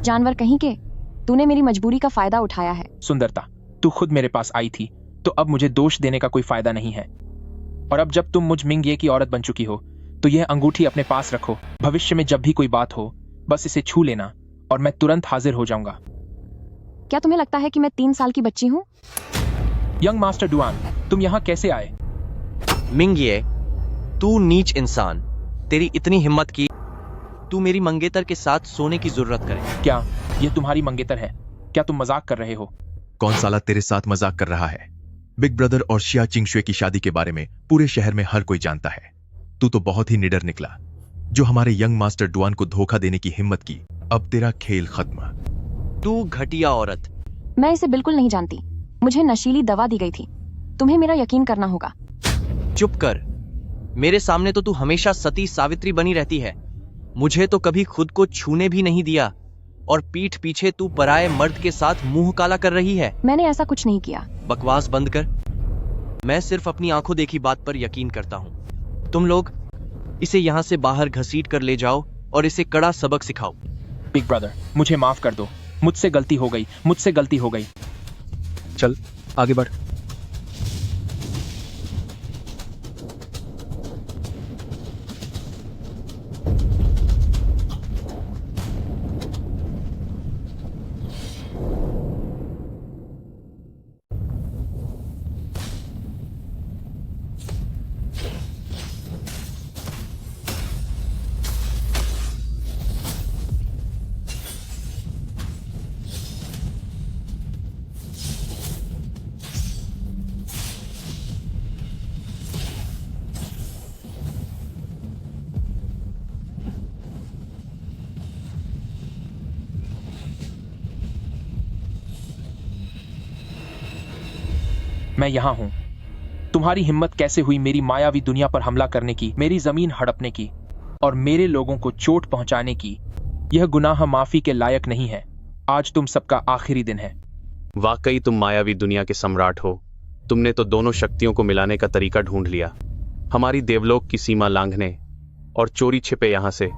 जानवर कहीं के, तूने मेरी मजबूरी का फायदा उठाया है। सुंदरता, तू खुद मेरे पास आई थी, तो अब मुझे दोष देने का कोई फायदा नहीं है। और अब जब तुम मुझ मिंग ये की औरत बन चुकी हो, तो यह अंगूठी अपने पास रखो। भविष्य में जब भी कोई बात हो, बस इसे छू लेना और मैं तुरंत हाजिर हो जाऊंगा। क्या तुम्हें लगता है कि मैं 3 साल की बच्ची हूँ? यंग मास्टर डुआन, तुम यहाँ कैसे आए? मिंग ये, तू नीच इंसान, तेरी इतनी हिम्मत की तू मेरी मंगेतर के साथ सोने की जरूरत करे। क्या यह तुम्हारी मंगेतर है? क्या तुम मजाक कर रहे हो? कौन साला तेरे साथ मजाक कर रहा है? बिग ब्रदर और शिया चिंगशुए की शादी के बारे में पूरे शहर में हर कोई जानता है। तू तो बहुत ही निडर निकला, जो हमारे यंग मास्टर डुआन को धोखा देने की हिम्मत की। अब तेरा खेल खत्म। तू घटिया औरत। मैं इसे बिल्कुल नहीं जानती। मुझे नशीली दवा दी गई थी। तुम्हें मेरा यकीन करना होगा। चुप कर। मेरे सामने तो तू हमेशा सती सावित्री बनी रहती है। मुझे तो कभी खुद को छूने भी नहीं दिया, और पीठ पीछे तू पराये मर्द के साथ मुंह काला कर रही है। मैंने ऐसा कुछ नहीं किया। बकवास बंद कर। मैं सिर्फ अपनी आंखों देखी बात पर यकीन करता हूं। तुम लोग इसे यहां से बाहर घसीट कर ले जाओ और इसे कड़ा सबक सिखाओ। बिग ब्रदर, मुझे माफ कर दो। मुझसे गलती हो गई, मुझसे गलती हो गई। चल आगे बढ़। मैं यहाँ हूँ। तुम्हारी हिम्मत कैसे हुई मेरी मायावी दुनिया पर हमला करने की, मेरी जमीन हड़पने की और मेरे लोगों को चोट पहुंचाने की? यह गुनाह माफी के लायक नहीं है। आज तुम सबका आखिरी दिन है। वाकई तुम मायावी दुनिया के सम्राट हो। तुमने तो दोनों शक्तियों को मिलाने का तरीका ढूंढ लिया। हमारी देवलोक की सीमा लांघने और चोरी छिपे यहाँ से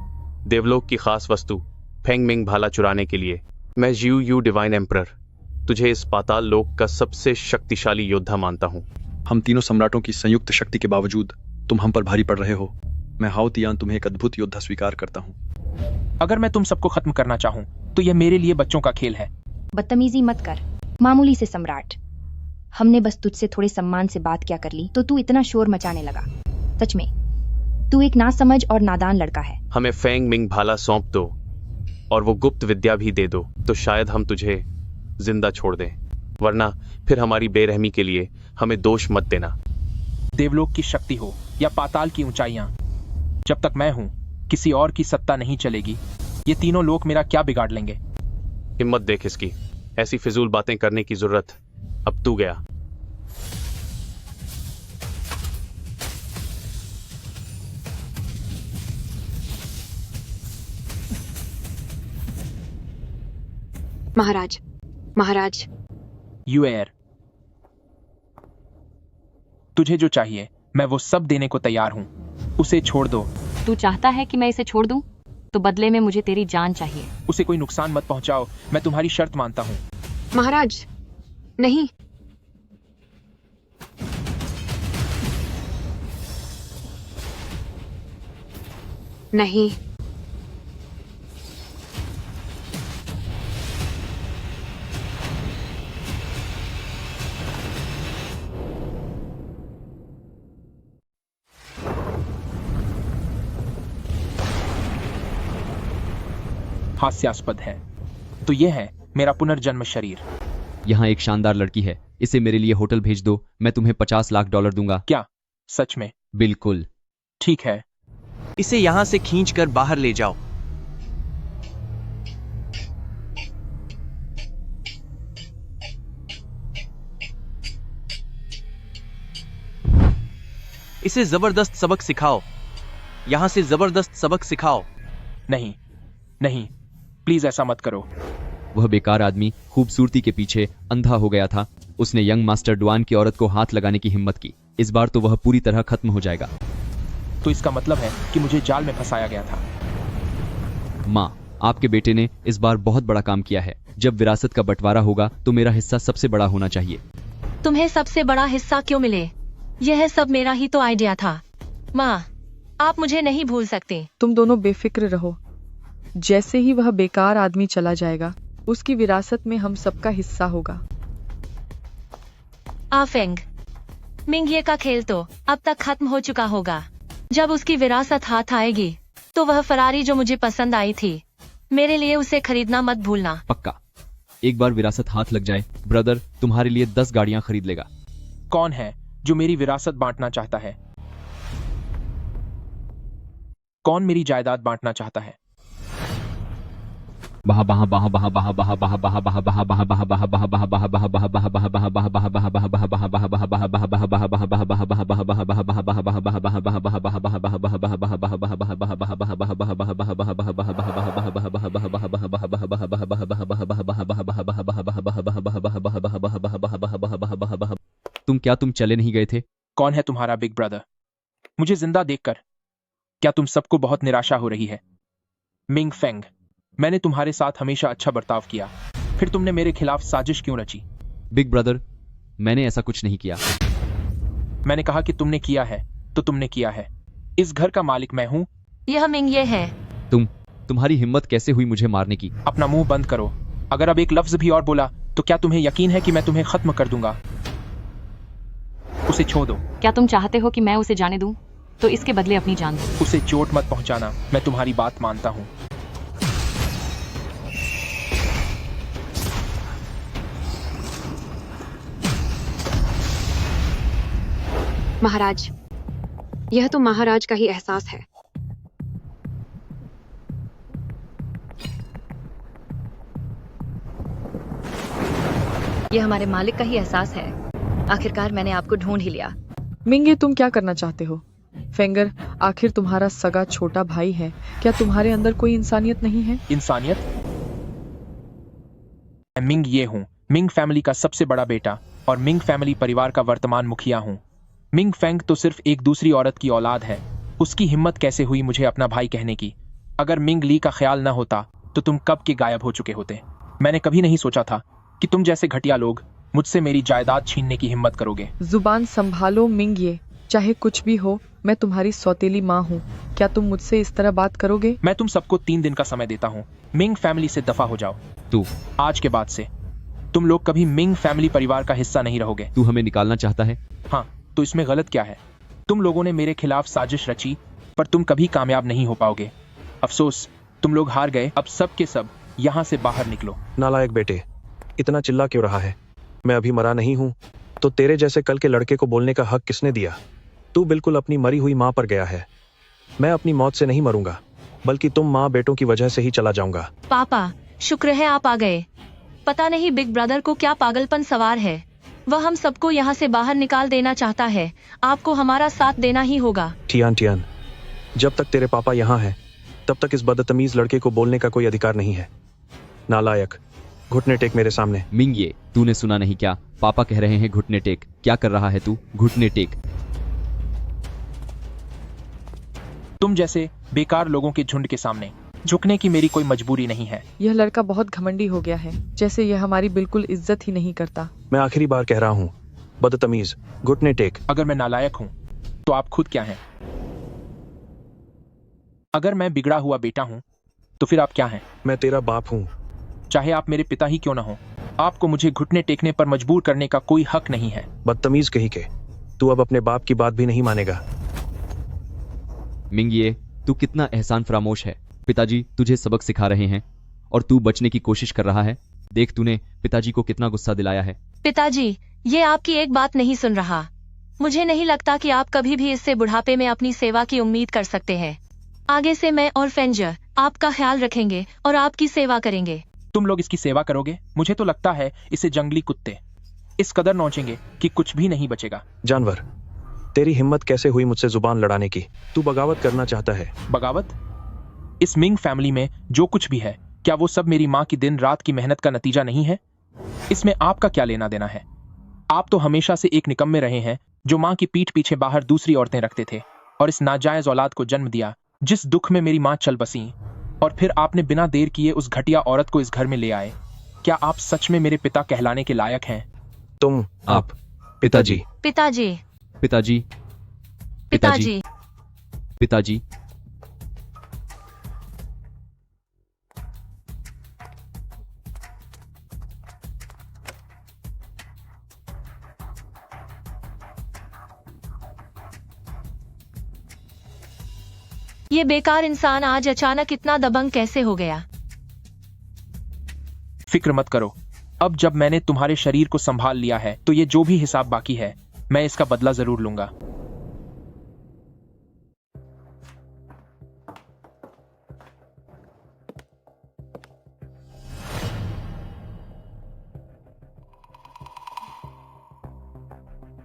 देवलोक की खास वस्तु फेंग मिंग भाला चुराने के लिए मैं जियू यू डिवाइन एम्परर तुझे इस पाताल लोक का सबसे शक्तिशाली योद्धा मानता हूँ। हम तीनों सम्राटों की संयुक्त शक्ति के बावजूद तुम हम पर भारी पड़ रहे हो। मैं हाओ तियान तुम्हें एक अद्भुत योद्धा स्वीकार करता हूँ। अगर मैं तुम सबको खत्म करना चाहूँ तो यह मेरे लिए बच्चों का खेल है। बदतमीजी मत कर, मामूली से सम्राट। हमने बस तुझसे थोड़े सम्मान से बात क्या कर ली तो तू इतना शोर मचाने लगा। सच में तू एक नासमझ और नादान लड़का है। हमें फेंग मिंग भाला सौंप दो और वो गुप्त विद्या भी दे दो, तो शायद हम तुझे जिंदा छोड़ दें, वरना फिर हमारी बेरहमी के लिए हमें दोष मत देना। देवलोक की शक्ति हो या पाताल की ऊंचाइयां, जब तक मैं हूं किसी और की सत्ता नहीं चलेगी। ये तीनों लोग मेरा क्या बिगाड़ लेंगे? हिम्मत देख इसकी। ऐसी फिजूल बातें करने की जरूरत अब तू गया। महाराज, महाराज। यूएर, तुझे जो चाहिए मैं वो सब देने को तैयार हूं। उसे छोड़ दो। तू चाहता है कि मैं इसे छोड़ दूं? तो बदले में मुझे तेरी जान चाहिए। उसे कोई नुकसान मत पहुंचाओ, मैं तुम्हारी शर्त मानता हूं। महाराज, नहीं। नहीं। हास्यास्पद है। तो यह है मेरा पुनर्जन्म शरीर। यहाँ एक शानदार लड़की है, इसे मेरे लिए होटल भेज दो। मैं तुम्हें $50 लाख दूंगा। क्या सच में? बिल्कुल। ठीक है। इसे यहां से खींचकर बाहर ले जाओ। इसे जबरदस्त सबक सिखाओ। यहां से जबरदस्त सबक सिखाओ। नहीं, नहीं, प्लीज ऐसा मत करो। वह बेकार आदमी खूबसूरती के पीछे अंधा हो गया था। उसने यंग मास्टर डुआन की औरत को हाथ लगाने की हिम्मत की। इस बार तो वह पूरी तरह खत्म हो जाएगा। तो इसका मतलब है कि मुझे जाल में फंसाया गया था। माँ, आपके बेटे ने इस बार बहुत बड़ा काम किया है। जब विरासत का बंटवारा होगा तो मेरा हिस्सा सबसे बड़ा होना चाहिए। तुम्हें सबसे बड़ा हिस्सा क्यों मिले? यह सब मेरा ही तो आइडिया था। माँ, आप मुझे नहीं भूल सकते। तुम दोनों बेफिक्र रहो। जैसे ही वह बेकार आदमी चला जाएगा, उसकी विरासत में हम सबका हिस्सा होगा। फेंग, मिंग का खेल तो अब तक खत्म हो चुका होगा। जब उसकी विरासत हाथ आएगी तो वह फरारी जो मुझे पसंद आई थी, मेरे लिए उसे खरीदना मत भूलना। पक्का। एक बार विरासत हाथ लग जाए, ब्रदर तुम्हारे लिए 10 गाड़ियां खरीद लेगा। कौन है जो मेरी विरासत बांटना चाहता है? कौन मेरी जायदाद बांटना चाहता है? तुम चले नहीं गए थे? कौन है तुम्हारा बिग ब्रदर? मुझे जिंदा देखकर क्या तुम सबको बहुत निराशा हो रही है? मिंग फेंग, मैंने तुम्हारे साथ हमेशा अच्छा बर्ताव किया, फिर तुमने मेरे खिलाफ साजिश क्यों रची? बिग ब्रदर, मैंने ऐसा कुछ नहीं किया। मैंने कहा कि तुमने किया है तो तुमने किया है। इस घर का मालिक मैं हूं। यह मिंग है। तुम्हारी हिम्मत कैसे हुई मुझे मारने की? अपना मुंह बंद करो। अगर अब एक लफ्ज भी और बोला तो क्या तुम्हें यकीन है कि मैं तुम्हें खत्म कर दूंगा? उसे छोड़ दो। क्या तुम चाहते हो कि मैं उसे जाने दूं? तो इसके बदले अपनी जान दो। उसे चोट मत पहुंचाना। मैं तुम्हारी बात मानता हूं। महाराज, यह तो महाराज का ही एहसास है। यह हमारे मालिक का ही एहसास है। आखिरकार मैंने आपको ढूंढ ही लिया। मिंगे, तुम क्या करना चाहते हो? फेंगर आखिर तुम्हारा सगा छोटा भाई है। क्या तुम्हारे अंदर कोई इंसानियत नहीं है? इंसानियत? मैं मिंग ये हूँ, मिंग फैमिली का सबसे बड़ा बेटा और मिंग फैमिली परिवार का वर्तमान मुखिया हूँ। मिंग फेंग तो सिर्फ एक दूसरी औरत की औलाद है। उसकी हिम्मत कैसे हुई मुझे अपना भाई कहने की? अगर मिंग ली का ख्याल न होता तो तुम कब के गायब हो चुके होते। मैंने कभी नहीं सोचा था कि तुम जैसे घटिया लोग मुझसे मेरी जायदाद छीनने की हिम्मत करोगे। जुबान संभालो मिंगे, चाहे कुछ भी हो, मैं तुम्हारी सौतेली माँ हूँ। क्या तुम मुझसे इस तरह बात करोगे? मैं तुम सबको 3 दिन का समय देता हूँ। मिंग फैमिली से दफा हो जाओ। आज के बाद से तुम लोग कभी मिंग फैमिली परिवार का हिस्सा नहीं रहोगे। तू हमें निकालना चाहता है? हाँ, तो इसमें गलत क्या है? तुम लोगों ने मेरे खिलाफ साजिश रची, पर तुम कभी कामयाब नहीं हो पाओगे। अफसोस, तुम लोग हार गए। अब सब के सब यहाँ से बाहर निकलो। नालायक बेटे, इतना चिल्ला क्यों रहा है? मैं अभी मरा नहीं हूँ, तो तेरे जैसे कल के लड़के को बोलने का हक किसने दिया? तू बिल्कुल अपनी मरी हुई माँ पर गया है। मैं अपनी मौत से नहीं मरूंगा, बल्कि तुम माँ बेटों की वजह से ही चला जाऊंगा। पापा, शुक्र है आप आ गए। पता नहीं बिग ब्रदर को क्या पागलपन सवार है। वह हम सबको यहाँ से बाहर निकाल देना चाहता है। आपको हमारा साथ देना ही होगा। टियान, जब तक तेरे पापा यहाँ हैं, तब तक इस बदतमीज लड़के को बोलने का कोई अधिकार नहीं है। नालायक, घुटने टेक मेरे सामने। मिंगे, तूने सुना नहीं क्या? पापा कह रहे हैं घुटने टेक। क्या कर रहा है तू? घुटने टेक। तुम जैसे बेकार लोगों के झुंड के सामने झुकने की मेरी कोई मजबूरी नहीं है। यह लड़का बहुत घमंडी हो गया है, जैसे यह हमारी बिल्कुल इज्जत ही नहीं करता। मैं आखिरी बार कह रहा हूँ, बदतमीज, घुटने टेक। अगर मैं नालायक हूँ तो आप खुद क्या हैं? अगर मैं बिगड़ा हुआ बेटा हूँ तो फिर आप क्या हैं? मैं तेरा बाप हूँ। चाहे आप मेरे पिता ही क्यों ना हो, आपको मुझे घुटने टेकने पर मजबूर करने का कोई हक नहीं है। बदतमीज कहीं के, तू अब अपने बाप की बात भी नहीं मानेगा। मिंगिए, तू कितना एहसान फरामोश है। पिताजी तुझे सबक सिखा रहे हैं और तू बचने की कोशिश कर रहा है। देख तूने पिताजी को कितना गुस्सा दिलाया है। पिताजी, ये आपकी एक बात नहीं सुन रहा। मुझे नहीं लगता कि आप कभी भी इससे बुढ़ापे में अपनी सेवा की उम्मीद कर सकते हैं। आगे से मैं और फेंजर आपका ख्याल रखेंगे और आपकी सेवा करेंगे। तुम लोग इसकी सेवा करोगे? मुझे तो लगता है इसे जंगली कुत्ते इस कदर नोचेंगे कि कुछ भी नहीं बचेगा। जानवर, तेरी हिम्मत कैसे हुई मुझसे जुबान लड़ाने की? तू बगावत करना चाहता है। बगावत? इस मिंग फैमिली में जो कुछ भी है, क्या वो सब मेरी माँ की दिन रात की मेहनत का नतीजा नहीं है? इसमें आपका क्या लेना देना है? आप तो हमेशा से एक निकम्मे रहे हैं जो माँ की पीठ पीछे बाहर दूसरी औरतें रखते थे और इस नाजायज औलाद को जन्म दिया जिस दुख में मेरी माँ चल बसी। और फिर आपने बिना देर किए उस घटिया औरत को इस घर में ले आए। क्या आप सच में मेरे पिता कहलाने के लायक हैं? तुम आप पिताजी। पिताजी, पिताजी, पिताजी, पिताजी। ये बेकार इंसान आज अचानक इतना दबंग कैसे हो गया? फिक्र मत करो, अब जब मैंने तुम्हारे शरीर को संभाल लिया है तो ये जो भी हिसाब बाकी है मैं इसका बदला जरूर लूंगा।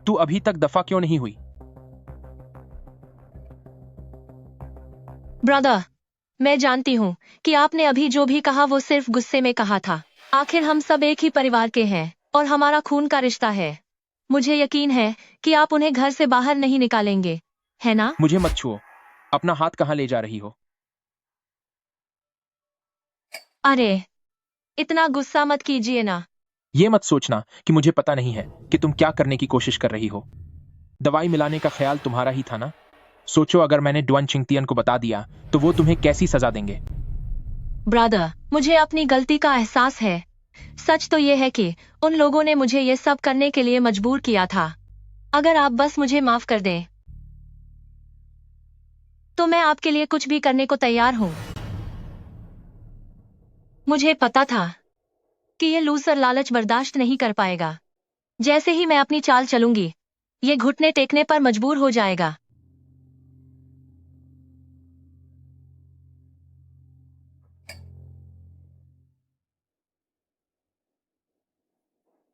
तू अभी तक दफा क्यों नहीं हुई? ब्रदर, मैं जानती हूँ कि आपने अभी जो भी कहा वो सिर्फ गुस्से में कहा था। आखिर हम सब एक ही परिवार के हैं और हमारा खून का रिश्ता है। मुझे यकीन है कि आप उन्हें घर से बाहर नहीं निकालेंगे, है ना? मुझे मत छुओ। अपना हाथ कहाँ ले जा रही हो? अरे, इतना गुस्सा मत कीजिए ना। ये मत सोचना कि मुझे पता नहीं है कि तुम क्या करने की कोशिश कर रही हो। दवाई मिलाने का ख्याल तुम्हारा ही था ना? सोचो अगर मैंने ड्वान चिंगतियन को बता दिया तो वो तुम्हें कैसी सजा देंगे। ब्रदर, मुझे अपनी गलती का एहसास है। सच तो ये है कि उन लोगों ने मुझे ये सब करने के लिए मजबूर किया था। अगर आप बस मुझे माफ कर दें तो मैं आपके लिए कुछ भी करने को तैयार हूं। मुझे पता था कि ये लूजर लालच बर्दाश्त नहीं कर पाएगा। जैसे ही मैं अपनी चाल चलूंगी ये घुटने टेकने पर मजबूर हो जाएगा।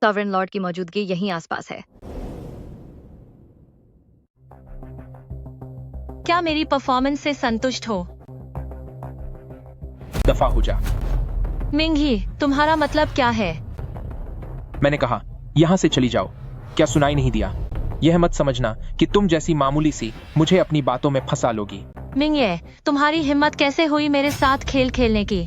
सॉवरेन लॉर्ड की मौजूदगी यहीं आसपास है। क्या मेरी परफॉर्मेंस से संतुष्ट हो? दफा हो जा। मिंगी, तुम्हारा मतलब क्या है? मैंने कहा यहां से चली जाओ। क्या सुनाई नहीं दिया? यह मत समझना कि तुम जैसी मामूली सी मुझे अपनी बातों में फंसा लोगी। मिंगे, तुम्हारी हिम्मत कैसे हुई मेरे साथ खेल खेलने की?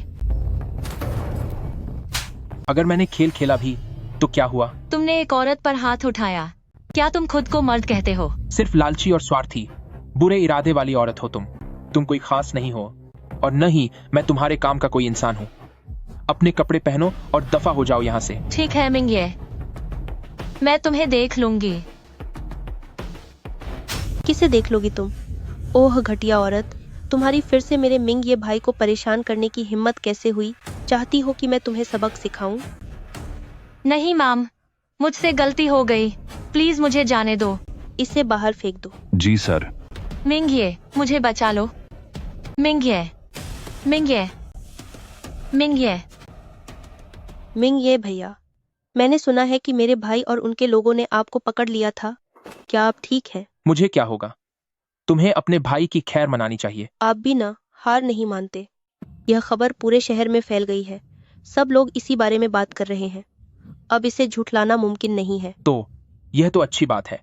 अगर मैंने खेल खेला भी तो क्या हुआ? तुमने एक औरत पर हाथ उठाया। क्या तुम खुद को मर्द कहते हो? सिर्फ लालची और स्वार्थी, बुरे इरादे वाली औरत हो तुम। तुम कोई खास नहीं हो और न ही मैं तुम्हारे काम का कोई इंसान हूँ। अपने कपड़े पहनो और दफा हो जाओ यहाँ से। ठीक है मिंगे, मैं तुम्हें देख लूंगी। किसे देख लोगी तुम? ओह घटिया औरत, तुम्हारी फिर से मेरे मिंग ये भाई को परेशान करने की हिम्मत कैसे हुई? चाहती हो कि मैं तुम्हें सबक सिखाऊं? नहीं मैम, मुझसे गलती हो गई। प्लीज मुझे जाने दो। इसे बाहर फेंक दो। जी सर। मिंगे, मुझे बचा लो। मिंगे, मिंगे, मिंगे। मिंग ये भैया, मैंने सुना है कि मेरे भाई और उनके लोगों ने आपको पकड़ लिया था। क्या आप ठीक हैं? मुझे क्या होगा? तुम्हें अपने भाई की खैर मनानी चाहिए। आप भी ना हार नहीं मानते। यह खबर पूरे शहर में फैल गई है। सब लोग इसी बारे में बात कर रहे हैं। अब इसे झुठलाना मुमकिन नहीं है। तो यह तो अच्छी बात है।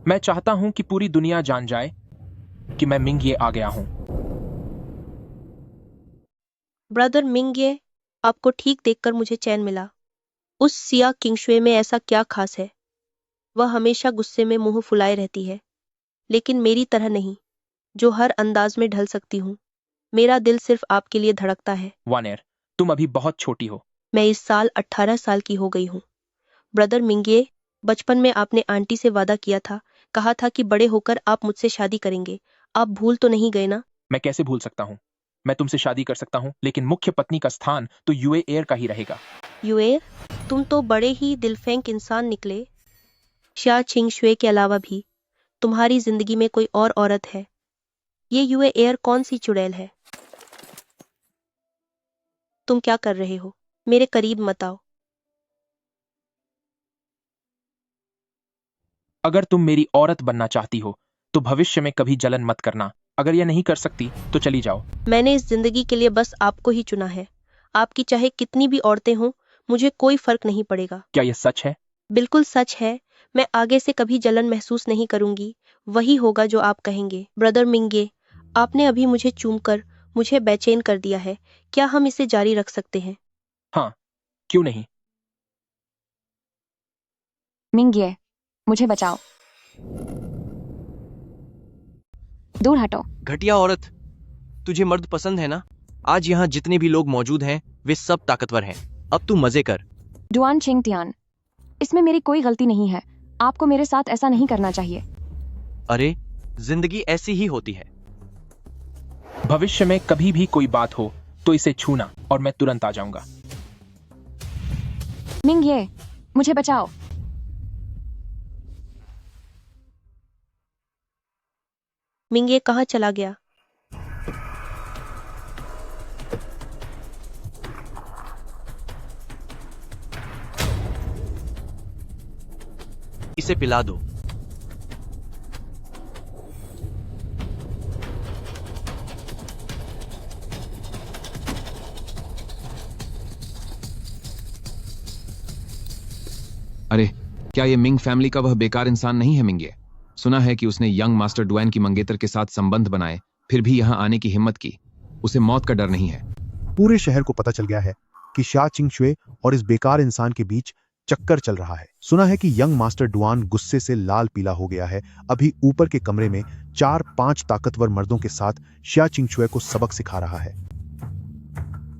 मैं चाहता हूं कि पूरी दुनिया जान जाए कि मैं मिंगे आ गया हूं। ब्रदर मिंगे, आपको ठीक देखकर मुझे चैन मिला। उस सिया किंगशुए में ऐसा क्या खास है? वह हमेशा गुस्से में मुंह फुलाए रहती है, लेकिन मेरी तरह नहीं, जो हर अंदाज में ढल सकती हूँ। मेरा दिल सिर्फ आपके लिए धड़कता है। वानेर, तुम अभी बहुत छोटी हो। मैं इस साल 18 साल की हो गई हूँ। ब्रदर मिंगे, बचपन में आपने आंटी से वादा किया था, कहा था कि बड़े होकर आप मुझसे शादी करेंगे। आप भूल तो नहीं गए ना? मैं कैसे भूल सकता हूँ? मैं तुमसे शादी कर सकता हूँ, लेकिन मुख्य पत्नी का स्थान तो यूए एयर का ही रहेगा। यूएर, तुम तो बड़े ही दिलफेंक इंसान निकले। शिया चिंगशुए के अलावा भी तुम्हारी जिंदगी में कोई और औरत है? ये यूए एयर कौन सी चुड़ैल है? तुम क्या कर रहे हो? मेरे करीब मत आओ। अगर तुम मेरी औरत बनना चाहती हो तो भविष्य में कभी जलन मत करना। अगर यह नहीं कर सकती तो चली जाओ। मैंने इस जिंदगी के लिए बस आपको ही चुना है। आपकी चाहे कितनी भी औरतें हों, मुझे कोई फर्क नहीं पड़ेगा। क्या यह सच है? बिल्कुल सच है। मैं आगे से कभी जलन महसूस नहीं करूंगी। वही होगा जो आप कहेंगे। ब्रदर मिंगे, आपने अभी मुझे चूमकर मुझे बेचैन कर दिया है। क्या हम इसे जारी रख सकते हैं? हाँ, क्यों नहीं। मिंगे, मुझे बचाओ। दूर हटो। घटिया औरत, तुझे मर्द पसंद है ना? आज यहाँ जितने भी लोग मौजूद हैं वे सब ताकतवर हैं। अब तू मजे कर। डुआन चिंगटियान, इसमें मेरी कोई गलती नहीं है। आपको मेरे साथ ऐसा नहीं करना चाहिए। अरे, जिंदगी ऐसी ही होती है। भविष्य में कभी भी कोई बात हो तो इसे छूना और मैं तुरंत आ जाऊंगा। मिंगे, मुझे बचाओ। मिंगे कहाँ चला गया? इसे पिला दो। अरे, क्या ये मिंग फैमिली का वह बेकार इंसान नहीं है मिंगे? सुना है कि उसने यंग मास्टर डुआन की मंगेतर के साथ संबंध बनाए, फिर भी यहाँ आने की हिम्मत की। उसे मौत का डर नहीं है। पूरे शहर को पता चल गया है कि शिया चिंगशुए और इस बेकार इंसान के बीच चक्कर चल रहा है। सुना है कि यंग मास्टर डुआन गुस्से से लाल पीला हो गया है। अभी ऊपर के कमरे में 4-5 ताकतवर मर्दों के साथ शिया चिंगशुए को सबक सिखा रहा है।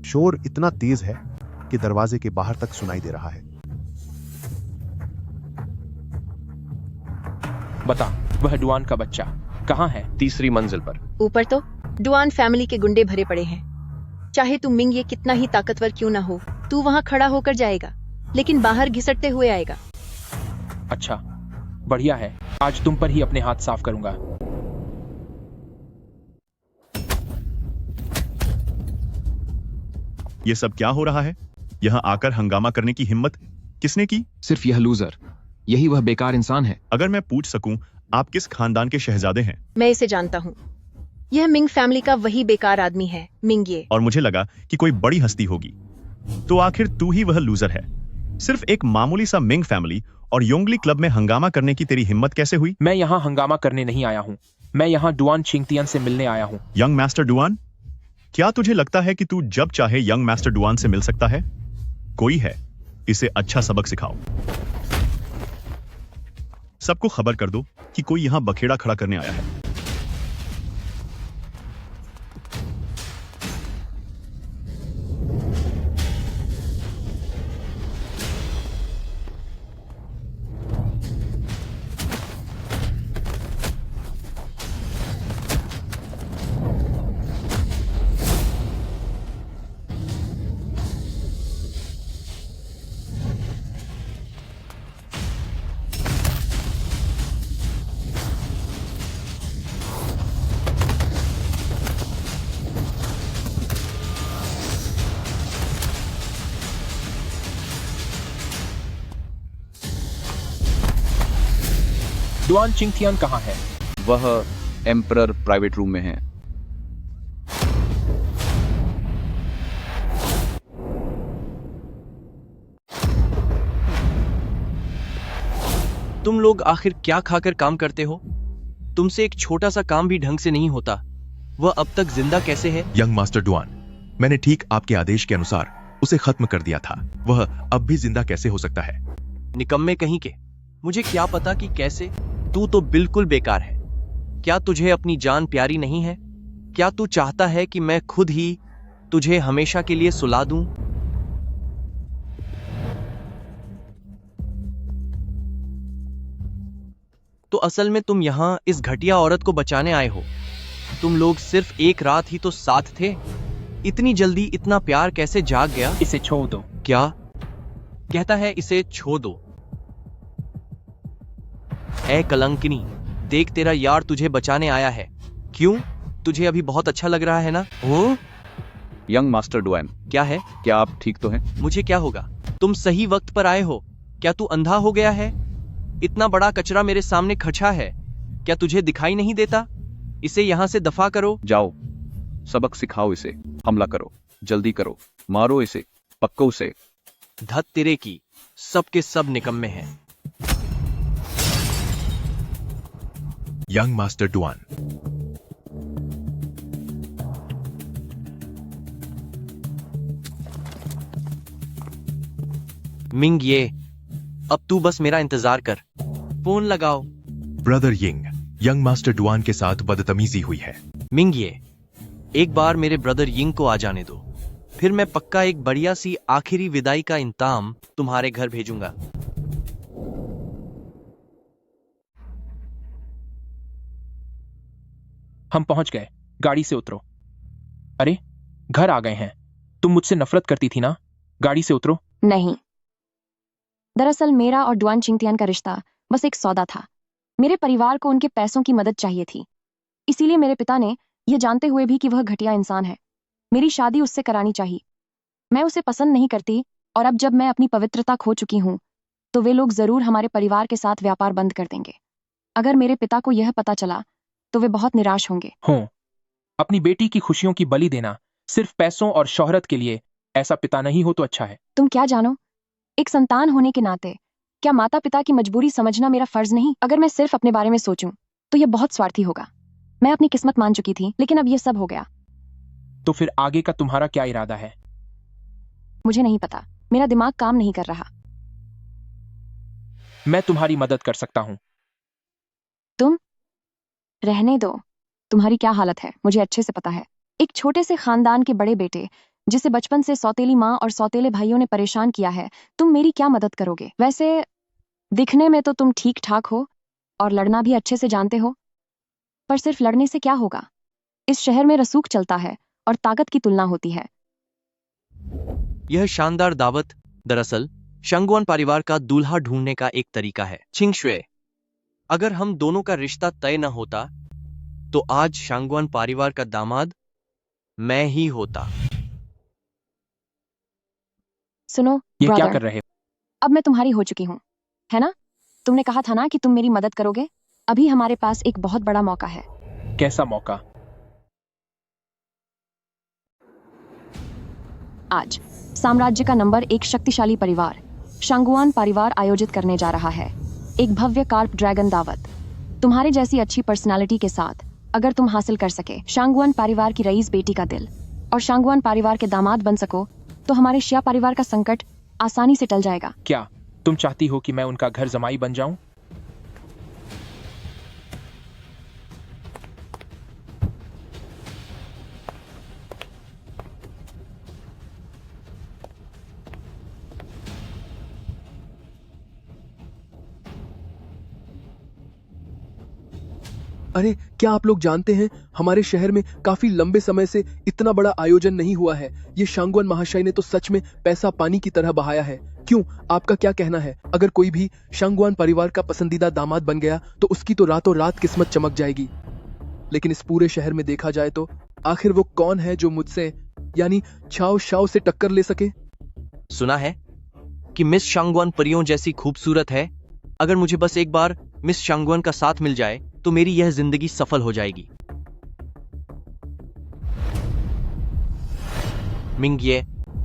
शोर इतना तेज है कि दरवाजे के बाहर तक सुनाई दे रहा है। बता, वह डुआन का बच्चा कहाँ है? तीसरी मंजिल पर। ऊपर तो डुआन फैमिली के गुंडे भरे पड़े हैं। चाहे तू मिंग ये कितना ही ताकतवर क्यों ना हो, तू वहाँ खड़ा होकर जाएगा, लेकिन बाहर घिसटते हुए आएगा। अच्छा, बढ़िया है। आज तुम पर ही अपने हाथ साफ करूंगा। ये सब क्या हो रहा है? यहाँ आकर हंगामा करने की हिम्मत किसने की? सिर्फ यह लूजर, यही वह बेकार इंसान है। अगर मैं पूछ सकूं, आप किस खानदान के शहजादे हैं? मैं इसे जानता हूँ। यह मिंग फैमिली का वही बेकार आदमी है, मिंगे। और मुझे लगा कि कोई बड़ी हस्ती होगी। तो आखिर तू ही वह लूजर है। सिर्फ एक मामूली सा मिंग फैमिली और योंगली क्लब में हंगामा करने की तेरी हिम्मत कैसे हुई? मैं यहाँ हंगामा करने नहीं आया हूँ। मैं यहाँ डुआन चिंगटियान से मिलने आया हूँ। Young master Duan? क्या तुझे लगता है कि तू जब चाहे यंग मास्टर डुआन से मिल सकता है? कोई है, इसे अच्छा सबक सिखाओ। सबको खबर कर दो कि कोई यहाँ बखेड़ा खड़ा करने आया है। डुआन चिंगटियान कहाँ है? वह एम्परर प्राइवेट रूम में है। तुम लोग आखिर क्या खाकर काम करते हो? तुमसे एक छोटा सा काम भी ढंग से नहीं होता। वह अब तक जिंदा कैसे है? यंग मास्टर डुआन, मैंने ठीक आपके आदेश के अनुसार उसे खत्म कर दिया था। वह अब भी जिंदा कैसे हो सकता है? निकम्मे कहीं के, मुझे क्या पता कि कैसे। तू तो बिल्कुल बेकार है। क्या तुझे अपनी जान प्यारी नहीं है? क्या तू चाहता है कि मैं खुद ही तुझे हमेशा के लिए सुला दूं? तो असल में तुम यहाँ इस घटिया औरत को बचाने आए हो। तुम लोग सिर्फ एक रात ही तो साथ थे। इतनी जल्दी इतना प्यार कैसे जाग गया? इसे छोड़ दो। क्या कहता है? इसे छोड़ दो। ऐ कलंकिनी, देख तेरा यार तुझे बचाने आया है। क्यों? तुझे अभी बहुत अच्छा लग रहा है ना? हो? यंग मास्टर डुआन, क्या है? क्या आप ठीक तो हैं? मुझे क्या होगा? तुम सही वक्त पर आए हो। क्या तू अंधा हो गया है? इतना बड़ा कचरा मेरे सामने खचा है, क्या तुझे दिखाई नहीं देता? इसे यहाँ से दफा करो। जाओ, सबक सिखाओ इसे। हमला करो, जल्दी करो, मारो इसे, पक्को उसे। धत तेरे की, सब के सब निकम्मे हैं। यंग मास्टर डुआन, मिंग ये, अब तू बस मेरा इंतजार कर। फोन लगाओ। Brother Ying, young master Duan के साथ बदतमीजी हुई है। मिंग ये, एक बार मेरे ब्रदर यिंग को आ जाने दो, फिर मैं पक्का एक बढ़िया सी आखिरी विदाई का इंतजाम तुम्हारे घर भेजूंगा। हम पहुंच गए, गाड़ी से उतरो। अरे, घर आ गए हैं। तुम मुझसे नफरत करती थी ना? गाड़ी से उतरो। नहीं, दरअसल मेरा और डुआन चिंगतियान का रिश्ता बस एक सौदा था। मेरे परिवार को उनके पैसों की मदद चाहिए थी, इसीलिए मेरे पिता ने, यह जानते हुए भी कि वह घटिया इंसान है, मेरी शादी उससे करानी चाहिए। मैं उसे पसंद नहीं करती, और अब जब मैं अपनी पवित्रता खो चुकी हूं, तो वे लोग जरूर हमारे परिवार के साथ व्यापार बंद कर देंगे। अगर मेरे पिता को यह पता चला तो वे बहुत निराश होंगे। हो, अपनी बेटी की खुशियों की बलि देना सिर्फ पैसों और शोहरत के लिए, ऐसा पिता नहीं हो तो अच्छा है। तुम क्या जानो, एक संतान होने के नाते क्या माता पिता की मजबूरी समझना मेरा फर्ज नहीं? अगर मैं सिर्फ अपने बारे में सोचूं तो यह बहुत स्वार्थी होगा। मैं अपनी किस्मत मान चुकी थी, लेकिन अब यह सब हो गया। तो फिर आगे का तुम्हारा क्या इरादा है? मुझे नहीं पता, मेरा दिमाग काम नहीं कर रहा। मैं तुम्हारी मदद कर सकता हूं। तुम? रहने दो, तुम्हारी क्या हालत है मुझे अच्छे से पता है। एक छोटे से खानदान के बड़े बेटे जिसे बचपन से सौतेली माँ और सौतेले भाइयों ने परेशान किया है, तुम मेरी क्या मदद करोगे? वैसे दिखने में तो तुम ठीक ठाक हो और लड़ना भी अच्छे से जानते हो, पर सिर्फ लड़ने से क्या होगा? इस शहर में रसूख चलता है और ताकत की तुलना होती है। यह शानदार दावत दरअसल शांगवान परिवार का दूल्हा ढूंढने का एक तरीका है। चिंगशुए, अगर हम दोनों का रिश्ता तय न होता तो आज शांगवान परिवार का दामाद मैं ही होता। सुनो ये क्या ब्रदर, कर रहे हो? अब मैं तुम्हारी हो चुकी हूँ, है ना? तुमने कहा था ना कि तुम मेरी मदद करोगे। अभी हमारे पास एक बहुत बड़ा मौका है। कैसा मौका? आज साम्राज्य का नंबर 1 शक्तिशाली परिवार शांगुआन परिवार आयोजित करने जा रहा है एक भव्य कार्प ड्रैगन दावत। तुम्हारे जैसी अच्छी पर्सनालिटी के साथ अगर तुम हासिल कर सके शांगुआन परिवार की रईस बेटी का दिल और शांगुआन परिवार के दामाद बन सको, तो हमारे शिया परिवार का संकट आसानी से टल जाएगा। क्या तुम चाहती हो कि मैं उनका घर जमाई बन जाऊं? अरे, क्या आप लोग जानते हैं, हमारे शहर में काफी लंबे समय से इतना बड़ा आयोजन नहीं हुआ है। ये शांगवान महाशय ने तो सच में पैसा पानी की तरह बहाया है। क्यों, आपका क्या कहना है? अगर कोई भी शांगवान परिवार का पसंदीदा दामाद बन गया तो उसकी तो रातों रात किस्मत चमक जाएगी। लेकिन इस पूरे शहर में देखा जाए तो आखिर वो कौन है जो मुझसे यानी छाओ शाओ से टक्कर ले सके? सुना है कि मिस शांगवान परियों जैसी खूबसूरत है। अगर मुझे बस एक बार मिस शांगवान का साथ मिल जाए तो मेरी यह जिंदगी सफल हो जाएगी। मिंगये,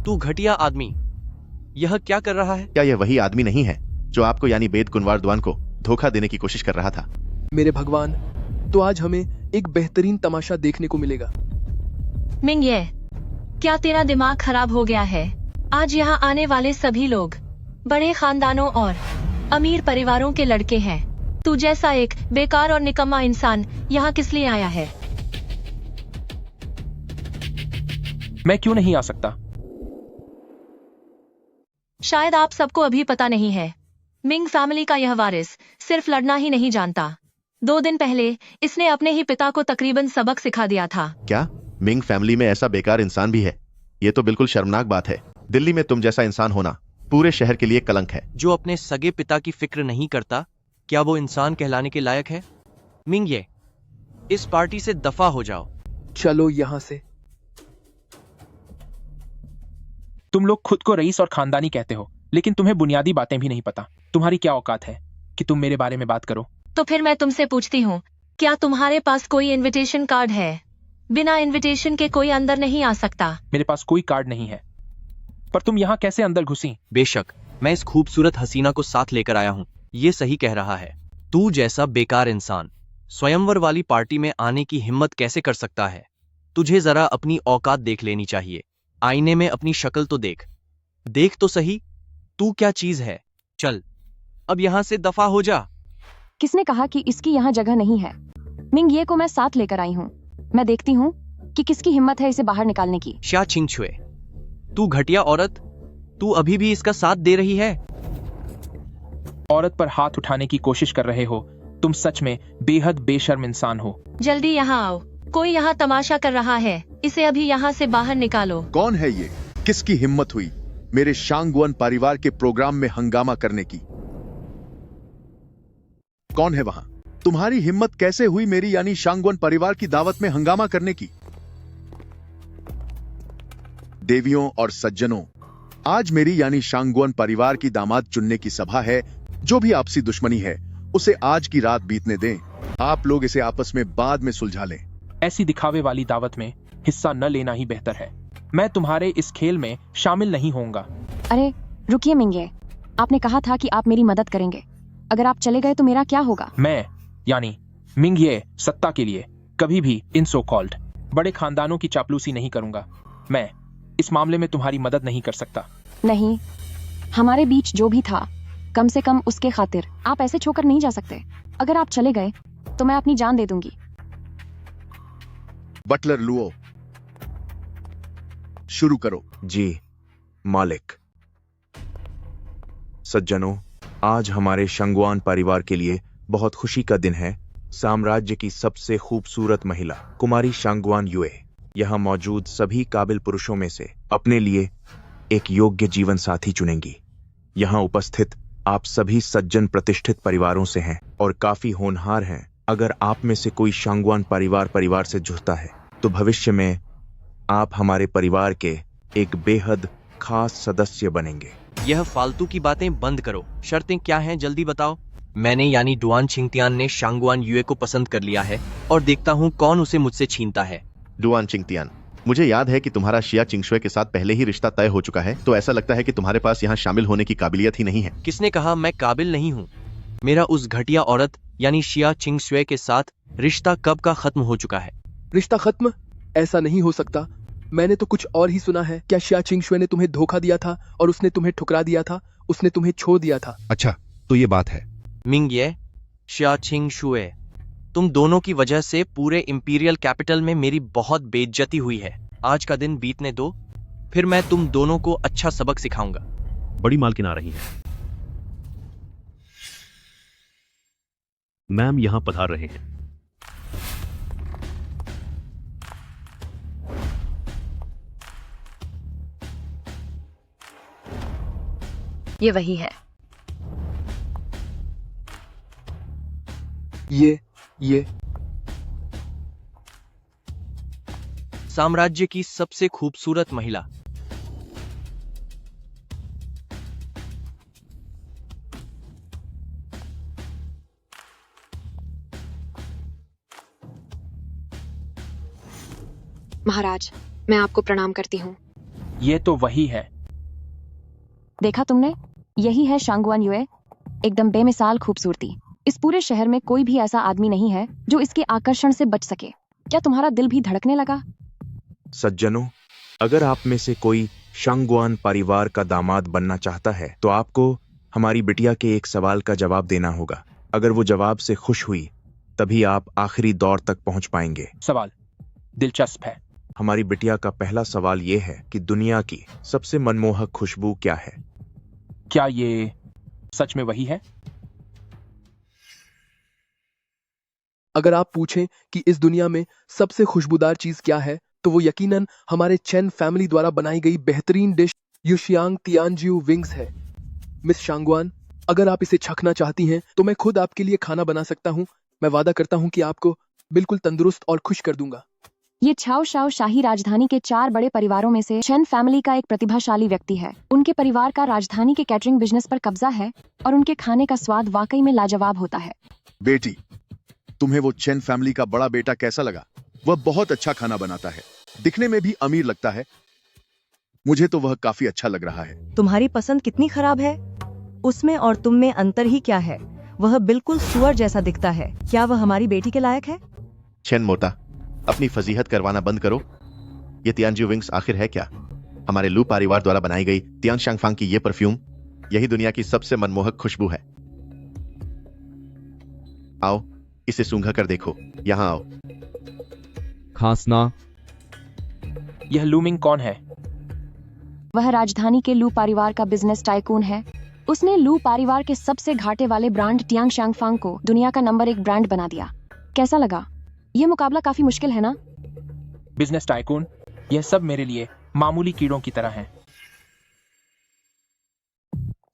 तू घटिया आदमी, यह क्या कर रहा है? क्या यह वही आदमी नहीं है जो आपको यानी बेद कुनवार द्वान को धोखा देने की कोशिश कर रहा था? मेरे भगवान, तो आज हमें एक बेहतरीन तमाशा देखने को मिलेगा। मिंगये, क्या तेरा दिमाग खराब हो गया है? आज यहाँ आने वाले सभी लोग बड़े खानदानों और अमीर परिवारों के लड़के हैं। तू जैसा एक बेकार और निकम्मा इंसान यहाँ किस लिए आया है? मैं क्यों नहीं आ सकता? शायद आप सबको अभी पता नहीं है, मिंग फैमिली का यह वारिस सिर्फ लड़ना ही नहीं जानता। 2 दिन पहले इसने अपने ही पिता को तकरीबन सबक सिखा दिया था। क्या मिंग फैमिली में ऐसा बेकार इंसान भी है? ये तो बिल्कुल शर्मनाक बात है। दिल्ली में तुम जैसा इंसान होना पूरे शहर के लिए कलंक है। जो अपने सगे पिता की फिक्र नहीं करता, क्या वो इंसान कहलाने के लायक है? मिंगये, इस पार्टी से दफा हो जाओ। चलो यहाँ से। तुम लोग खुद को रईस और खानदानी कहते हो, लेकिन तुम्हें बुनियादी बातें भी नहीं पता। तुम्हारी क्या औकात है कि तुम मेरे बारे में बात करो? तो फिर मैं तुमसे पूछती हूँ, क्या तुम्हारे पास कोई इनविटेशन कार्ड है? बिना इनविटेशन के कोई अंदर नहीं आ सकता। मेरे पास कोई कार्ड नहीं है। पर तुम यहाँ कैसे अंदर घुसी? बेशक, मैं इस खूबसूरत हसीना को साथ लेकर आया हूँ। ये सही कह रहा है। तू जैसा बेकार इंसान स्वयंवर वाली पार्टी में आने की हिम्मत कैसे कर सकता है? तुझे जरा अपनी औकात देख लेनी चाहिए। आईने में अपनी शक्ल तो देख तो सही। तू क्या चीज है? चल, अब यहाँ से दफा हो जा। किसने कहा कि इसकी यहाँ जगह नहीं है? मिंग ये को मैं साथ लेकर आई हूँ। मैं देखती हूँ कि किसकी हिम्मत है इसे बाहर निकालने की। शिया चिंगशुए, तू घटिया औरत, तू अभी भी इसका साथ दे रही है? औरत पर हाथ उठाने की कोशिश कर रहे हो? तुम सच में बेहद बेशर्म इंसान हो। जल्दी यहाँ आओ, कोई यहाँ तमाशा कर रहा है, इसे अभी यहाँ से बाहर निकालो। कौन है ये? किसकी हिम्मत हुई मेरे शांगुआन परिवार के प्रोग्राम में हंगामा करने की? कौन है वहां? तुम्हारी हिम्मत कैसे हुई मेरी यानी शांगुआन परिवार की दावत में हंगामा करने की? देवियों और सज्जनों, आज मेरी यानी शांगुआन परिवार की दामाद चुनने की सभा है। जो भी आपसी दुश्मनी है उसे आज की रात बीतने दें। आप लोग इसे आपस में बाद में सुलझा लें। ऐसी दिखावे वाली दावत में हिस्सा न लेना ही बेहतर है। मैं तुम्हारे इस खेल में शामिल नहीं होऊंगा। अरे रुकिए मिंगे, आपने कहा था कि आप मेरी मदद करेंगे। अगर आप चले गए तो मेरा क्या होगा? मैं यानी मिंग ये सत्ता के लिए कभी भी इन सो कॉल्ड बड़े खानदानों की चापलूसी नहीं करूंगा। मैं इस मामले में तुम्हारी मदद नहीं कर सकता। नहीं, हमारे बीच जो भी था कम से कम उसके खातिर आप ऐसे छोड़कर नहीं जा सकते। अगर आप चले गए तो मैं अपनी जान दे दूंगी। बटलर लुओ, शुरू करो। जी मालिक। सज्जनों, आज हमारे शांगुआन परिवार के लिए बहुत खुशी का दिन है। साम्राज्य की सबसे खूबसूरत महिला कुमारी शांगुआन युए यहाँ मौजूद सभी काबिल पुरुषों में से अपने लिए एक योग्य जीवन साथी चुनेंगी। यहाँ उपस्थित आप सभी सज्जन प्रतिष्ठित परिवारों से हैं और काफी होनहार हैं। अगर आप में से कोई शांगुआन परिवार से जुड़ता है तो भविष्य में आप हमारे परिवार के एक बेहद खास सदस्य बनेंगे। यह फालतू की बातें बंद करो। शर्तें क्या हैं, जल्दी बताओ। मैंने यानी डुआन छिंगतियान ने शांगुआन युए को पसंद कर लिया है और देखता हूँ कौन उसे मुझसे छीनता है। डुआन चिंगतियान, मुझे याद है कि तुम्हारा शिया चिंगशुए के साथ पहले ही रिश्ता तय हो चुका है, तो ऐसा लगता है कि तुम्हारे पास यहाँ शामिल होने की काबिलियत ही नहीं है। किसने कहा मैं काबिल नहीं हूँ? मेरा उस घटिया औरत यानी शिया चिंगशुए के साथ रिश्ता कब का खत्म हो चुका है। रिश्ता खत्म? ऐसा नहीं हो सकता। मैंने तो कुछ और ही सुना है। क्या शिया चिंगशुए ने तुम्हें धोखा दिया था और उसने तुम्हें ठुकरा दिया था? उसने तुम्हें छोड़ दिया था? अच्छा, तो ये बात है। मिंग ये, शिया चिंगशुए, तुम दोनों की वजह से पूरे इंपीरियल कैपिटल में मेरी बहुत बेइज्जती हुई है। आज का दिन बीतने दो, फिर मैं तुम दोनों को अच्छा सबक सिखाऊंगा। बड़ी मालकिन आ रही है। मैम यहां पधार रहे हैं। ये वही है। ये साम्राज्य की सबसे खूबसूरत महिला। महाराज, मैं आपको प्रणाम करती हूँ। ये तो वही है। देखा तुमने, यही है शांगुआन युए, एकदम बेमिसाल खूबसूरती। इस पूरे शहर में कोई भी ऐसा आदमी नहीं है जो इसके आकर्षण से बच सके। क्या तुम्हारा दिल भी धड़कने लगा? सज्जनों, अगर आप में से कोई शांगुआन परिवार का दामाद बनना चाहता है तो आपको हमारी बिटिया के एक सवाल का जवाब देना होगा। अगर वो जवाब से खुश हुई तभी आप आखिरी दौर तक पहुंच पाएंगे। सवाल दिलचस्प है। हमारी बिटिया का पहला सवाल ये है कि दुनिया की सबसे मनमोहक खुशबू क्या है? क्या ये सच में वही है? अगर आप पूछें कि इस दुनिया में सबसे खुशबूदार चीज क्या है, तो वो यकीनन हमारे चेन फैमिली द्वारा बनाई गई बेहतरीन डिश युशियांग तियानजिऊ विंग्स है। मिस शांगुआन, अगर आप इसे चखना चाहती हैं तो मैं खुद आपके लिए खाना बना सकता हूँ। मैं वादा करता हूँ कि आपको बिल्कुल तंदुरुस्त और खुश कर दूंगा। ये छाओ शाओ शाही राजधानी के 4 बड़े परिवारों में से चेन फैमिली का एक प्रतिभाशाली व्यक्ति है। उनके परिवार का राजधानी के कैटरिंग बिजनेस पर कब्जा है और उनके खाने का स्वाद वाकई में लाजवाब होता है। बेटी, तुम्हें वो चेन फैमिली का बड़ा बेटा कैसा लगा? वह बहुत अच्छा खाना बनाता है, दिखने में भी अमीर लगता है। मुझे तो वह काफी अच्छा लग रहा है। तुम्हारी पसंद कितनी खराब है। उसमें और तुम में अंतर ही क्या है? वह बिल्कुल सुअर जैसा दिखता है। क्या वह हमारी बेटी के लायक है? चेन मोटा, अपनी फजीहत करवाना बंद करो। ये तियानजिऊ विंग्स आखिर है क्या? हमारे लू परिवार द्वारा बनाई गई तियान शांगफांग की ये परफ्यूम यही दुनिया की सबसे मनमोहक खुशबू है। आओ, इसे सूंघा कर देखो। यहाँ आओ। खांसना। यह लूमिंग कौन है? वह राजधानी के लू परिवार का बिजनेस टाइकून है। उसने लू परिवार के सबसे घाटे वाले ब्रांड टियांग शांगफांग को दुनिया का नंबर 1 ब्रांड बना दिया। कैसा लगा? यह मुकाबला काफी मुश्किल है ना? बिजनेस टाइकून, यह सब मेरे लिए मामूली कीड़ों की तरह हैं।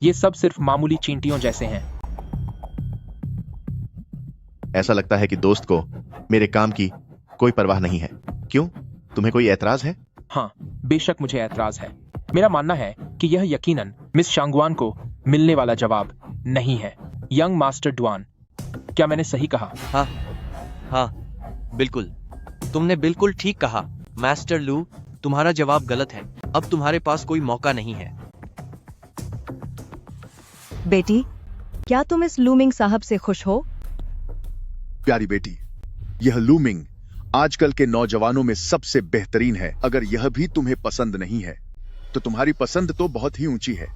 ये सब सिर्फ मामूली चींटियों जैसे हैं। ऐसा लगता है कि दोस्त को मेरे काम की कोई परवाह नहीं है। क्यों? तुम्हें कोई ऐतराज है? हाँ, बेशक मुझे ऐतराज है। मेरा मानना है कि यह यकीनन मिस शांगवान को मिलने वाला जवाब नहीं है। यंग मास्टर डुआन, क्या मैंने सही कहा? हाँ, बिल्कुल। तुमने बिल्कुल ठीक कहा। मास्टर लू, तुम्हारा जवाब गलत है। अब तुम्हारे पास कोई मौका नहीं है। बेटी, क्या तुम इस लूमिंग साहब से खुश हो? प्यारी बेटी, यह लूमिंग आजकल के नौजवानों में सबसे बेहतरीन है। अगर यह भी तुम्हें पसंद नहीं है तो तुम्हारी पसंद तो बहुत ही ऊंची है।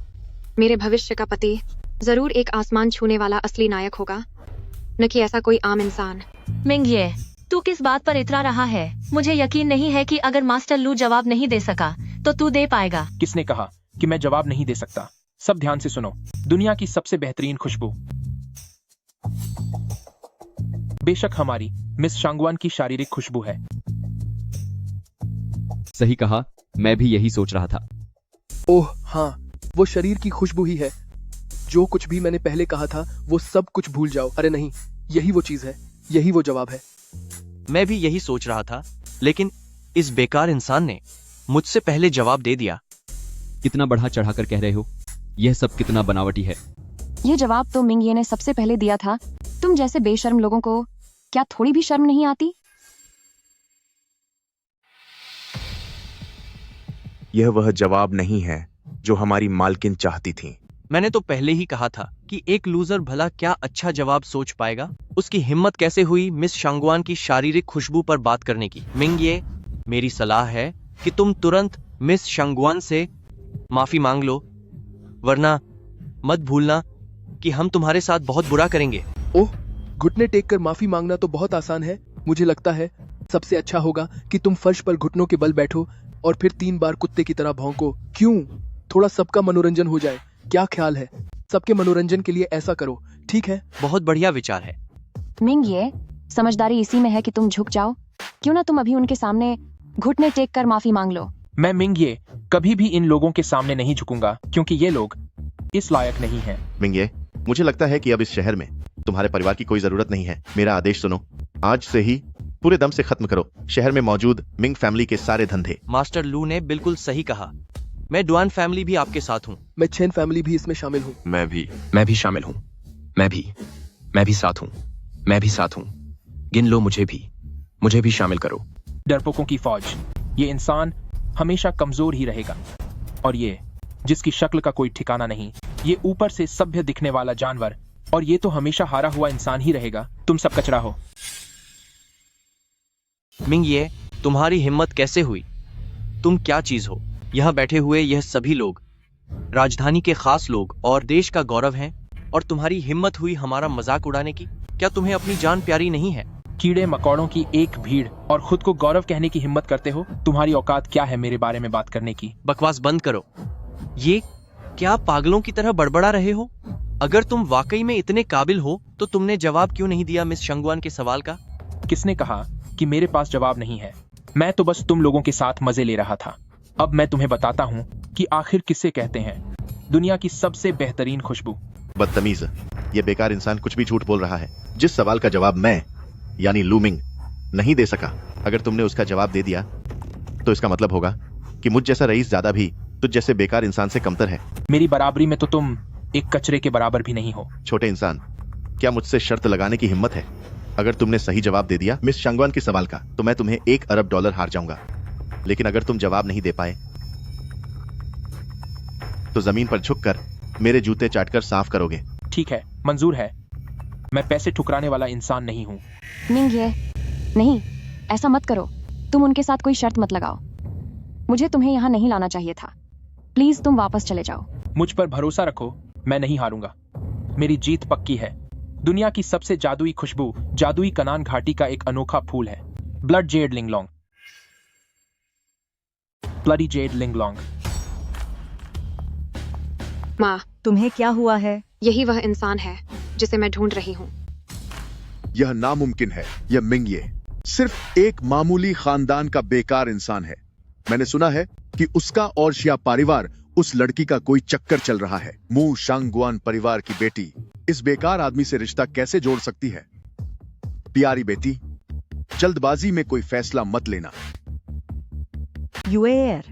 मेरे भविष्य का पति जरूर एक आसमान छूने वाला असली नायक होगा, न कि ऐसा कोई आम इंसान। मिंगये, तू किस बात पर इतरा रहा है? मुझे यकीन नहीं है कि अगर मास्टर लू जवाब नहीं दे सका तो तू दे पाएगा। किसने कहा कि मैं जवाब नहीं दे सकता? सब ध्यान से सुनो। दुनिया की सबसे बेहतरीन खुशबू बेशक हमारी मिस शांगवान की शारीरिक खुशबू है। सही कहा, मैं भी यही सोच रहा था। ओह हाँ, वो शरीर की खुशबू ही है। जो कुछ भी मैंने पहले कहा था वो सब कुछ भूल जाओ। अरे नहीं, यही वो चीज है, यही वो जवाब है। मैं भी यही सोच रहा था, लेकिन इस बेकार इंसान ने मुझसे पहले जवाब दे दिया। कितना बढ़ा चढ़ाकर कह रहे हो? यह सब कितना बनावटी है। ये जवाब तो मिंगये ने सबसे पहले दिया था। तुम जैसे बेशर्म लोगों को क्या थोड़ी भी शर्म नहीं आती? यह वह जवाब नहीं है जो हमारी मालकिन चाहती थी। मैंने तो पहले ही कहा था कि एक लूजर भला क्या अच्छा जवाब सोच पाएगा। उसकी हिम्मत कैसे हुई मिस शांगवान की शारीरिक खुशबू पर बात करने की? मिंगये, मेरी सलाह है कि तुम तुरंत मिस शांगवान से माफी मांग लो, वरना मत भूलना कि हम तुम्हारे साथ बहुत बुरा करेंगे। ओह, घुटने टेक कर माफी मांगना तो बहुत आसान है। मुझे लगता है सबसे अच्छा होगा कि तुम फर्श पर घुटनों के बल बैठो और फिर 3 बार कुत्ते की तरह भौंको। क्यों? थोड़ा सबका मनोरंजन हो जाए। क्या ख्याल है? सबके मनोरंजन के लिए ऐसा करो, ठीक है? बहुत बढ़िया विचार है। मिंगये, समझदारी इसी में है कि तुम झुक जाओ। क्यों ना तुम अभी उनके सामने घुटने टेक कर माफी मांग लो। मैं मिंगये कभी भी इन लोगों के सामने नहीं झुकूंगा, क्योंकि ये लोग इस लायक नहीं हैं। मिंगये, मुझे लगता है कि अब इस शहर में तुम्हारे परिवार की कोई जरूरत नहीं है। मेरा आदेश सुनो, आज से ही पूरे दम से खत्म करो शहर में मौजूद मिंग फैमिली के सारे धंधे। मास्टर लू ने बिल्कुल सही कहा। मैं डुआन फैमिली भी आपके साथ हूँ। मैं चेन फैमिली भी इसमें शामिल हूँ। मैं भी शामिल हूँ। मैं भी साथ हूँ। मैं भी साथ हूँ। गिन लो मुझे भी शामिल करो। डरपोकों की फौज, ये इंसान हमेशा कमजोर ही रहेगा, और ये जिसकी शक्ल का कोई ठिकाना नहीं, ये ऊपर से सभ्य दिखने वाला जानवर, और ये तो हमेशा हारा हुआ इंसान ही रहेगा। तुम सब कचरा हो। मिंगये, तुम्हारी हिम्मत कैसे हुई? तुम क्या चीज हो? यहाँ बैठे हुए यह सभी लोग राजधानी के खास लोग और देश का गौरव हैं, और तुम्हारी हिम्मत हुई हमारा मजाक उड़ाने की? क्या तुम्हें अपनी जान प्यारी नहीं है? कीड़े मकोड़ों की एक भीड़ और खुद को गौरव कहने की हिम्मत करते हो? तुम्हारी औकात क्या है मेरे बारे में बात करने की? बकवास बंद करो। ये क्या पागलों की तरह बड़बड़ा रहे हो? अगर तुम वाकई में इतने काबिल हो तो तुमने जवाब क्यों नहीं दिया मिस शांगवान के सवाल का? किसने कहा कि मेरे पास जवाब नहीं है? मैं तो बस तुम लोगों के साथ मजे ले रहा था। अब मैं तुम्हें बताता हूँ कि आखिर किसे कहते हैं दुनिया की सबसे बेहतरीन खुशबू। बदतमीज, ये बेकार इंसान कुछ भी झूठ बोल रहा है। जिस सवाल का जवाब मैं यानी लूमिंग नहीं दे सका, अगर तुमने उसका जवाब दे दिया तो इसका मतलब होगा कि मुझ जैसा रईस ज्यादा भी तुझ जैसे बेकार इंसान से कमतर है। मेरी बराबरी में तो तुम एक कचरे के बराबर भी नहीं हो। छोटे इंसान, क्या मुझसे शर्त लगाने की हिम्मत है? अगर तुमने सही जवाब दे दिया मिस शांगवान के सवाल का, तो मैं तुम्हें $1 अरब हार जाऊंगा। लेकिन अगर तुम जवाब नहीं दे पाए तो जमीन पर झुककर मेरे जूते चाटकर साफ करोगे। ठीक है, मंजूर है। मैं पैसे ठुकराने वाला इंसान नहीं हूँ। मिंगये, नहीं, ऐसा मत करो। तुम उनके साथ कोई शर्त मत लगाओ। मुझे तुम्हें यहाँ नहीं लाना चाहिए था। प्लीज तुम वापस चले जाओ। मुझ पर भरोसा रखो मैं नहीं हारूंगा। मेरी जीत पक्की है। दुनिया की सबसे जादुई खुशबू जादुई कनान घाटी का एक अनोखा फूल है, ब्लड जेड लिंगलोंग। Bloody Z लिंगलोंग। माँ, तुम्हें क्या हुआ है? यही वह इंसान है जिसे मैं ढूंढ रही हूँ। यह नामुमकिन है। यह मिंगये सिर्फ एक मामूली खानदान का बेकार इंसान है। मैंने सुना है कि उसका और शिया परिवार उस लड़की का कोई चक्कर चल रहा है। मू शांगुआन परिवार की बेटी इस बेकार आदमी से रिश्ता कैसे जोड़ सकती है? प्यारी बेटी, जल्दबाजी में कोई फैसला मत लेना। यूएयर,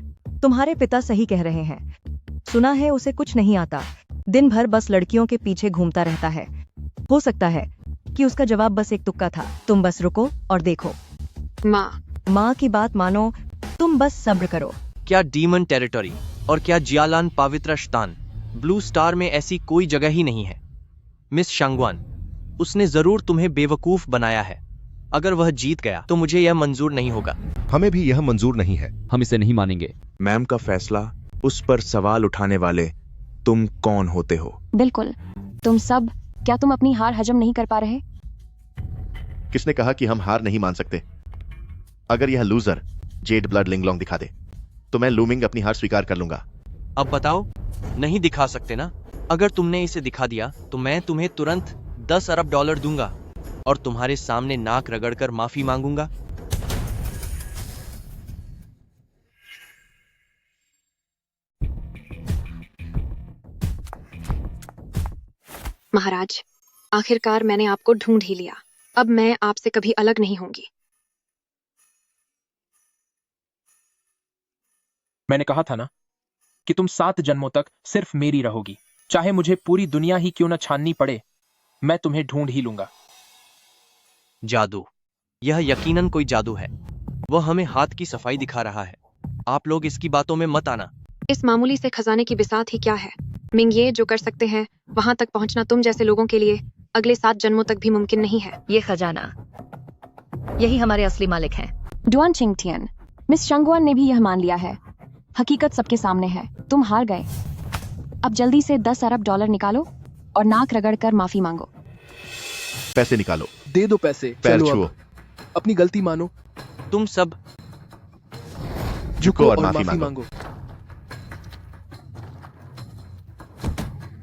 तुम्हारे पिता सही कह रहे हैं। सुना है उसे कुछ नहीं आता, दिन भर बस लड़कियों के पीछे घूमता रहता है। हो सकता है कि उसका जवाब बस एक तुक्का था। तुम बस रुको और देखो। माँ की बात मानो, तुम बस सब्र करो। क्या डीमन टेरिटरी और क्या जियालान पवित्र स्थान, ब्लू स्टार में ऐसी कोई जगह ही नहीं है। मिस शांगवान, उसने जरूर तुम्हें बेवकूफ बनाया है। अगर वह जीत गया तो मुझे यह मंजूर नहीं होगा। हमें भी यह मंजूर नहीं है। हम इसे नहीं मानेंगे। मैम का फैसला, उस पर सवाल उठाने वाले तुम कौन होते हो? बिल्कुल, तुम सब। क्या तुम अपनी हार हजम नहीं कर पा रहे? किसने कहा कि हम हार नहीं मान सकते? अगर यह लूजर जेड ब्लड लिंगलोंग दिखा दे तो मैं लूमिंग अपनी हार स्वीकार कर लूंगा। अब बताओ, नहीं दिखा सकते ना? अगर तुमने इसे दिखा दिया तो मैं तुम्हें तुरंत 10 अरब डॉलर दूंगा और तुम्हारे सामने नाक रगड़कर माफी मांगूंगा। महाराज, आखिरकार मैंने आपको ढूंढ ही लिया। अब मैं आपसे कभी अलग नहीं होंगी। मैंने कहा था ना कि तुम 7 जन्मों तक सिर्फ मेरी रहोगी। चाहे मुझे पूरी दुनिया ही क्यों न छाननी पड़े, मैं तुम्हें ढूंढ ही लूंगा। जादू, यह यकीनन कोई जादू है। वह हमें हाथ की सफाई दिखा रहा है। आप लोग इसकी बातों में मत आना। इस मामूली से खजाने की बिसात ही क्या है? मिंगये जो कर सकते हैं वहां तक पहुंचना तुम जैसे लोगों के लिए अगले 7 जन्मों तक भी मुमकिन नहीं है। ये खजाना, यही हमारे असली मालिक हैं। डुआन चिंगटियन, मिस शांगवान ने भी यह मान लिया है। हकीकत सबके सामने है, तुम हार गए। अब जल्दी से 10 अरब डॉलर निकालो और नाक रगड़कर माफी मांगो। पैसे निकालो। दे दो पैसे। पैर चलो छुओ। अब अपनी गलती मानो। तुम सब झुको और माफी मांगो।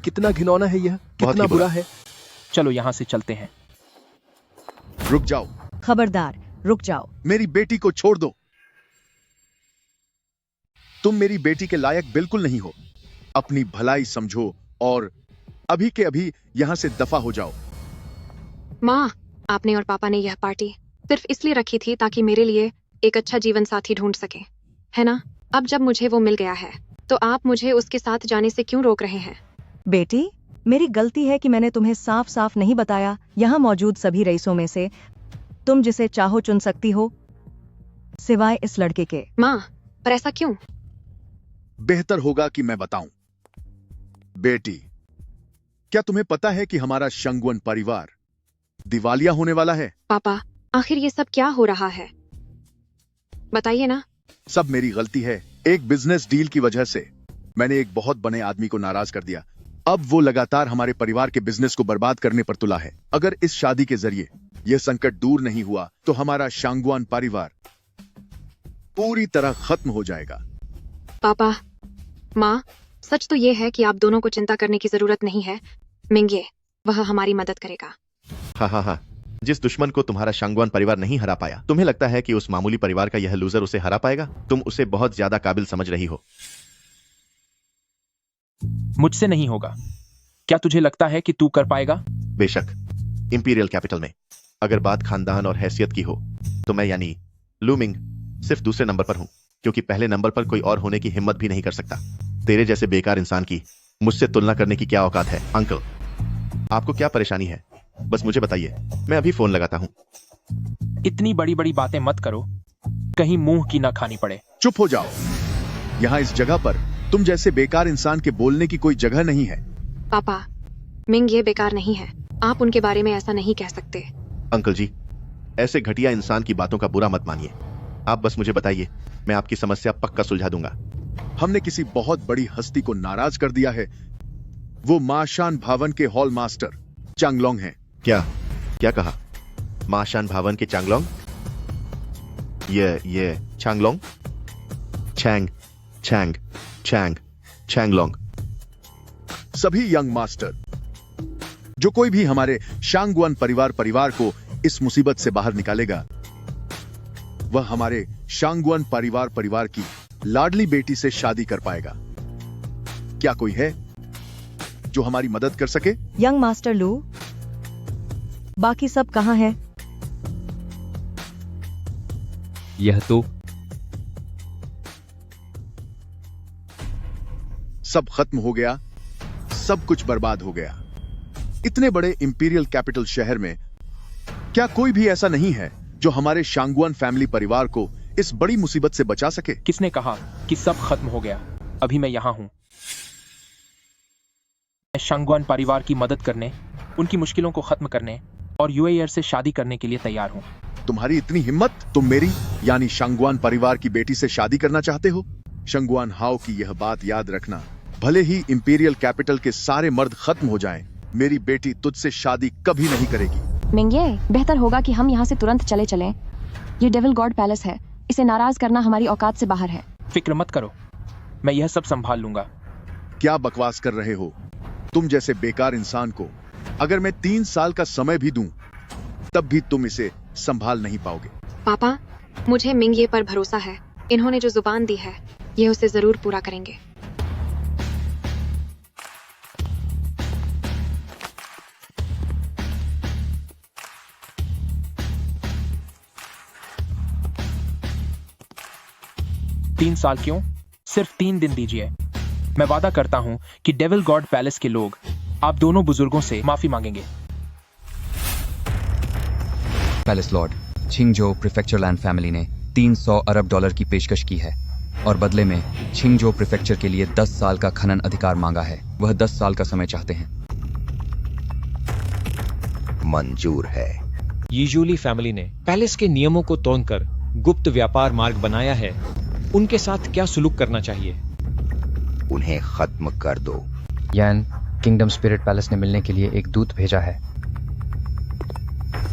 कितना घिनौना है यह, कितना बुरा है। चलो यहाँ से चलते हैं। रुक जाओ। खबरदार, रुक जाओ। मेरी बेटी को छोड़ दो। तुम मेरी बेटी के लायक बिल्कुल नहीं हो। अपनी भलाई समझो और अभी के अभी यहां से दफा हो जाओ। माँ, आपने और पापा ने यह पार्टी सिर्फ इसलिए रखी थी ताकि मेरे लिए एक अच्छा जीवन साथी ढूंढ सके, है ना? अब जब मुझे वो मिल गया है तो आप मुझे उसके साथ जाने से क्यों रोक रहे हैं? बेटी, मेरी गलती है कि मैंने तुम्हें साफ साफ नहीं बताया। यहाँ मौजूद सभी रईसों में से तुम जिसे चाहो चुन सकती हो, सिवाय इस लड़के के। माँ, पर ऐसा क्यों? बेहतर होगा कि मैं बताऊं। बेटी, क्या तुम्हें पता है कि हमारा शंगवन परिवार दिवालिया होने वाला है? पापा, आखिर ये सब क्या हो रहा है? बताइए ना। सब मेरी गलती है। एक बिजनेस डील की वजह से मैंने एक बहुत बड़े आदमी को नाराज कर दिया। अब वो लगातार हमारे परिवार के बिजनेस को बर्बाद करने पर तुला है। अगर इस शादी के जरिए यह संकट दूर नहीं हुआ तो हमारा शांगवान परिवार पूरी तरह खत्म हो जाएगा। पापा, माँ, सच तो ये है कि आप दोनों को चिंता करने की जरूरत नहीं है। मिंगये, वह हमारी मदद करेगा। हाँ, जिस दुश्मन को तुम्हारा शांगवान परिवार नहीं हरा पाया, तुम्हें लगता है कि उस मामूली परिवार का यह लूजर उसे हरा पाएगा? तुम उसे बहुत ज्यादा काबिल समझ रही हो। मुझसे नहीं होगा। क्या तुझे लगता है कि तू कर पाएगा? बेशक। इंपीरियल कैपिटल में अगर बात खानदान और हैसियत की हो तो मैं यानी लूमिंग सिर्फ दूसरे नंबर पर हूं, क्योंकि पहले नंबर पर कोई और होने की हिम्मत भी नहीं कर सकता। तेरे जैसे बेकार इंसान की मुझसे तुलना करने की क्या औकात है? अंकल, आपको क्या परेशानी है? बस मुझे बताइए, मैं अभी फोन लगाता हूं। इतनी बड़ी बड़ी बातें मत करो, कहीं मुंह की ना खानी पड़े। चुप हो जाओ। यहाँ इस जगह पर तुम जैसे बेकार इंसान के बोलने की कोई जगह नहीं है। पापा, मिंगये बेकार नहीं है। आप उनके बारे में ऐसा नहीं कह सकते। अंकल जी, ऐसे घटिया इंसान की बातों का बुरा मत मानिए। आप बस मुझे बताइए, मैं आपकी समस्या पक्का सुलझा दूंगा। हमने किसी बहुत बड़ी हस्ती को नाराज कर दिया है वो माशान भावन के हॉल मास्टर चांगलोंग हैं। क्या क्या कहा? माशान भावन के चांगलोंग? ये चांगलोंग? चैंगलोंग। सभी यंग मास्टर, जो कोई भी हमारे शांगुआन परिवार को इस मुसीबत से बाहर निकालेगा, वह हमारे शांगुआन परिवार की लाडली बेटी से शादी कर पाएगा। क्या कोई है जो हमारी मदद कर सके? यंग मास्टर लू, बाकी सब कहाँ हैं? यह तो सब खत्म हो गया, सब कुछ बर्बाद हो गया। इतने बड़े इंपीरियल कैपिटल शहर में क्या कोई भी ऐसा नहीं है जो हमारे शांगुआन फैमिली परिवार को इस बड़ी मुसीबत से बचा सके? किसने कहा कि सब खत्म हो गया? अभी मैं यहां हूं। मैं शांगुआन परिवार की मदद करने, उनकी मुश्किलों को खत्म करने और यूएईआर से शादी करने के लिए तैयार हूं। तुम्हारी इतनी हिम्मत, तुम मेरी यानी शांगुआन परिवार की बेटी से शादी करना चाहते हो? शांगुआन हाओ की यह बात याद रखना, भले ही इंपीरियल कैपिटल के सारे मर्द खत्म हो जाएं, मेरी बेटी तुझसे शादी कभी नहीं करेगी। मिंगे, बेहतर होगा कि हम यहाँ से तुरंत चले चलें। ये डेविल गॉड पैलेस है, इसे नाराज करना हमारी औकात से बाहर है। फिक्र मत करो, मैं यह सब संभाल लूंगा। क्या बकवास कर रहे हो? तुम जैसे बेकार इंसान को अगर मैं 3 साल का समय भी दूं, तब भी तुम इसे संभाल नहीं पाओगे। पापा, मुझे मिंगे पर भरोसा है। इन्होंने जो जुबान दी है, ये उसे जरूर पूरा करेंगे। तीन साल क्यों? सिर्फ 3 दिन दीजिए। मैं वादा करता हूं कि डेविल गॉड पैलेस के लोग आप दोनों बुजुर्गों से माफी मांगेंगे। Palace lord, Qingzhou prefecture land family ने 300 अरब डॉलर की पेशकश की है और बदले में छिंगजो प्रीफेक्चर के लिए 10 साल का खनन अधिकार मांगा है। वह 10 साल का समय चाहते हैं। मंजूर है। यीजूली फैमिली ने पैलेस के नियमों को तोड़कर गुप्त व्यापार मार्ग बनाया है। उनके साथ क्या सुलूक करना चाहिए? उन्हें खत्म कर दो। यान किंगडम स्पिरिट पैलेस ने मिलने के लिए एक दूत भेजा है।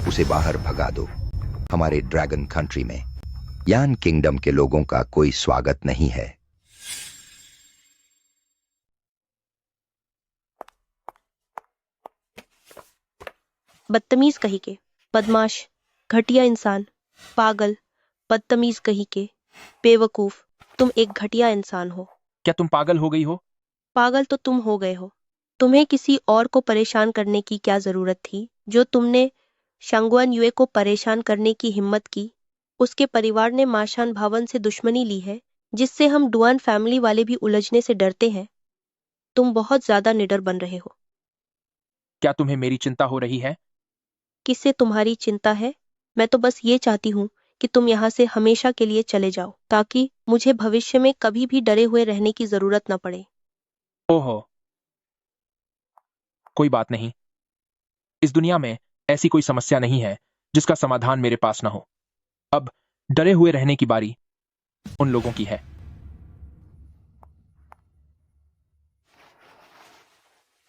उसे बाहर भगा दो। हमारे ड्रैगन कंट्री में यान किंगडम के लोगों का कोई स्वागत नहीं है। बदतमीज कही के, बदमाश, घटिया इंसान, पागल, बदतमीज कही के, बेवकूफ, तुम एक घटिया इंसान हो। क्या तुम पागल हो गई हो? पागल तो तुम हो गए हो। तुम्हें किसी और को परेशान करने की क्या जरूरत थी? जो तुमने शांगुआन युए को परेशान करने की हिम्मत की, उसके परिवार ने माशान भावन से दुश्मनी ली है, जिससे हम डुआन फैमिली वाले भी उलझने से डरते हैं। तुम बहुत ज्यादा निडर बन रहे हो। क्या तुम्हें मेरी चिंता हो रही है? किससे तुम्हारी चिंता है? मैं तो बस ये चाहती हूँ कि तुम यहाँ से हमेशा के लिए चले जाओ, ताकि मुझे भविष्य में कभी भी डरे हुए रहने की जरूरत न पड़े। ओहो, कोई बात नहीं। इस दुनिया में ऐसी कोई समस्या नहीं है जिसका समाधान मेरे पास ना हो। अब डरे हुए रहने की बारी उन लोगों की है।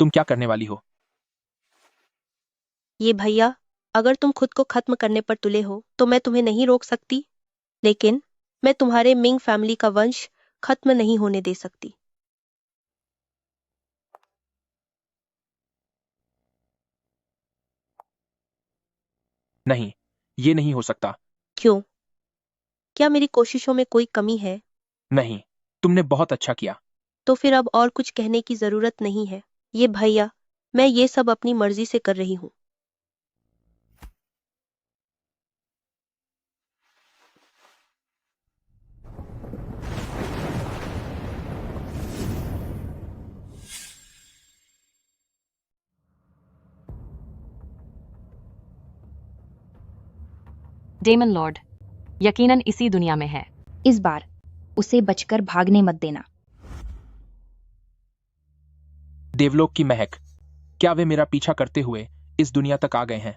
तुम क्या करने वाली हो? ये भैया, अगर तुम खुद को खत्म करने पर तुले हो तो मैं तुम्हें नहीं रोक सकती, लेकिन मैं तुम्हारे मिंग फैमिली का वंश खत्म नहीं होने दे सकती। नहीं, ये नहीं हो सकता। क्यों? क्या मेरी कोशिशों में कोई कमी है? नहीं, तुमने बहुत अच्छा किया। तो फिर अब और कुछ कहने की जरूरत नहीं है। ये भैया, मैं ये सब अपनी मर्जी से कर रही हूँ। डेमन लॉर्ड यकीनन इसी दुनिया में है। इस बार उसे बचकर भागने मत देना। देवलोक की महक, क्या वे मेरा पीछा करते हुए इस दुनिया तक आ गए हैं?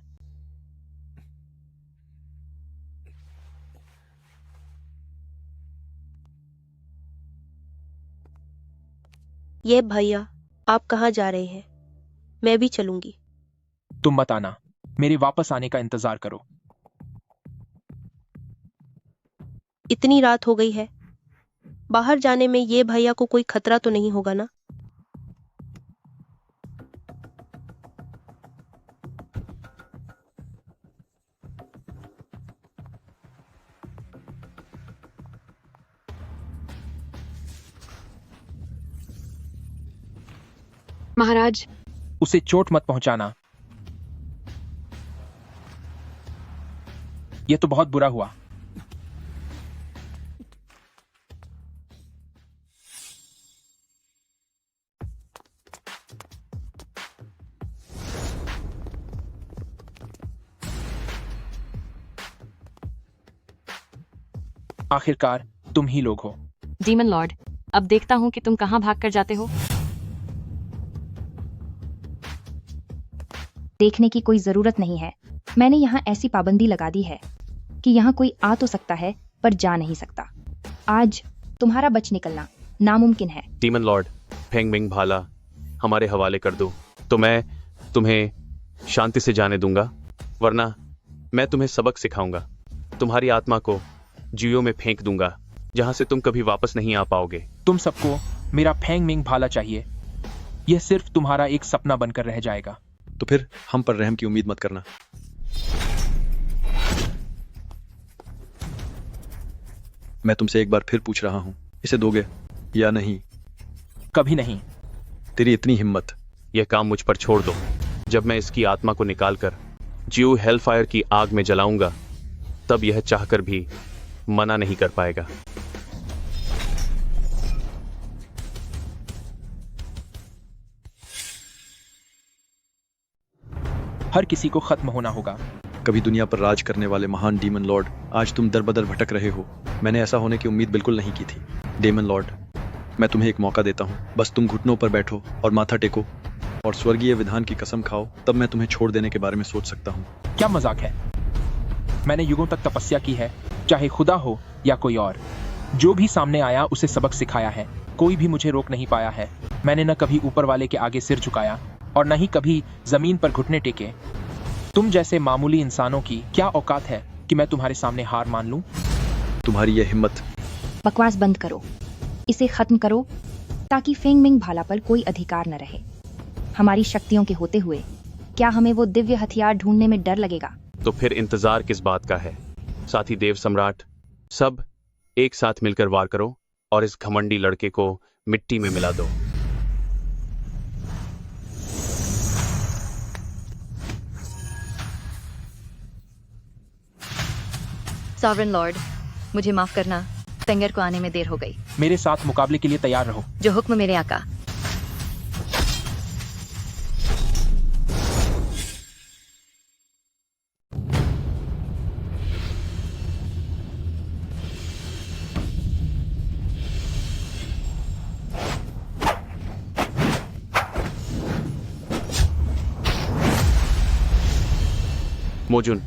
ये भैया, आप कहाँ जा रहे हैं? मैं भी चलूंगी। तुम मत आना, मेरे वापस आने का इंतजार करो। इतनी रात हो गई है, बाहर जाने में ये भैया को कोई खतरा तो नहीं होगा ना? महाराज, उसे चोट मत पहुंचाना। यह तो बहुत बुरा हुआ। आखिरकार तुम ही लोग हो। डीमन लॉर्ड, अब देखता हूँ कि तुम कहाँ भाग कर जाते हो। देखने की कोई जरूरत नहीं है। मैंने यहाँ ऐसी पाबंदी लगा दी है कि यहाँ कोई आ तो सकता है पर जा नहीं सकता। आज तुम्हारा बच निकलना नामुमकिन है। डीमन लॉर्ड, फेंग मिंग भाला हमारे हवाले कर दो तो मैं तुम्हें शांति से जाने दूंगा, वरना मैं तुम्हें सबक सिखाऊंगा। तुम्हारी आत्मा को जियो में फेंक दूंगा, जहां से तुम कभी वापस नहीं आ पाओगे। तुम सबको मेरा फेंग मिंग भाला चाहिए। यह सिर्फ तुम्हारा एक सपना बनकर रह जाएगा। तो फिर हम पर रहम की उम्मीद मत करना। मैं तुमसे एक बार फिर पूछ रहा हूं, इसे दोगे या नहीं? कभी नहीं। तेरी इतनी हिम्मत? यह काम मुझ पर छोड़ दो। जब मैं इसकी आत्मा को निकालकर जियो हेलफायर की आग में जलाऊंगा, तब यह चाहकर भी मना नहीं कर पाएगा। हर किसी को खत्म होना होगा। कभी दुनिया पर राज करने वाले महान डीमन लॉर्ड, आज तुम दर-बदर भटक रहे हो। मैंने ऐसा होने की उम्मीद बिल्कुल नहीं की थी। डीमन लॉर्ड, मैं तुम्हें एक मौका देता हूँ। बस तुम घुटनों पर बैठो और माथा टेको और स्वर्गीय विधान की कसम खाओ, तब मैं तुम्हें छोड़ देने के बारे में सोच सकता हूँ। क्या मजाक है? मैंने युगों तक तपस्या की है, चाहे खुदा हो या कोई और। जो भी सामने आया उसे सबक सिखाया है। कोई भी मुझे रोक नहीं पाया है। मैंने न कभी ऊपर वाले के आगे सिर झुकाया और न ही कभी जमीन पर घुटने टेके। तुम जैसे मामूली इंसानों की क्या औकात है कि मैं तुम्हारे सामने हार मान लूं? तुम्हारी यह हिम्मत। बकवास बंद करो, इसे खत्म करो ताकि फेंग मिंग भाला पर कोई अधिकार न रहे। हमारी शक्तियों के होते हुए क्या हमें वो दिव्य हथियार ढूंढने में डर लगेगा? तो फिर इंतजार किस बात का है? साथी देव सम्राट, सब एक साथ मिलकर वार करो और इस घमंडी लड़के को मिट्टी में मिला दो। सॉवरेन लॉर्ड, मुझे माफ करना, फेंगर को आने में देर हो गई। मेरे साथ मुकाबले के लिए तैयार रहो। जो हुक्म मेरे आका। मोजुन,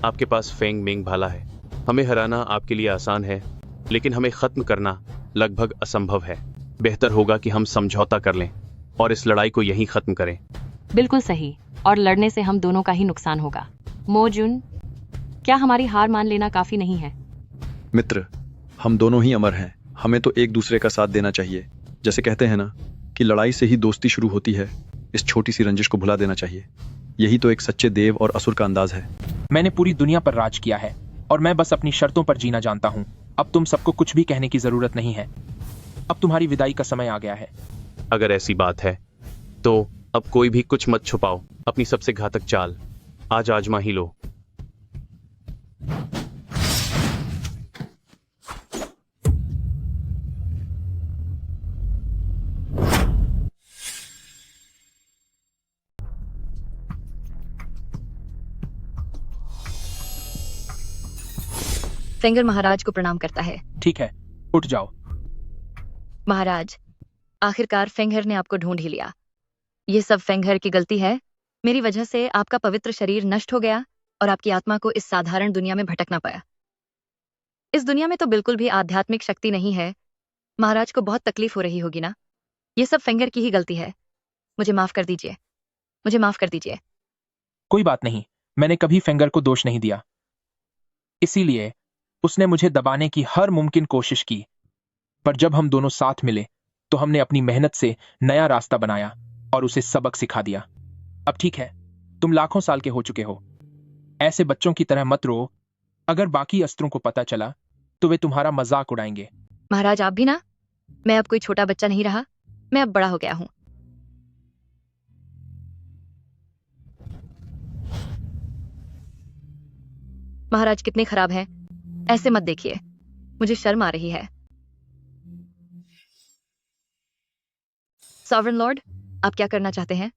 आपके पास फेंग मिंग भाला है। हमें हराना आपके लिए आसान है, लेकिन हमें खत्म करना लगभग असंभव है। बेहतर होगा कि हम समझौता कर लें और इस लड़ाई को यहीं खत्म करें। बिल्कुल सही, और लड़ने से हम दोनों का ही नुकसान होगा। मोजुन, क्या हमारी हार मान लेना काफी नहीं है? मित्र, हम दोनों ही अमर हैं। हमें तो एक दूसरे का साथ देना चाहिए। जैसे कहते हैं ना कि लड़ाई से ही दोस्ती शुरू होती है, इस छोटी सी रंजिश को भुला देना चाहिए। यही तो एक सच्चे देव और असुर का अंदाज है। मैंने पूरी दुनिया पर राज किया है और मैं बस अपनी शर्तों पर जीना जानता हूँ। अब तुम सबको कुछ भी कहने की जरूरत नहीं है। अब तुम्हारी विदाई का समय आ गया है। अगर ऐसी बात है तो अब कोई भी कुछ मत छुपाओ। अपनी सबसे घातक चाल आज आजमा ही लो। फेंगर महाराज को प्रणाम करता है। ठीक है, उठ जाओ। महाराज, आखिरकार फेंगर ने आपको ढूंढ ही लिया। ये सब फेंगर की गलती है। मेरी वजह से आपका पवित्र शरीर नष्ट हो गया और आपकी आत्मा को इस साधारण दुनिया में भटकना पड़ा। इस दुनिया में तो बिल्कुल भी आध्यात्मिक शक्ति नहीं है। महाराज को बहुत तकलीफ हो रही होगी ना? ये सब फेंगर की ही गलती है। मुझे माफ कर दीजिए, मुझे माफ कर दीजिए। कोई बात नहीं, मैंने कभी फेंगर को दोष नहीं दिया, इसीलिए उसने मुझे दबाने की हर मुमकिन कोशिश की, पर जब हम दोनों साथ मिले तो हमने अपनी मेहनत से नया रास्ता बनाया और उसे सबक सिखा दिया। अब ठीक है, तुम लाखों साल के हो चुके हो, ऐसे बच्चों की तरह मत रो। अगर बाकी अस्त्रों को पता चला तो वे तुम्हारा मजाक उड़ाएंगे। महाराज आप भी ना, मैं अब कोई छोटा बच्चा नहीं रहा, मैं अब बड़ा हो गया हूं। महाराज कितने खराब हैं, ऐसे मत देखिए, मुझे शर्म आ रही है। सॉवरेन लॉर्ड, आप क्या करना चाहते हैं?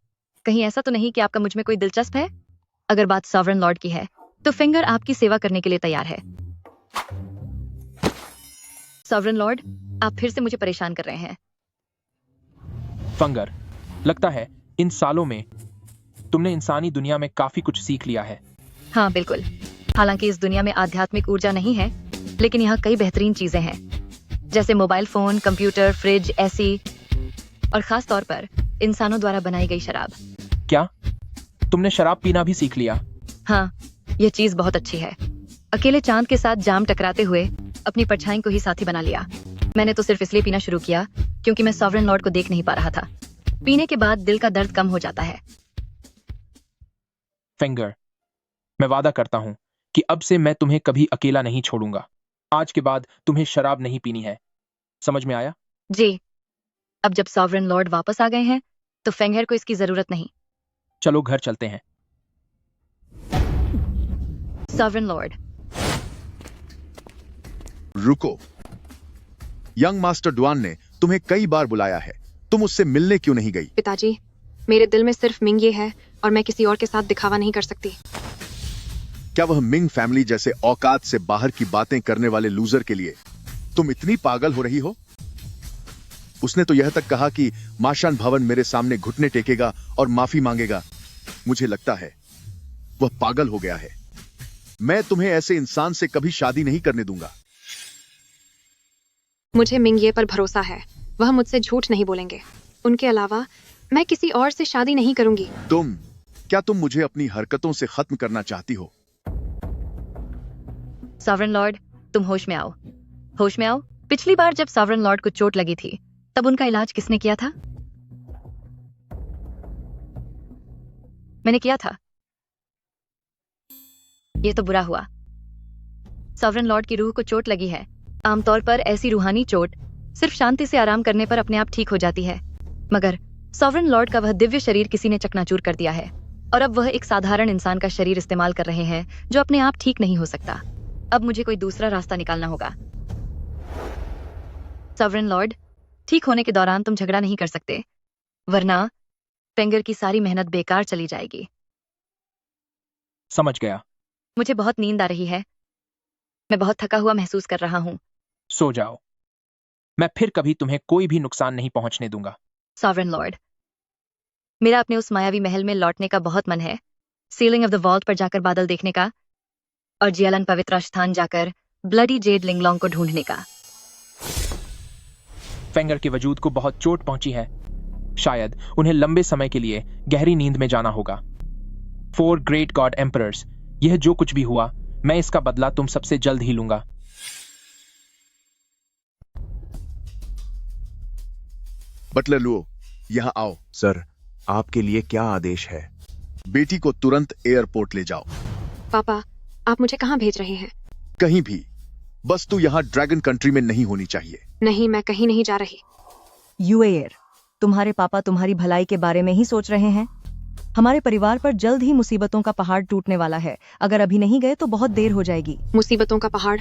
कहीं ऐसा तो नहीं कि आपका मुझ में कोई दिलचस्प है? अगर बात सॉवरेन लॉर्ड की है तो फिंगर आपकी सेवा करने के लिए तैयार है। सॉवरेन लॉर्ड, आप फिर से मुझे परेशान कर रहे हैं। फंगर, लगता है इन सालों में तुमने इंसानी दुनिया में काफी कुछ सीख लिया है। हाँ बिल्कुल, हालांकि इस दुनिया में आध्यात्मिक ऊर्जा नहीं है, लेकिन यहाँ कई बेहतरीन चीजें हैं, जैसे mobile phone, computer, fridge, AC और खास तौर पर इंसानों द्वारा बनाई गई शराब। क्या तुमने शराब पीना भी सीख लिया? हाँ, यह चीज बहुत अच्छी है। अकेले चांद के साथ जाम टकराते हुए अपनी परछाई को ही साथी बना लिया। मैंने तो सिर्फ इसलिए पीना शुरू किया क्योंकि मैं सॉवरेन लॉर्ड को देख नहीं पा रहा था। पीने के बाद दिल का दर्द कम हो जाता है। फिंगर, मैं वादा करता हूं कि अब से मैं तुम्हें कभी अकेला नहीं छोड़ूंगा। आज के बाद तुम्हें शराब नहीं पीनी है, समझ में आया? जी, अब जब सॉवरेन लॉर्ड वापस आ गए हैं तो फेंगर को इसकी जरूरत नहीं। चलो घर चलते हैं। सॉवरेन लॉर्ड, रुको, यंग मास्टर डुआन ने तुम्हें कई बार बुलाया है, तुम उससे मिलने क्यों नहीं गई? पिताजी, मेरे दिल में सिर्फ मिंग ये है और मैं किसी और के साथ दिखावा नहीं कर सकती। क्या वह मिंग फैमिली जैसे औकात से बाहर की बातें करने वाले लूजर के लिए तुम इतनी पागल हो रही हो? उसने तो यह तक कहा कि माशान भवन मेरे सामने घुटने टेकेगा और माफी मांगेगा। मुझे लगता है वह पागल हो गया है। मैं तुम्हें ऐसे इंसान से कभी शादी नहीं करने दूंगा। मुझे मिंग पर भरोसा है, वह मुझसे झूठ नहीं बोलेंगे। उनके अलावा मैं किसी और से शादी नहीं करूंगी। क्या तुम मुझे अपनी हरकतों से खत्म करना चाहती हो? सॉवरेन लॉर्ड, तुम होश में आओ, होश में आओ। पिछली बार जब सॉवरेन लॉर्ड को चोट लगी थी तब उनका इलाज किसने किया था? मैंने किया था। यह तो बुरा हुआ। सॉवरेन लॉर्ड की रूह को चोट लगी है। आमतौर पर ऐसी रूहानी चोट सिर्फ शांति से आराम करने पर अपने आप ठीक हो जाती है, मगर सॉवरेन लॉर्ड का वह दिव्य शरीर किसी ने चकनाचूर कर दिया है और अब वह एक साधारण इंसान का शरीर इस्तेमाल कर रहे हैं जो अपने आप ठीक नहीं हो सकता। अब मुझे कोई दूसरा रास्ता निकालना होगा। सॉवरेन लॉर्ड, ठीक होने के दौरान तुम झगड़ा नहीं कर सकते, वरना फिंगर की सारी मेहनत बेकार चली जाएगी। समझ गया। मुझे बहुत नींद आ रही है, मैं बहुत थका हुआ महसूस कर रहा हूँ। सो जाओ, मैं फिर कभी तुम्हें कोई भी नुकसान नहीं पहुंचने दूंगा। सॉवरेन लॉर्ड, मेरा अपने उस मायावी महल में लौटने का बहुत मन है। सीलिंग ऑफ द वॉल्ट पर जाकर बादल देखने का और जियालन पवित्र स्थान जाकर ब्लडी जेड लिंगलोंग को ढूंढने का। फेंगर के वजूद को बहुत चोट पहुंची है, शायद उन्हें लंबे समय के लिए गहरी नींद में जाना होगा। 4 ग्रेट गॉड एम्परर्स, यह जो कुछ भी हुआ, मैं इसका बदला तुम सबसे जल्द ही लूंगा। बटलर लुओ, यहां आओ। सर, आपके लिए क्या आदेश है? बेटी को तुरंत एयरपोर्ट ले जाओ। पापा, आप मुझे कहाँ भेज रहे हैं? कहीं भी, बस तू यहाँ ड्रैगन कंट्री में नहीं होनी चाहिए। नहीं, मैं कहीं नहीं जा रही। यूएयर, तुम्हारे पापा तुम्हारी भलाई के बारे में ही सोच रहे हैं। हमारे परिवार पर जल्द ही मुसीबतों का पहाड़ टूटने वाला है। अगर अभी नहीं गए तो बहुत देर हो जाएगी। मुसीबतों का पहाड़?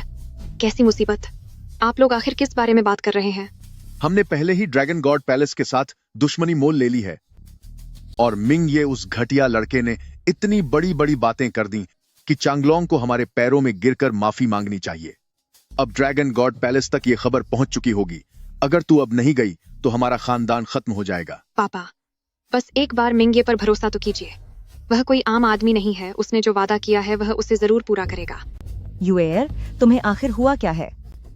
कैसी मुसीबत? आप लोग आखिर किस बारे में बात कर रहे हैं? हमने पहले ही ड्रैगन गॉड पैलेस के साथ दुश्मनी मोल ले ली है और मिंग ये उस घटिया लड़के ने इतनी बड़ी बड़ी बातें कर दी कि चांगलोंग को हमारे पैरों में गिरकर माफी मांगनी चाहिए। अब ड्रैगन गॉड पैलेस तक ये खबर पहुंच चुकी होगी। अगर तू अब नहीं गई तो हमारा खानदान खत्म हो जाएगा। पापा, बस एक बार मिंगे पर भरोसा तो कीजिए। वह कोई आम आदमी नहीं है। उसने जो वादा किया है वह उसे जरूर पूरा करेगा। यूएयर, तुम्हें आखिर हुआ क्या है?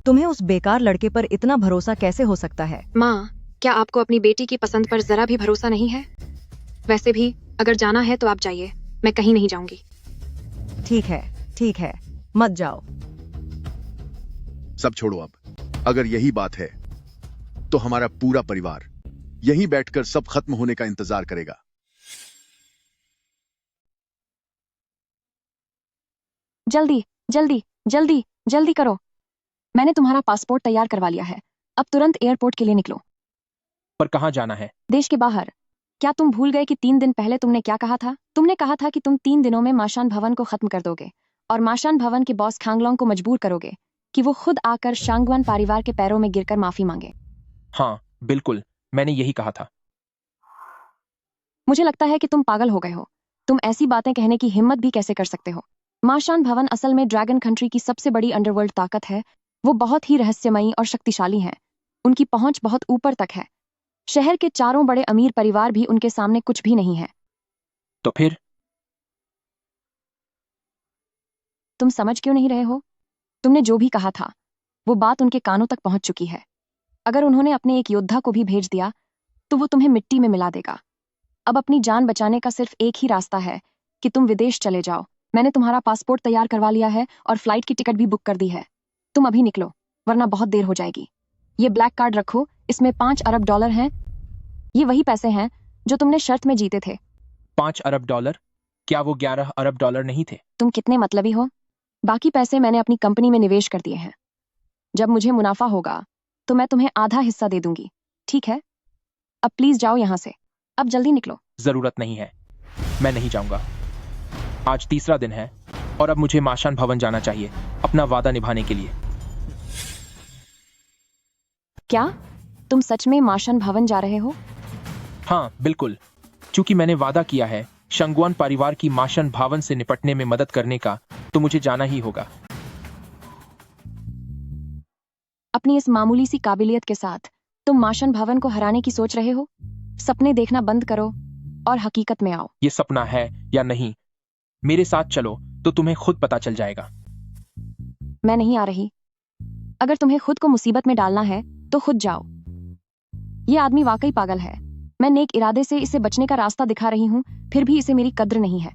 तुम्हें उस बेकार लड़के पर इतना भरोसा कैसे हो सकता है? माँ, क्या आपको अपनी बेटी की पसंद पर जरा भी भरोसा नहीं है? वैसे भी अगर जाना है तो आप जाइए, मैं कहीं नहीं जाऊंगी। ठीक है, मत जाओ। सब छोड़ो अब। अगर यही बात है तो हमारा पूरा परिवार यहीं बैठकर सब खत्म होने का इंतजार करेगा। जल्दी जल्दी जल्दी जल्दी करो, मैंने तुम्हारा पासपोर्ट तैयार करवा लिया है। अब तुरंत एयरपोर्ट के लिए निकलो। पर कहाँ जाना है? देश के बाहर। क्या तुम भूल गए कि 3 दिन पहले तुमने क्या कहा था? तुमने कहा था कि तुम 3 दिनों में माशान भवन को खत्म कर दोगे और माशान भवन के बॉस खांगलोंग को मजबूर करोगे कि वो खुद आकर शांगवान परिवार के पैरों में गिरकर माफी मांगे। हाँ बिल्कुल, मैंने यही कहा था। मुझे लगता है कि तुम पागल हो गए हो। तुम ऐसी बातें कहने की हिम्मत भी कैसे कर सकते हो? माशान भवन असल में ड्रैगन कंट्री की सबसे बड़ी अंडरवर्ल्ड ताकत है। वो बहुत ही रहस्यमयी और शक्तिशाली हैं। उनकी पहुंच बहुत ऊपर तक है। शहर के चारों बड़े अमीर परिवार भी उनके सामने कुछ भी नहीं है। तो फिर तुम समझ क्यों नहीं रहे हो? तुमने जो भी कहा था वो बात उनके कानों तक पहुंच चुकी है। अगर उन्होंने अपने एक योद्धा को भी भेज दिया तो वो तुम्हें मिट्टी में मिला देगा। अब अपनी जान बचाने का सिर्फ एक ही रास्ता है कि तुम विदेश चले जाओ। मैंने तुम्हारा पासपोर्ट तैयार करवा लिया है और फ्लाइट की टिकट भी बुक कर दी है। तुम अभी निकलो वरना बहुत देर हो जाएगी। ये ब्लैक कार्ड रखो, इसमें 5 अरब डॉलर हैं। ये वही पैसे हैं जो तुमने शर्त में जीते थे। 5 अरब डॉलर? क्या वो 11 अरब डॉलर नहीं थे? तुम कितने मतलबी हो। बाकी पैसे मैंने अपनी कंपनी में निवेश कर दिए हैं। जब मुझे मुनाफा होगा तो मैं तुम्हें आधा हिस्सा दे दूंगी, ठीक है? अब प्लीज जाओ यहाँ से, अब जल्दी निकलो। जरूरत नहीं है, मैं नहीं जाऊंगा। आज तीसरा दिन है और अब मुझे माशान भवन जाना चाहिए अपना वादा निभाने के लिए। क्या तुम सच में माशान भवन जा रहे हो? हाँ बिल्कुल, चूंकि मैंने वादा किया है शंगवान परिवार की माशान भवन से निपटने में मदद करने का, तो मुझे जाना ही होगा। अपनी इस मामूली सी काबिलियत के साथ तुम माशान भवन को हराने की सोच रहे हो? सपने देखना बंद करो और हकीकत में आओ। ये सपना है या नहीं, मेरे साथ चलो तो तुम्हें खुद पता चल जाएगा। मैं नहीं आ रही। अगर तुम्हें खुद को मुसीबत में डालना है तो खुद जाओ। ये आदमी वाकई पागल है। मैं नेक इरादे से इसे बचने का रास्ता दिखा रही हूँ, फिर भी इसे मेरी कद्र नहीं है।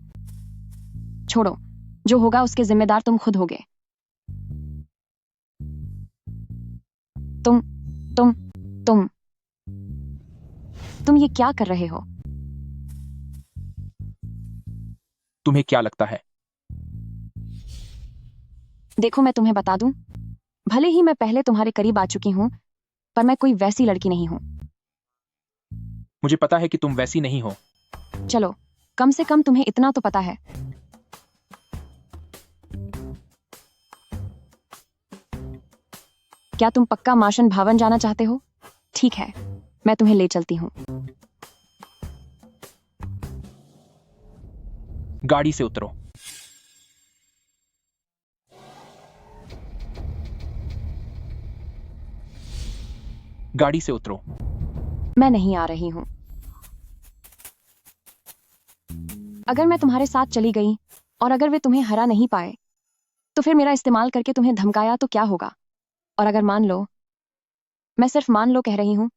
छोड़ो, जो होगा उसके जिम्मेदार तुम खुद होगे। तुम ये क्या कर रहे हो? तुम्हें क्या लगता है? देखो मैं तुम्हें बता दूं, भले ही मैं पहले तुम्हारे करीब आ चुकी हूं, पर मैं कोई वैसी लड़की नहीं हूं। मुझे पता है कि तुम वैसी नहीं हो। चलो, कम से कम तुम्हें इतना तो पता है। क्या तुम पक्का माशान भवन जाना चाहते हो? ठीक है, मैं तुम्हें ले चलती हूँ। गाड़ी से उतरो। गाड़ी से उतरो। मैं नहीं आ रही हूं। अगर मैं तुम्हारे साथ चली गई और अगर वे तुम्हें हरा नहीं पाए तो फिर मेरा इस्तेमाल करके तुम्हें धमकाया तो क्या होगा? और अगर मान लो, मैं सिर्फ मान लो कह रही हूं,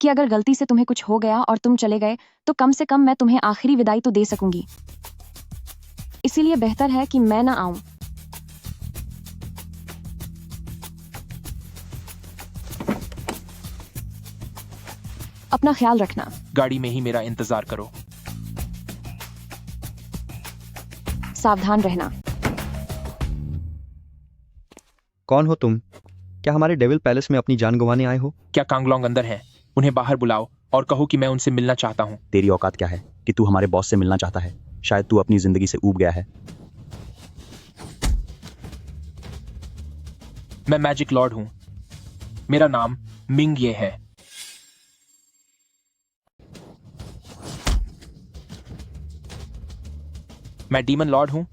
कि अगर गलती से तुम्हें कुछ हो गया और तुम चले गए तो कम से कम मैं तुम्हें आखिरी विदाई तो दे सकूंगी। इसीलिए बेहतर है कि मैं ना आऊं। अपना ख्याल रखना। गाड़ी में ही मेरा इंतजार करो। सावधान रहना। कौन हो तुम? क्या हमारे डेविल पैलेस में अपनी जान गंवाने आए हो? क्या कांगलोंग अंदर है? उन्हें बाहर बुलाओ और कहो कि मैं उनसे मिलना चाहता हूँ। तेरी औकात क्या है कि तू हमारे बॉस से मिलना चाहता है? शायद तू अपनी जिंदगी से ऊब गया है। मैं मैजिक लॉर्ड हूँ। मेरा नाम मिंग ये है। मैं डीमन लॉर्ड हूँ।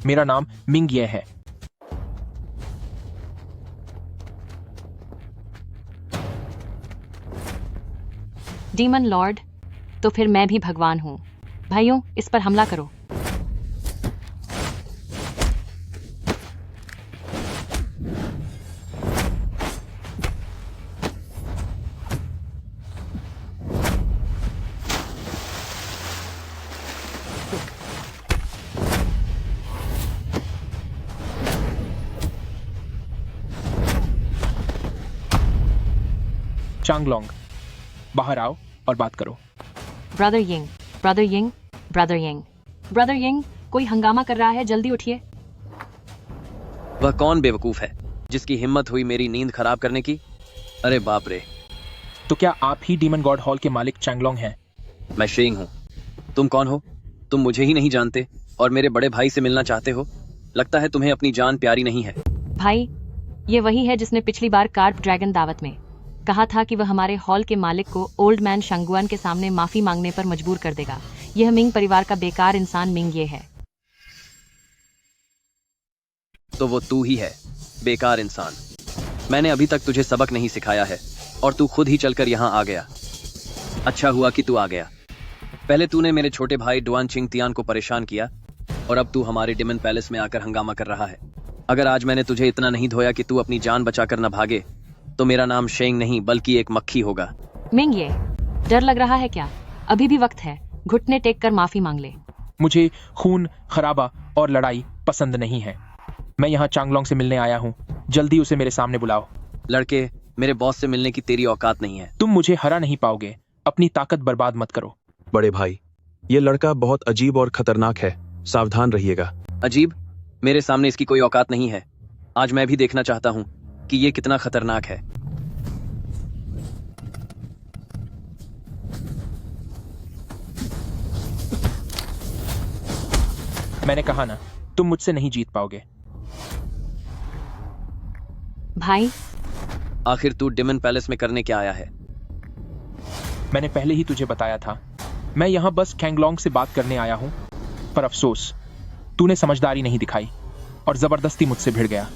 मेरा नाम मिंग ये है। डीमन लॉर्ड, तो फिर मैं भी भगवान हूँ। भाइयों, इस पर हमला करो। चांगलोंग, बाहर आओ और बात करो। Brother Ying, brother Ying, brother Ying, brother Ying, कोई हंगामा कर रहा है, जल्दी उठिए। वह कौन बेवकूफ है जिसकी हिम्मत हुई मेरी नींद खराब करने की? अरे बाप रे। तो क्या आप ही डीमन गॉड हॉल के मालिक चांगलोंग हैं? मैं शेंग हूँ। तुम कौन हो? तुम मुझे ही नहीं जानते और मेरे बड़े भाई से मिलना चाहते हो? लगता है तुम्हें अपनी जान प्यारी नहीं है। भाई, ये वही है जिसने पिछली बार कार्प ड्रैगन दावत में कहा था कि वह हमारे हॉल के मालिक को ओल्ड मैन शंगुआन के सामने माफी मांगने पर मजबूर कर देगा। यह मिंग परिवार का बेकार इंसान मिंग ये है। तो वो तू ही है, बेकार इंसान। मैंने अभी तक तुझे सबक नहीं सिखाया है और तू खुद ही चलकर यहाँ आ गया। अच्छा हुआ कि तू आ गया। पहले तूने मेरे छोटे भाई डुआन चिंगतियान को परेशान किया और अब तू हमारे डिमन पैलेस में आकर हंगामा कर रहा है। अगर आज मैंने तुझे इतना नहीं धोया कि तू अपनी जान बचाकर न भागे तो मेरा नाम शेंग नहीं बल्कि एक मक्खी होगा। मिंग ये, डर लग रहा है क्या? अभी भी वक्त है, घुटने टेक कर माफी मांग ले। मुझे खून खराबा और लड़ाई पसंद नहीं है। मैं यहाँ चांगलोंग से मिलने आया हूँ, जल्दी उसे मेरे सामने बुलाओ। लड़के, मेरे बॉस से मिलने की तेरी औकात नहीं है। तुम मुझे हरा नहीं पाओगे, अपनी ताकत बर्बाद मत करो। बड़े भाई, ये लड़का बहुत अजीब और खतरनाक है, सावधान रहिएगा। अजीब? मेरे सामने इसकी कोई औकात नहीं है। आज मैं भी देखना चाहता हूँ कि ये कितना खतरनाक है। मैंने कहा ना, तुम मुझसे नहीं जीत पाओगे। भाई, आखिर तू डिमन पैलेस में करने क्या आया है? मैंने पहले ही तुझे बताया था, मैं यहाँ बस कैंगलोंग से बात करने आया हूँ, पर अफसोस तूने समझदारी नहीं दिखाई और जबरदस्ती मुझसे भिड़ गया।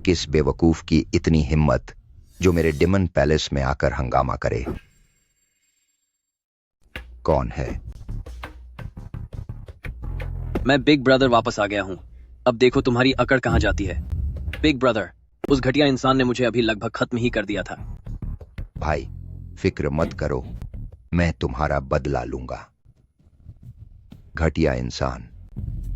किस बेवकूफ की इतनी हिम्मत जो मेरे डिमन पैलेस में आकर हंगामा करे? कौन है? मैं बिग ब्रदर वापस आ गया हूँ। अब देखो तुम्हारी अकड़ कहाँ जाती है। बिग ब्रदर, उस घटिया इंसान ने मुझे अभी लगभग खत्म ही कर दिया था। भाई, फिक्र मत करो, मैं तुम्हारा बदला लूंगा। घटिया इंसान,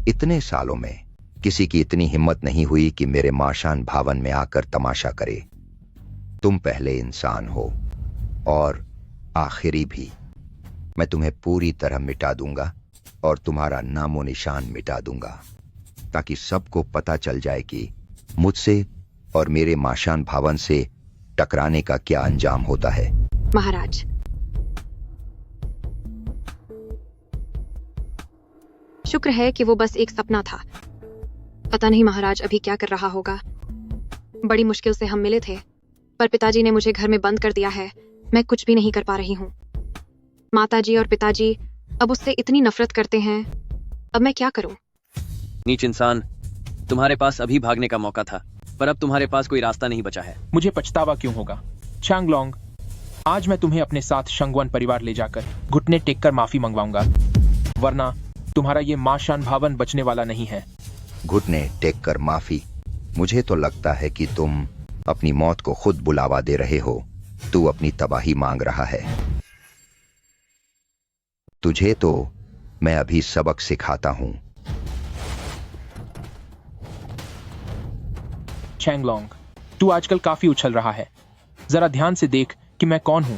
इतने सालों में किसी की इतनी हिम्मत नहीं हुई कि मेरे माशान भवन में आकर तमाशा करे। तुम पहले इंसान हो और आखिरी भी। मैं तुम्हें पूरी तरह मिटा दूंगा और तुम्हारा नामो निशान मिटा दूंगा, ताकि सबको पता चल जाए कि मुझसे और मेरे माशान भवन से टकराने का क्या अंजाम होता है। महाराज, शुक्र है कि वो बस एक सपना था। पता नहीं महाराज अभी क्या कर रहा होगा। बड़ी मुश्किल से हम मिले थे, पर पिताजी ने मुझे घर में बंद कर दिया है। मैं कुछ भी नहीं कर पा रही हूँ। माताजी और पिताजी अब उससे इतनी नफरत करते हैं। अब मैं क्या करूँ? नीच इंसान, तुम्हारे पास अभी भागने का मौका था, पर अब तुम्हारे पास कोई रास्ता नहीं बचा है। मुझे पछतावा क्यों होगा? चांगलोंग, आज मैं तुम्हें अपने साथ शंगुआन परिवार ले जाकर घुटने टेक कर माफी मंगवाऊंगा, वरना तुम्हारा ये माशान भवन बचने वाला नहीं है। घुटने टेक कर माफी? मुझे तो लगता है कि तुम अपनी मौत को खुद बुलावा दे रहे हो। तू अपनी तबाही मांग रहा है। तुझे तो मैं अभी सबक सिखाता हूं। चांगलोंग, तू आजकल काफी उछल रहा है। जरा ध्यान से देख कि मैं कौन हूं।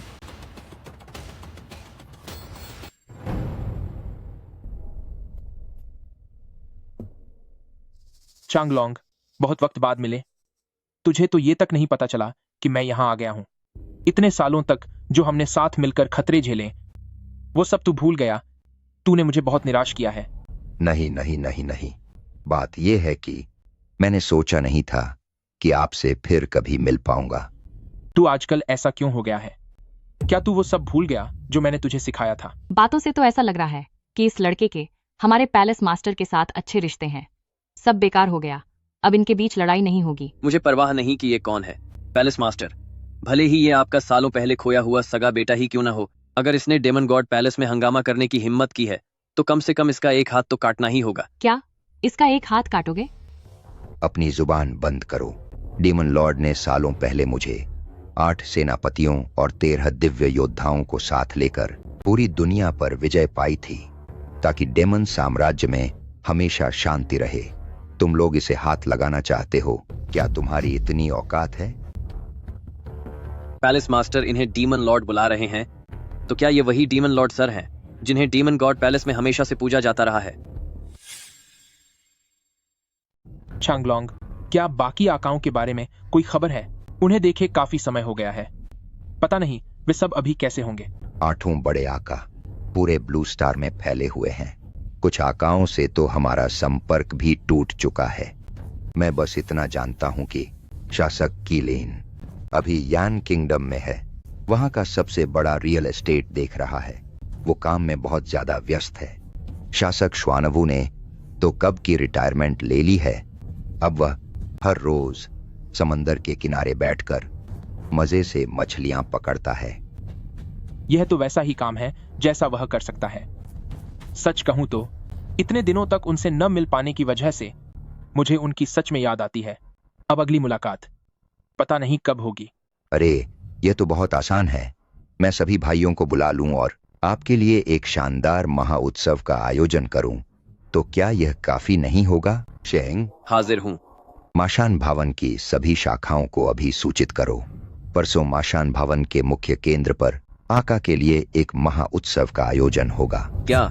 चांगलोंग, बहुत वक्त बाद मिले। तुझे तो ये तक नहीं पता चला कि मैं यहां आ गया हूं। इतने सालों तक जो हमने साथ मिलकर खतरे झेले, वो सब तू भूल गया। तूने मुझे बहुत निराश किया है। नहीं नहीं नहीं नहीं, बात यह है कि मैंने सोचा नहीं था कि आपसे फिर कभी मिल पाऊंगा। तू आजकल ऐसा क्यों हो गया है? क्या तू वो सब भूल गया जो मैंने तुझे सिखाया था? बातों से तो ऐसा लग रहा है कि इस लड़के के हमारे पैलेस मास्टर के साथ अच्छे रिश्ते हैं। सब बेकार हो गया, अब इनके बीच लड़ाई नहीं होगी। मुझे परवाह नहीं कि ये कौन है। पैलेस मास्टर, भले ही ये आपका सालों पहले खोया हुआ सगा बेटा ही क्यों ना हो, अगर इसने डेमन गॉड पैलेस में हंगामा करने की हिम्मत की है तो कम से कम इसका एक हाथ तो काटना ही होगा। क्या इसका एक हाथ काटोगे? अपनी जुबान बंद करो। डेमन लॉर्ड ने सालों पहले मुझे 8 सेनापतियों और 13 दिव्य योद्धाओं को साथ लेकर पूरी दुनिया पर विजय पाई थी, ताकि डेमन साम्राज्य में हमेशा शांति रहे। तुम लोग इसे हाथ लगाना चाहते हो? क्या तुम्हारी इतनी औकात है? पैलेस मास्टर, इन्हें डीमन लॉर्ड बुला रहे हैं। तो क्या ये वही डीमन लॉर्ड सर हैं जिन्हें डीमन गॉड पैलेस में हमेशा से पूजा जाता रहा है? चांगलोंग, क्या बाकी आकाओं के बारे में कोई खबर है? उन्हें देखे काफी समय हो गया है। पता नहीं वे सब अभी कैसे होंगे। 8 बड़े आका पूरे ब्लू स्टार में फैले हुए हैं। कुछ आकाओं से तो हमारा संपर्क भी टूट चुका है। मैं बस इतना जानता हूं कि शासक कीलेन अभी यान किंगडम में है। वहां का सबसे बड़ा रियल एस्टेट देख रहा है। वो काम में बहुत ज्यादा व्यस्त है। शासक श्वानवू ने तो कब की रिटायरमेंट ले ली है। अब वह हर रोज समंदर के किनारे बैठकर मजे से मछलियां पकड़ता है। यह तो वैसा ही काम है जैसा वह कर सकता है। सच कहूं तो इतने दिनों तक उनसे न मिल पाने की वजह से मुझे उनकी सच में याद आती है। अब अगली मुलाकात पता नहीं कब होगी। अरे यह तो बहुत आसान है। मैं सभी भाइयों को बुला लूं और आपके लिए एक शानदार महाउत्सव का आयोजन करूं। तो क्या यह काफी नहीं होगा? शेंग, हाजिर हूं। माशान भवन की सभी शाखाओं को अभी सूचित करो। परसों माशान भवन के मुख्य केंद्र पर आका के लिए एक महाउत्सव का आयोजन होगा। क्या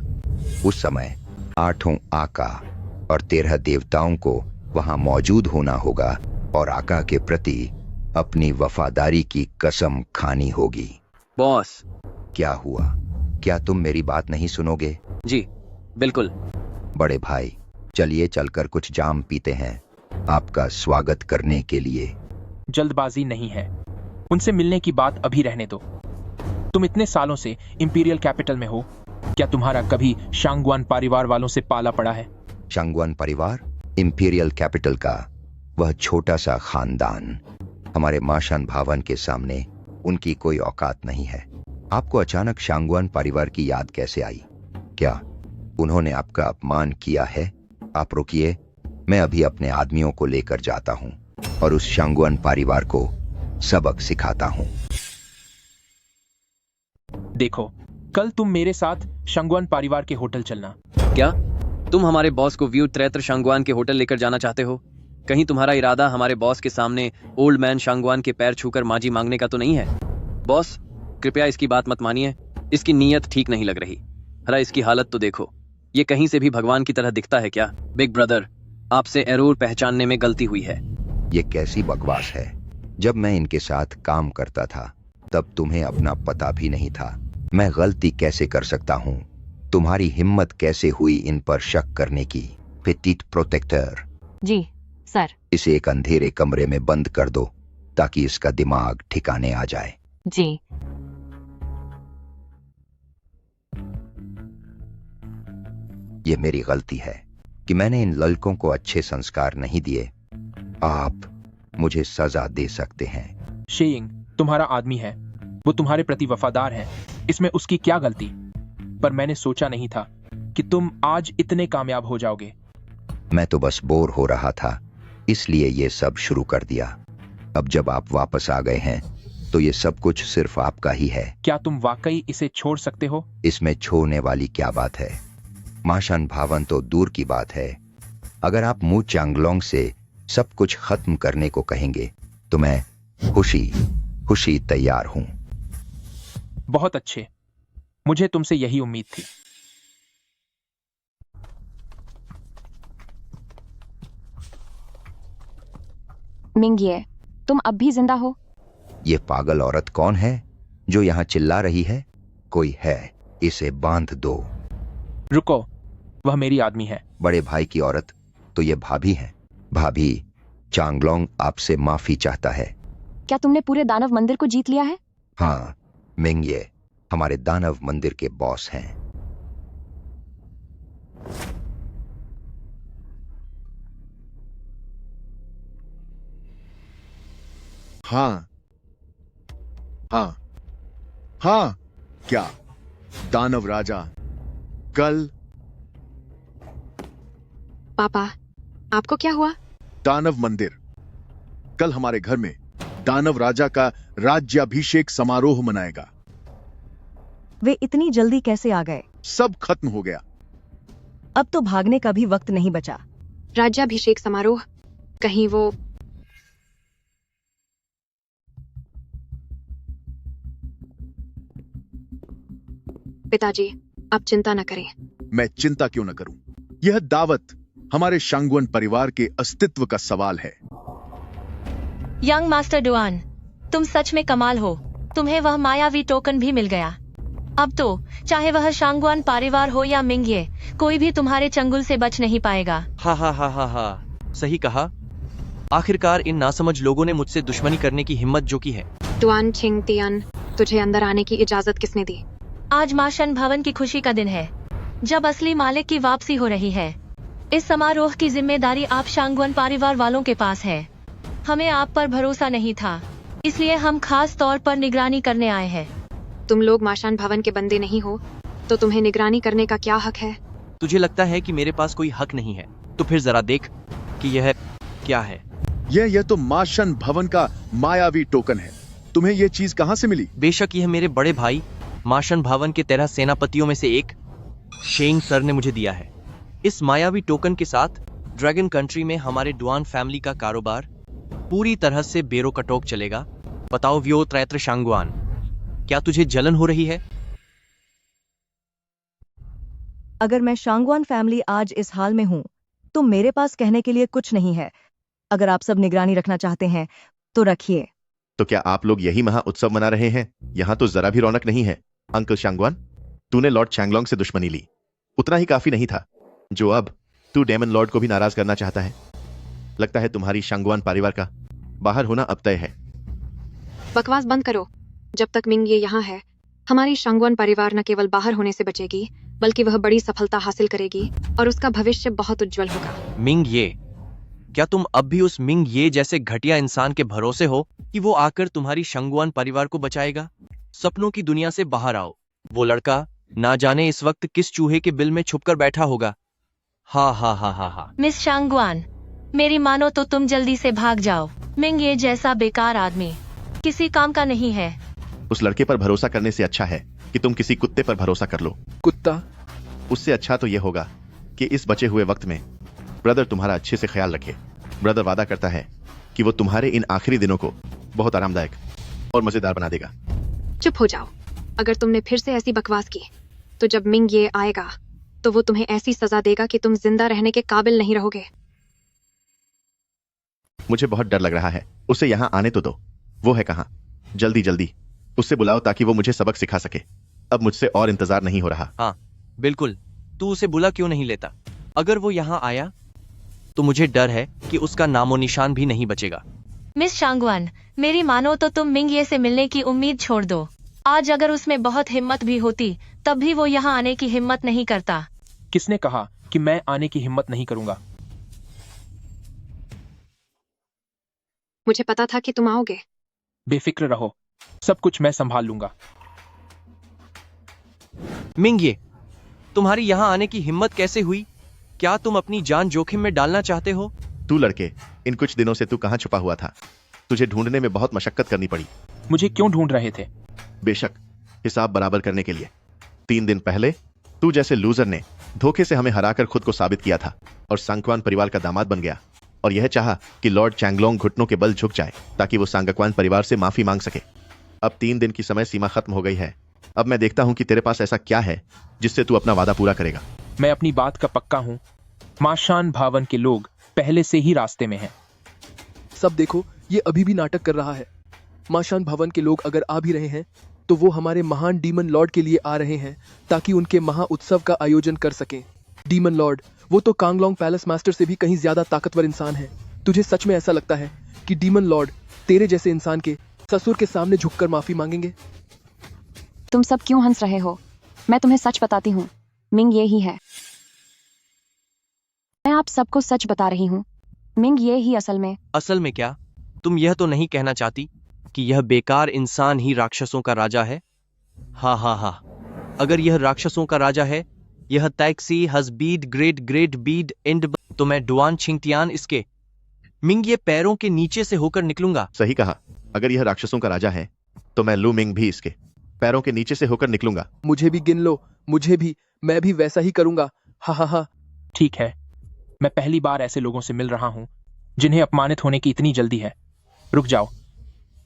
उस समय 8 आका और 13 देवताओं को वहां मौजूद होना होगा और आका के प्रति अपनी वफादारी की कसम खानी होगी। बॉस, क्या हुआ? क्या तुम मेरी बात नहीं सुनोगे? जी बिल्कुल। बड़े भाई, चलिए चलकर कुछ जाम पीते हैं आपका स्वागत करने के लिए। जल्दबाजी नहीं है। उनसे मिलने की बात अभी रहने दो। तुम इतने सालों से इंपीरियल कैपिटल में हो, क्या तुम्हारा कभी शांगवान परिवार वालों से पाला पड़ा है? शांगवान परिवार इंपीरियल कैपिटल का वह छोटा सा खानदान। हमारे माशान भवन के सामने उनकी कोई औकात नहीं है। आपको अचानक शांगवान परिवार की याद कैसे आई? क्या उन्होंने आपका अपमान किया है? आप रुकिए, मैं अभी अपने आदमियों को लेकर जाता हूं और उस शांगवान परिवार को सबक सिखाता हूं। देखो, कल तुम मेरे साथ शांगवान परिवार के होटल चलना। क्या तुम हमारे बॉस को व्यू त्रैत्र शांगवान के होटल लेकर जाना चाहते हो? कहीं तुम्हारा इरादा हमारे बॉस के सामने ओल्ड मैन शांगवान के पैर छूकर माजी मांगने का तो नहीं है? बॉस, कृपया इसकी बात मत मानिए। इसकी नीयत ठीक नहीं लग रही। हरा, इसकी हालत तो देखो। ये कहीं से भी भगवान की तरह दिखता है क्या? बिग ब्रदर, आपसे एरोर पहचानने में गलती हुई है। ये कैसी बकवास है? जब मैं इनके साथ काम करता था तब तुम्हें अपना पता भी नहीं था। मैं गलती कैसे कर सकता हूँ? तुम्हारी हिम्मत कैसे हुई इन पर शक करने की? पेटिट प्रोटेक्टर, जी सर। इसे एक अंधेरे कमरे में बंद कर दो ताकि इसका दिमाग ठिकाने आ जाए। जी। ये मेरी गलती है कि मैंने इन लड़कों को अच्छे संस्कार नहीं दिए। आप मुझे सजा दे सकते हैं। शेइंग तुम्हारा आदमी है, वो तुम्हारे प्रति वफादार है, इसमें उसकी क्या गलती? पर मैंने सोचा नहीं था कि तुम आज इतने कामयाब हो जाओगे। मैं तो बस बोर हो रहा था, इसलिए ये सब शुरू कर दिया। अब जब आप वापस आ गए हैं तो ये सब कुछ सिर्फ आपका ही है। क्या तुम वाकई इसे छोड़ सकते हो? इसमें छोड़ने वाली क्या बात है? माशान भवन तो दूर की बात है। अगर आप मू चांगलोंग से सब कुछ खत्म करने को कहेंगे तो मैं खुशी तैयार हूं। बहुत अच्छे, मुझे तुमसे यही उम्मीद थी। मिंगिए, तुम अब भी जिंदा हो? ये पागल औरत कौन है जो यहाँ चिल्ला रही है? कोई है, इसे बांध दो। रुको, वह मेरी आदमी है। बड़े भाई की औरत तो ये भाभी है। भाभी, चांगलोंग आपसे माफी चाहता है। क्या तुमने पूरे दानव मंदिर को जीत लिया है? हाँ, मिंगिए हमारे दानव मंदिर के बॉस हैं। हाँ हाँ हाँ, क्या दानव राजा कल? पापा, आपको क्या हुआ? दानव मंदिर कल हमारे घर में दानव राजा का राज्याभिषेक समारोह मनाएगा। वे इतनी जल्दी कैसे आ गए? सब खत्म हो गया। अब तो भागने का भी वक्त नहीं बचा। राज्याभिषेक समारोह, कहीं वो पिताजी, आप चिंता न करें। मैं चिंता क्यों न करूं? यह दावत हमारे शांगुअन परिवार के अस्तित्व का सवाल है। यंग मास्टर डुआन, तुम सच में कमाल हो। तुम्हें वह मायावी टोकन भी मिल गया। अब तो चाहे वह शांगुआन परिवार हो या मिंगये, कोई भी तुम्हारे चंगुल से बच नहीं पाएगा। हा हा हा हा हा, सही कहा। आखिरकार इन नासमझ लोगों ने मुझसे दुश्मनी करने की हिम्मत जो की है। डुआन छिंगतियान, तुझे अंदर आने की इजाजत किसने दी? आज माशन भवन की खुशी का दिन है, जब असली मालिक की वापसी हो रही है। इस समारोह की जिम्मेदारी आप शांगुआन परिवार वालों के पास है। हमें आप पर भरोसा नहीं था, इसलिए हम खास तौर पर निगरानी करने आए हैं। तुम लोग माशान भवन के बंदे नहीं हो, तो तुम्हें निगरानी करने का क्या हक है? तुझे लगता है कि मेरे पास कोई हक नहीं है, तो फिर जरा देख कि यह क्या है। यह तो माशन भवन का मायावी टोकन है। तुम्हें यह चीज कहां से मिली? बेशक यह मेरे बड़े भाई माशन भवन के 13 सेनापतियों में से एक शेंग सर ने मुझे दिया है। इस मायावी टोकन के साथ ड्रैगन कंट्री में हमारे डुआन फैमिली का कारोबार पूरी तरह से बेरो कटोक चलेगा। बताओ व्यो त्रैत्र शांगुआन, क्या तुझे जलन हो रही है? अगर मैं शांगुआन फैमिली आज इस हाल में हूं, तो मेरे पास कहने के लिए कुछ नहीं है। अगर आप सब निगरानी रखना चाहते हैं तो रखिए। तो क्या आप लोग यही महा उत्सव मना रहे हैं? यहाँ तो जरा भी रौनक नहीं है। अंकल शांगवान, तूने लॉर्ड चैंगलोंग से दुश्मनी ली, उतना ही काफी नहीं था जो अब तू डेमन लॉर्ड को भी नाराज करना चाहता है। लगता है तुम्हारी शांगवान परिवार का बाहर होना अब तय है। बकवास बंद करो। जब तक मिंगये यहाँ है, हमारी शांगवान परिवार न केवल बाहर होने से बचेगी, बल्कि वह बड़ी सफलता हासिल करेगी और उसका भविष्य बहुत उज्जवल होगा। मिंगये, क्या तुम अब भी उस मिंगये जैसे घटिया इंसान के भरोसे हो कि वो आकर तुम्हारी शांगवान परिवार को बचाएगा? सपनों की दुनिया से बाहर आओ। वो लड़का ना जाने इस वक्त किस चूहे के बिल में छुपकर बैठा होगा। हा हा हा हा हा। मिस शांगवान, मेरी मानो तो तुम जल्दी से भाग जाओ। मिंगये जैसा बेकार आदमी किसी काम का नहीं है। उस लड़के पर भरोसा करने से अच्छा है कि तुम किसी कुत्ते पर भरोसा कर लो। कुत्ता? उससे अच्छा तो यह होगा कि इस बचे हुए वक्त में ब्रदर तुम्हारा अच्छे से ख्याल रखे। ब्रदर वादा करता है कि वो तुम्हारे इन आखिरी दिनों को बहुत आरामदायक और मजेदार बना देगा। चुप हो जाओ। अगर तुमने फिर से ऐसी बकवास की, तो जब मिंगये आएगा तो वो तुम्हें ऐसी सजा देगा कि तुम जिंदा रहने के काबिल नहीं रहोगे। मुझे बहुत डर लग रहा है। उसे यहाँ आने तो दो। वो है कहाँ? जल्दी जल्दी उससे बुलाओ ताकि वो मुझे सबक सिखा सके। अब मुझसे और इंतजार नहीं हो रहा। हाँ बिल्कुल, तू उसे बुला क्यों नहीं लेता? अगर वो यहाँ आया तो मुझे डर है कि उसका नामो निशान भी नहीं बचेगा। मिस शांगवान, मेरी मानो तो तुम मिंगये से मिलने की उम्मीद छोड़ दो। आज अगर उसमें बहुत हिम्मत भी होती, तब भी वो यहाँ आने की हिम्मत नहीं करता। किसने कहा कि मैं आने की हिम्मत नहीं करूंगा? मुझे पता था कि तुम आओगे। बेफिक्र रहो, सब कुछ मैं संभाल लूंगा। मिंगये, तुम्हारी यहाँ आने की हिम्मत कैसे हुई? क्या तुम अपनी जान जोखिम में डालना चाहते हो? तू लड़के, इन कुछ दिनों से तू कहाँ छुपा हुआ था? तुझे ढूंढने में बहुत मशक्कत करनी पड़ी। मुझे क्यों ढूंढ रहे थे? बेशक, हिसाब बराबर करने के लिए। 3 दिन पहले तू जैसे लूजर ने धोखे से हमें हराकर खुद को साबित किया था और सांगक्वान परिवार का दामाद बन गया और यह चाहा कि लॉर्ड चैंगलोंग घुटनों के बल झुक जाए ताकि वो सांगक्वान परिवार से माफी मांग सके। अब 3 दिन की समय सीमा खत्म हो गई है। अब मैं देखता हूं कि तेरे पास ऐसा क्या है जिससे तू अपना वादा पूरा करेगा। मैं अपनी बात का पक्का हूं। माशान भावन के लोग पहले से ही रास्ते में हैं। सब देखो, ये अभी भी नाटक कर रहा है। माशान भवन के लोग अगर आ भी रहे हैं, तो वो हमारे महान डीमन लॉर्ड के लिए आ रहे हैं ताकि उनके महा उत्सव का आयोजन कर सकें। डीमन लॉर्ड, वो तो कांगलोंग पैलेस मास्टर से भी कहीं ज्यादा ताकतवर इंसान है। तुझे सच में ऐसा लगता है कि डीमन लॉर्ड तेरे जैसे इंसान के ससुर के सामने झुककर माफी मांगेंगे? तुम सब क्यों हंस रहे हो? मैं तुम्हें सच बताती हूँ, मिंगये ही है। मैं आप सबको सच बता रही हूँ। मिंगये ही असल में क्या? तुम यह तो नहीं कहना चाहती कि यह बेकार इंसान ही राक्षसों का राजा है? हा हा हा। अगर यह राक्षसों का राजा है, यह तैक्सी हसबीड ग्रेट ग्रेट बीड एंड, तो मैं डुआन छिंगतियान इसके मिंगये पैरों के नीचे से होकर निकलूंगा। सही कहा। अगर यह राक्षसों का राजा है, तो मैं लू मिंग भी इसके पैरों के नीचे से होकर निकलूंगा। मुझे भी गिन लो, मुझे भी। मैं भी वैसा ही करूंगा। हा हा हा। ठीक है, मैं पहली बार ऐसे लोगों से मिल रहा हूं जिन्हें अपमानित होने की इतनी जल्दी है। रुक जाओ,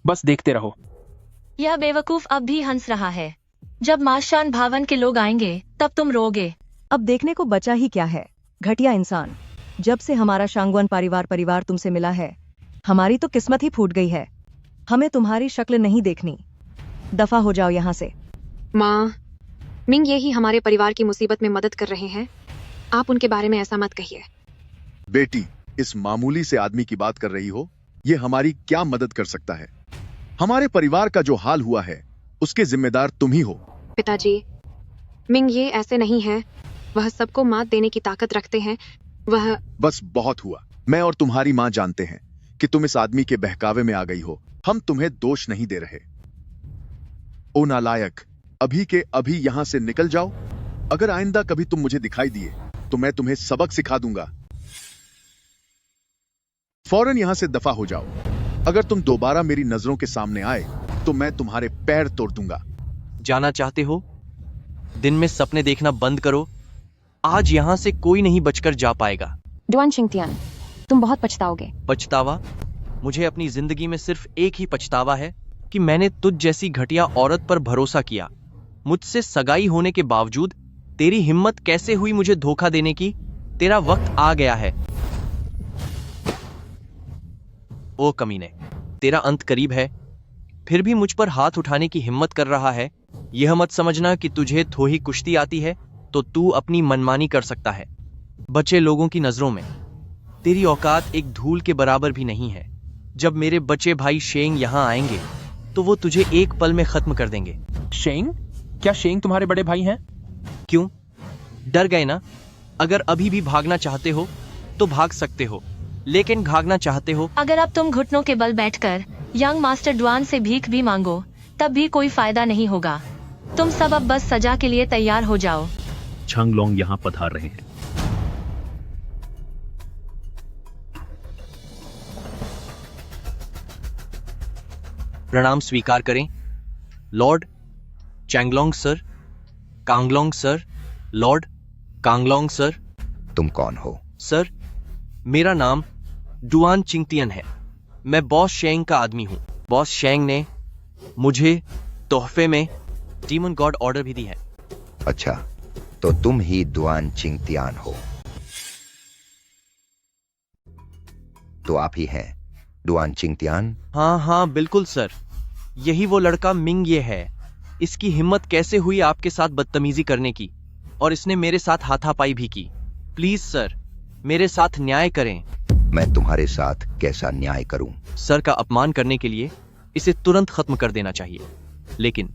बस देखते रहो। यह बेवकूफ अब भी हंस रहा है। जब माशान भावन के लोग आएंगे तब तुम रोगे। अब देखने को बचा ही क्या है, घटिया इंसान। जब से हमारा शांगवान परिवार तुमसे मिला है, हमारी तो किस्मत ही फूट गई है। हमें तुम्हारी शक्ल नहीं देखनी, दफा हो जाओ यहाँ से। माँ, मिंग ये ही हमारे परिवार की मुसीबत में मदद कर रहे हैं। आप उनके बारे में ऐसा मत कहिए। बेटी, इस मामूली से आदमी की बात कर रही हो, ये हमारी क्या मदद कर सकता है? हमारे परिवार का जो हाल हुआ है उसके जिम्मेदार तुम ही हो। पिताजी, मिंग ये ऐसे नहीं है। वह सबको मात देने की ताकत रखते हैं। वह बस बहुत हुआ। मैं और तुम्हारी माँ जानते हैं कि तुम इस आदमी के बहकावे में आ गई हो। हम तुम्हें दोष नहीं दे रहे। ओ नालायक, अभी के अभी यहां से निकल जाओ। अगर आइंदा कभी तुम मुझे दिखाई दिए तो मैं तुम्हें सबक सिखा दूंगा। फौरन यहां से दफा हो जाओ। अगर तुम दोबारा मेरी नजरों के सामने आए तो मैं तुम्हारे पैर तोड़ दूंगा। जाना चाहते हो? दिन में सपने देखना बंद करो। आज यहां से कोई नहीं बचकर जा पाएगा। डुआन चिंगतियान, तुम बहुत पछताओगे। पछतावा? मुझे अपनी जिंदगी में सिर्फ एक ही पछतावा है कि मैंने तुझ जैसी घटिया औरत पर भरोसा किया। मुझसे सगाई होने के बावजूद तेरी हिम्मत कैसे हुई मुझे धोखा देने की? तेरा वक्त आ गया है। ओ कमीने, तेरा अंत करीब है, फिर भी मुझ पर हाथ उठाने की हिम्मत कर रहा है। यह मत समझना कि तुझे थोड़ी कुश्ती आती है तो तू अपनी मनमानी कर सकता है। बचे लोगों की नजरों में तेरी औकात एक धूल के बराबर भी नहीं है। जब मेरे बचे भाई शेंग यहाँ आएंगे तो वो तुझे एक पल में खत्म कर देंगे। शेंग? क्या शेंग तुम्हारे बड़े भाई हैं? क्यों, डर गए ना? अगर अभी भी भागना चाहते हो तो भाग सकते हो, लेकिन भागना चाहते हो? अगर अब तुम घुटनों के बल बैठकर यंग मास्टर डुआन से भीख भी मांगो तब भी कोई फायदा नहीं होगा। तुम सब अब बस सजा के लिए तैयार हो जाओ। छांगलोंग यहाँ पधार रहे हैं। प्रणाम स्वीकार करें, lord Changlong sir. Kanglong sir. Lord Kanglong sir. तुम कौन हो? सर, मेरा नाम डुआन चिंगतियन है। मैं बॉस शेंग का आदमी हूँ। बॉस शेंग ने मुझे तोहफे में डीमन गॉड ऑर्डर भी दी है। अच्छा, तो तुम ही डुआन चिंगतियान हो। तो आप ही हैं डुआन चिंगतियान? हाँ हाँ बिल्कुल सर, यही वो लड़का मिंग ये है। इसकी हिम्मत कैसे हुई आपके साथ बदतमीजी करने की, और इसने मेरे साथ हाथापाई भी की। प्लीज सर, मेरे साथ न्याय करें। मैं तुम्हारे साथ कैसा न्याय करूं? सर का अपमान करने के लिए इसे तुरंत खत्म कर देना चाहिए, लेकिन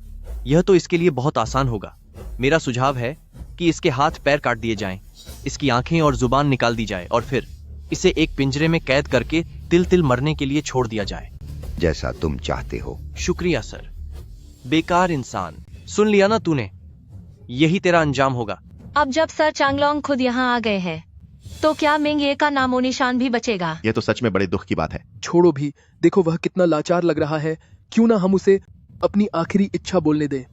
यह तो इसके लिए बहुत आसान होगा। मेरा सुझाव है कि इसके हाथ पैर काट दिए जाएं, इसकी आंखें और जुबान निकाल दी जाए और फिर इसे एक पिंजरे में कैद करके तिल तिल मरने के लिए छोड़ दिया जाए। जैसा तुम चाहते हो। शुक्रिया सर। बेकार इंसान, सुन लिया ना तूने? यही तेरा अंजाम होगा। अब जब सर चांगलोंग खुद यहाँ आ गए हैं तो क्या मिंग ये का नामो निशान भी बचेगा? यह तो सच में बड़े दुख की बात है। छोड़ो भी, देखो वह कितना लाचार लग रहा है। क्यों ना हम उसे अपनी आखिरी इच्छा बोलने दें।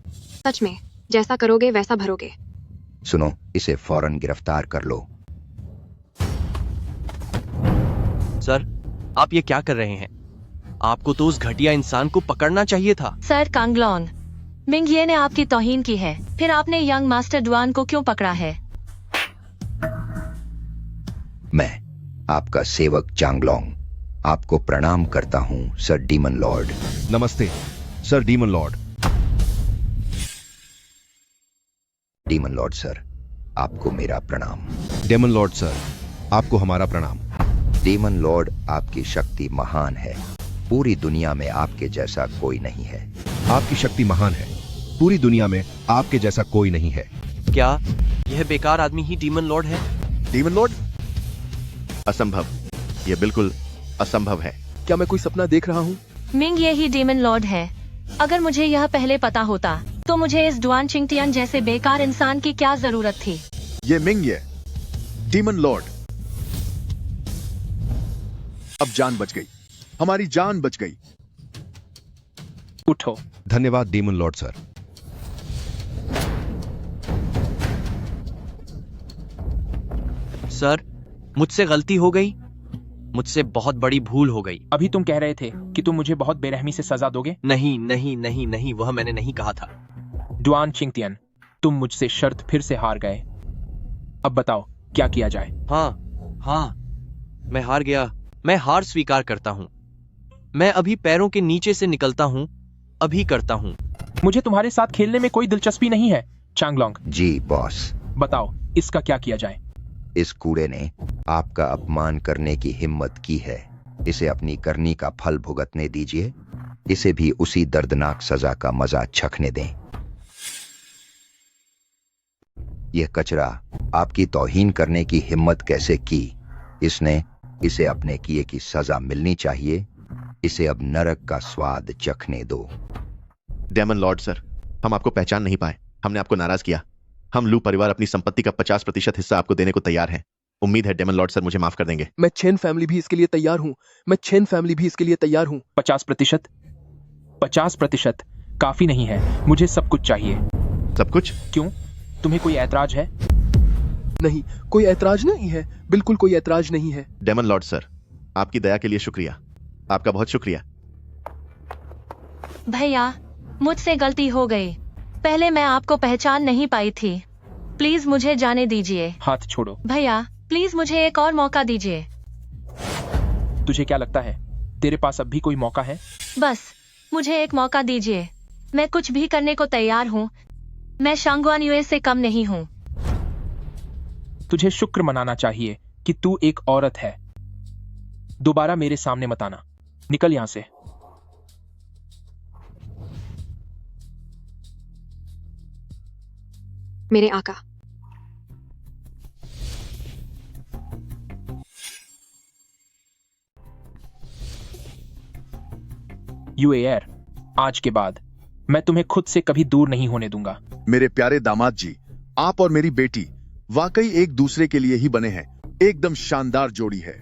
सच में, जैसा करोगे वैसा भरोगे। सुनो, इसे फौरन गिरफ्तार कर लो। सर, आप ये क्या कर रहे हैं? आपको तो उस घटिया इंसान को पकड़ना चाहिए था। सर कांगलोंग, मिंग ये ने आपकी तौहीन की है, फिर आपने यंग मास्टर डुआन को क्यों पकड़ा है? मैं आपका सेवक चांगलोंग आपको प्रणाम करता हूं सर डीमन लॉर्ड। नमस्ते sir demon Lord. Demon Lord sir, आपको मेरा प्रणाम। डेमन लॉर्ड सर, आपको हमारा प्रणाम। डीमन लॉर्ड, आपकी शक्ति महान है। पूरी दुनिया में आपके जैसा कोई नहीं है। आपकी शक्ति महान है, पूरी दुनिया में आपके जैसा कोई नहीं है। क्या यह बेकार आदमी ही डीमन लॉर्ड है? Demon Lord? असंभव, यह बिल्कुल असंभव है। क्या मैं कोई सपना देख रहा हूँ? मिंग ये ही डीमन लॉर्ड है। अगर मुझे यह पहले पता होता तो मुझे इस डुआन चिंगतियान जैसे बेकार इंसान की क्या जरूरत थी? ये मिंग ये डीमन लॉर्ड। अब जान बच गई, हमारी जान बच गई। उठो। धन्यवाद डीमन लॉर्ड सर। सर, मुझसे गलती हो गई, मुझसे बहुत बड़ी भूल हो गई। अभी तुम कह रहे थे कि तुम मुझे बहुत बेरहमी से सजा दोगे। नहीं नहीं नहीं नहीं, वह मैंने नहीं कहा था। डुआन चिंगतियन, तुम मुझसे शर्त फिर से हार गए। अब बताओ क्या किया जाए। हाँ, मैं हार गया। मैं हार स्वीकार करता हूँ। मैं अभी पैरों के नीचे से निकलता हूँ, अभी करता हूँ। मुझे तुम्हारे साथ खेलने में कोई दिलचस्पी नहीं है। चांगलोंग जी बॉस। बताओ इसका क्या किया जाए। इस कूड़े ने आपका अपमान करने की हिम्मत की है, इसे अपनी करनी का फल भुगतने दीजिए। इसे भी उसी दर्दनाक सजा का मजा चखने दें। यह कचरा आपकी तौहीन करने की हिम्मत कैसे की? इसे अपने किए की सजा मिलनी चाहिए। इसे अब नरक का स्वाद चखने दो। डेमन लॉर्ड सर, हम आपको पहचान नहीं पाए। हमने आपको नाराज किया। हम लू परिवार अपनी संपत्ति का 50% हिस्सा आपको देने को तैयार है। उम्मीद है डेमन लॉर्ड सर मुझे माफ कर देंगे। मैं चेन फैमिली भी इसके लिए तैयार हूँ। 50%? 50% काफी नहीं है। मुझे सब कुछ चाहिए। सब कुछ? क्यों, तुम्हें कोई ऐतराज है? नहीं, कोई ऐतराज नहीं है। बिल्कुल कोई ऐतराज नहीं है। डेमन लॉर्ड सर, आपकी दया के लिए शुक्रिया। आपका बहुत शुक्रिया। भैया, मुझसे गलती हो गई। पहले मैं आपको पहचान नहीं पाई थी। प्लीज मुझे जाने दीजिए। हाथ छोड़ो। भैया, प्लीज मुझे एक और मौका दीजिए। तुझे क्या लगता है तेरे पास अब भी कोई मौका है? बस मुझे एक मौका दीजिए। मैं कुछ भी करने को तैयार हूँ। मैं शांगवान यूएस से कम नहीं हूँ। तुझे शुक्र मनाना चाहिए कि तू एक औरत है। दोबारा मेरे सामने मत आना। निकल यहां से। मेरे आका। यूएयर, आज के बाद मैं तुम्हें खुद से कभी दूर नहीं होने दूंगा। मेरे प्यारे दामाद जी, आप और मेरी बेटी वाकई एक दूसरे के लिए ही बने हैं। एकदम शानदार जोड़ी है।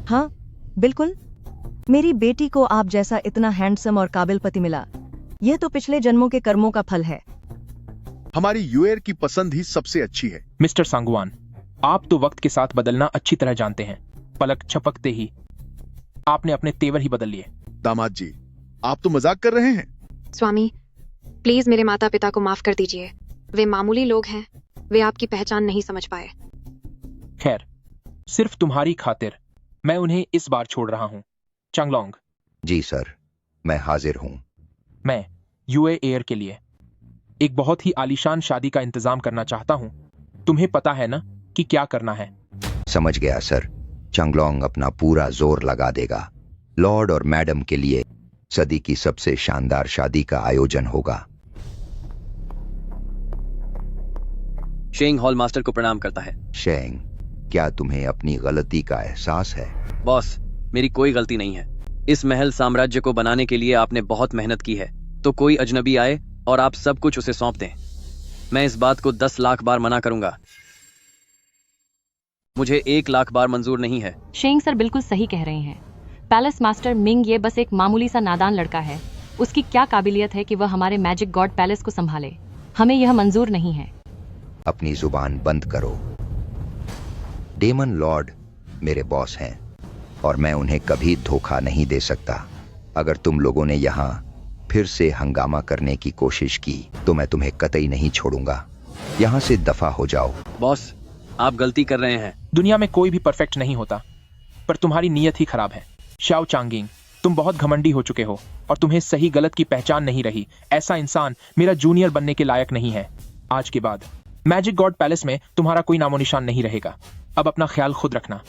हाँ बिल्कुल, मेरी बेटी को आप जैसा इतना हैंडसम और काबिल पति मिला, यह तो पिछले जन्मों के कर्मों का फल है। हमारी यूएर की पसंद ही सबसे अच्छी है। मिस्टर सांगवान, आप तो वक्त के साथ बदलना अच्छी तरह जानते हैं। पलक झपकते ही आपने अपने तेवर ही बदल लिए। दामाद जी, आप तो मजाक कर रहे हैं। स्वामी, प्लीज मेरे माता पिता को माफ कर दीजिए। वे मामूली लोग हैं। वे आपकी पहचान नहीं समझ पाए। खैर, सिर्फ तुम्हारी खातिर मैं उन्हें इस बार छोड़ रहा हूं। चांगलोंग। जी सर, मैं हाजिर हूं। मैं यूएएर के लिए एक बहुत ही आलीशान शादी का इंतजाम करना चाहता हूं। तुम्हें पता है ना कि क्या करना है? समझ गया सर। चांगलोंग अपना पूरा जोर लगा देगा। लॉर्ड और मैडम के लिए सदी की सबसे शानदार शादी का आयोजन होगा। शेंग हॉल मास्टर को प्रणाम करता है। शेंग, क्या तुम्हें अपनी गलती का एहसास है? बॉस, मेरी कोई गलती नहीं है। इस महल साम्राज्य को बनाने के लिए आपने बहुत मेहनत की है, तो कोई अजनबी आए और आप सब कुछ उसे सौंप दें, मैं इस बात को 10 लाख बार मना करूंगा। मुझे 1 लाख बार मंजूर नहीं है। शेंग सर बिल्कुल सही कह रहे हैं। पैलेस मास्टर मिंग ये बस एक मामूली सा नादान लड़का है। उसकी क्या काबिलियत है कि वह हमारे मैजिक गॉड पैलेस को संभाले? हमें यह मंजूर नहीं है। अपनी जुबान बंद करो। डेमन लॉर्ड मेरे बॉस हैं और मैं उन्हें कभी धोखा नहीं दे सकता। अगर तुम लोगों ने यहाँ फिर से हंगामा करने की कोशिश की तो मैं तुम्हें कतई नहीं छोड़ूंगा। यहाँ से दफा हो जाओ। बॉस, आप गलती कर रहे हैं। दुनिया में कोई भी परफेक्ट नहीं होता, पर तुम्हारी नीयत ही खराब है। शाओ चांगिंग, तुम बहुत घमंडी हो चुके हो और तुम्हें सही गलत की पहचान नहीं रही। ऐसा इंसान मेरा जूनियर बनने के लायक नहीं है। आज के बाद मैजिक गॉड पैलेस में तुम्हारा कोई नामो निशान नहीं रहेगा। अब अपना ख्याल खुद रखना।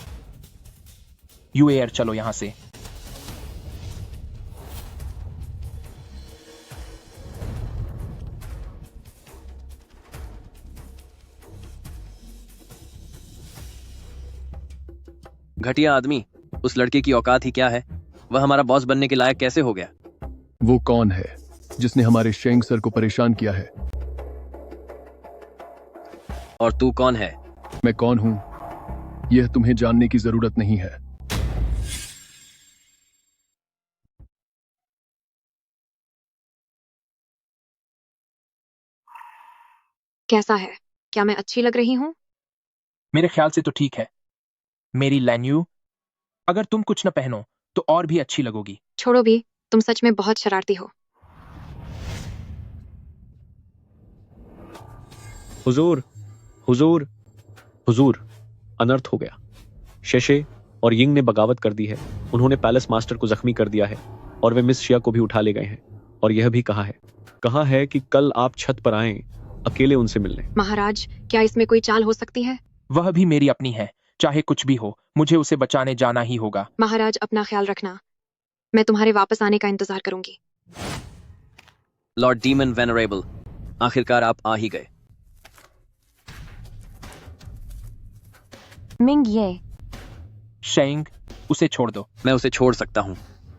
यूएयर, चलो यहां से। घटिया आदमी, उस लड़के की औकात ही क्या है? वह हमारा बॉस बनने के लायक कैसे हो गया? वो कौन है जिसने हमारे शेंग सर को परेशान किया है? और तू कौन है? मैं कौन हूं यह तुम्हें जानने की जरूरत नहीं है। कैसा है? क्या मैं अच्छी लग रही हूँ? मेरे ख्याल से तो ठीक है। मेरी लैन्यू, अगर तुम कुछ न पहनो तो और भी अच्छी लगोगी। छोड़ो भी, तुम सच में बहुत शरारती हो। हुजूर, हुजूर, हुजूर, अनर्थ हो गया। शेशे और यिंग ने बगावत कर दी है। उन्होंने पैलेस मास्टर को जख्मी कर दिया है और वे मिस शिया को भी उठा ले गए हैं। और यह भी कहा है कि कल आप छत पर आएं, अकेले उनसे मिलने। महाराज, क्या इसमें कोई चाल हो सकती है? वह भी मेरी अपनी है, चाहे कुछ भी हो, मुझे उसे बचाने जाना ही होगा। महाराज, अपना ख्याल रखना। मैं तुम्हारे वापस आने का इंतजार करूंगी। लॉर्ड डीमन वेनरेबल, आखिरकार आप आ ही गए। मिंग ये। शेंग, उसे छोड़ दो। मैं उसे छोड़ सकता हूँ,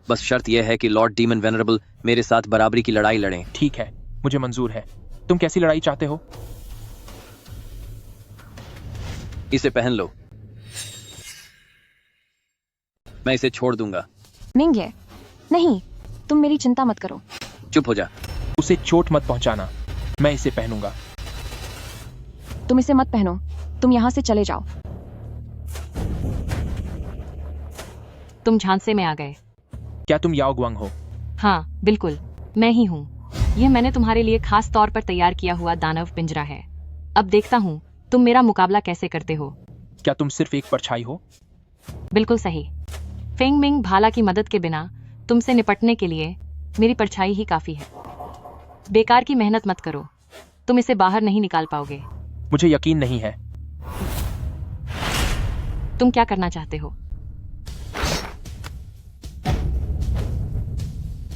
बस शर्त यह है कि लॉर्ड डीमन वेनरेबल मेरे साथ बराबरी की लड़ाई लड़ें। ठीक है, मुझे मंजूर है। तुम कैसी लड़ाई चाहते हो? इसे पहन लो, मैं इसे छोड़ दूंगा। मिंग ये। नहीं, तुम मेरी चिंता मत करो। चुप हो जा। उसे चोट मत पहुंचाना, मैं इसे पहनूंगा। तुम इसे मत पहनो, तुम यहाँ से चले जाओ। तुम झांसे में आ गए। क्या तुम याओ गुआंग हो? हाँ, बिल्कुल, मैं ही हूँ। यह मैंने तुम्हारे लिए खास तौर पर तैयार किया हुआ दानव पिंजरा है। अब देखता हूँ तुम मेरा मुकाबला कैसे करते हो। क्या तुम सिर्फ एक परछाई हो? बिल्कुल सही। फेंग मिंग भाला की मदद के बिना तुमसे निपटने के लिए मेरी परछाई ही काफी है। बेकार की मेहनत मत करो, तुम इसे बाहर नहीं निकाल पाओगे। मुझे यकीन नहीं है। तुम क्या करना चाहते हो?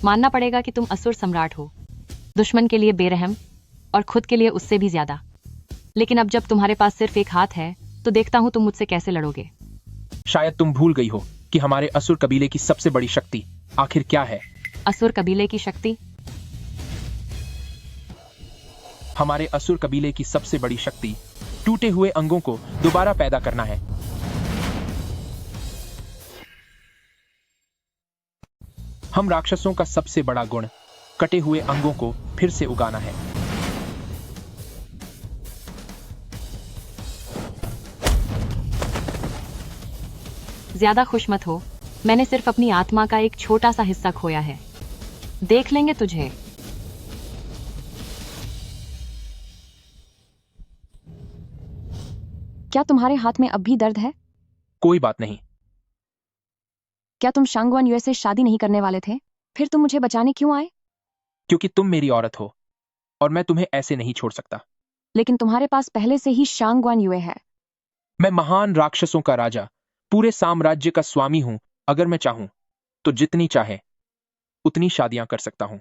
मानना पड़ेगा कि तुम असुर सम्राट हो, दुश्मन के लिए बेरहम और खुद के लिए उससे भी ज्यादा। लेकिन अब जब तुम्हारे पास सिर्फ एक हाथ है तो देखता हूं तुम मुझसे कैसे लड़ोगे। शायद तुम भूल गई हो कि हमारे असुर कबीले की सबसे बड़ी शक्ति आखिर क्या है। असुर कबीले की शक्ति? हमारे असुर कबीले की सबसे बड़ी शक्ति टूटे हुए अंगों को दोबारा पैदा करना है। हम राक्षसों का सबसे बड़ा गुण कटे हुए अंगों को फिर से उगाना है। ज्यादा खुश मत हो, मैंने सिर्फ अपनी आत्मा का एक छोटा सा हिस्सा खोया है। देख लेंगे तुझे। क्या तुम्हारे हाथ में अब भी दर्द है? कोई बात नहीं। क्या तुम शांगवान युए से शादी नहीं करने वाले थे? फिर तुम मुझे बचाने क्यों आए? क्योंकि तुम मेरी औरत हो और मैं तुम्हें ऐसे नहीं छोड़ सकता। लेकिन तुम्हारे पास पहले से ही शांगवान युए है। मैं महान राक्षसों का राजा, पूरे साम्राज्य का स्वामी हूं। अगर मैं चाहूं तो जितनी चाहे उतनी शादियां कर सकता हूं।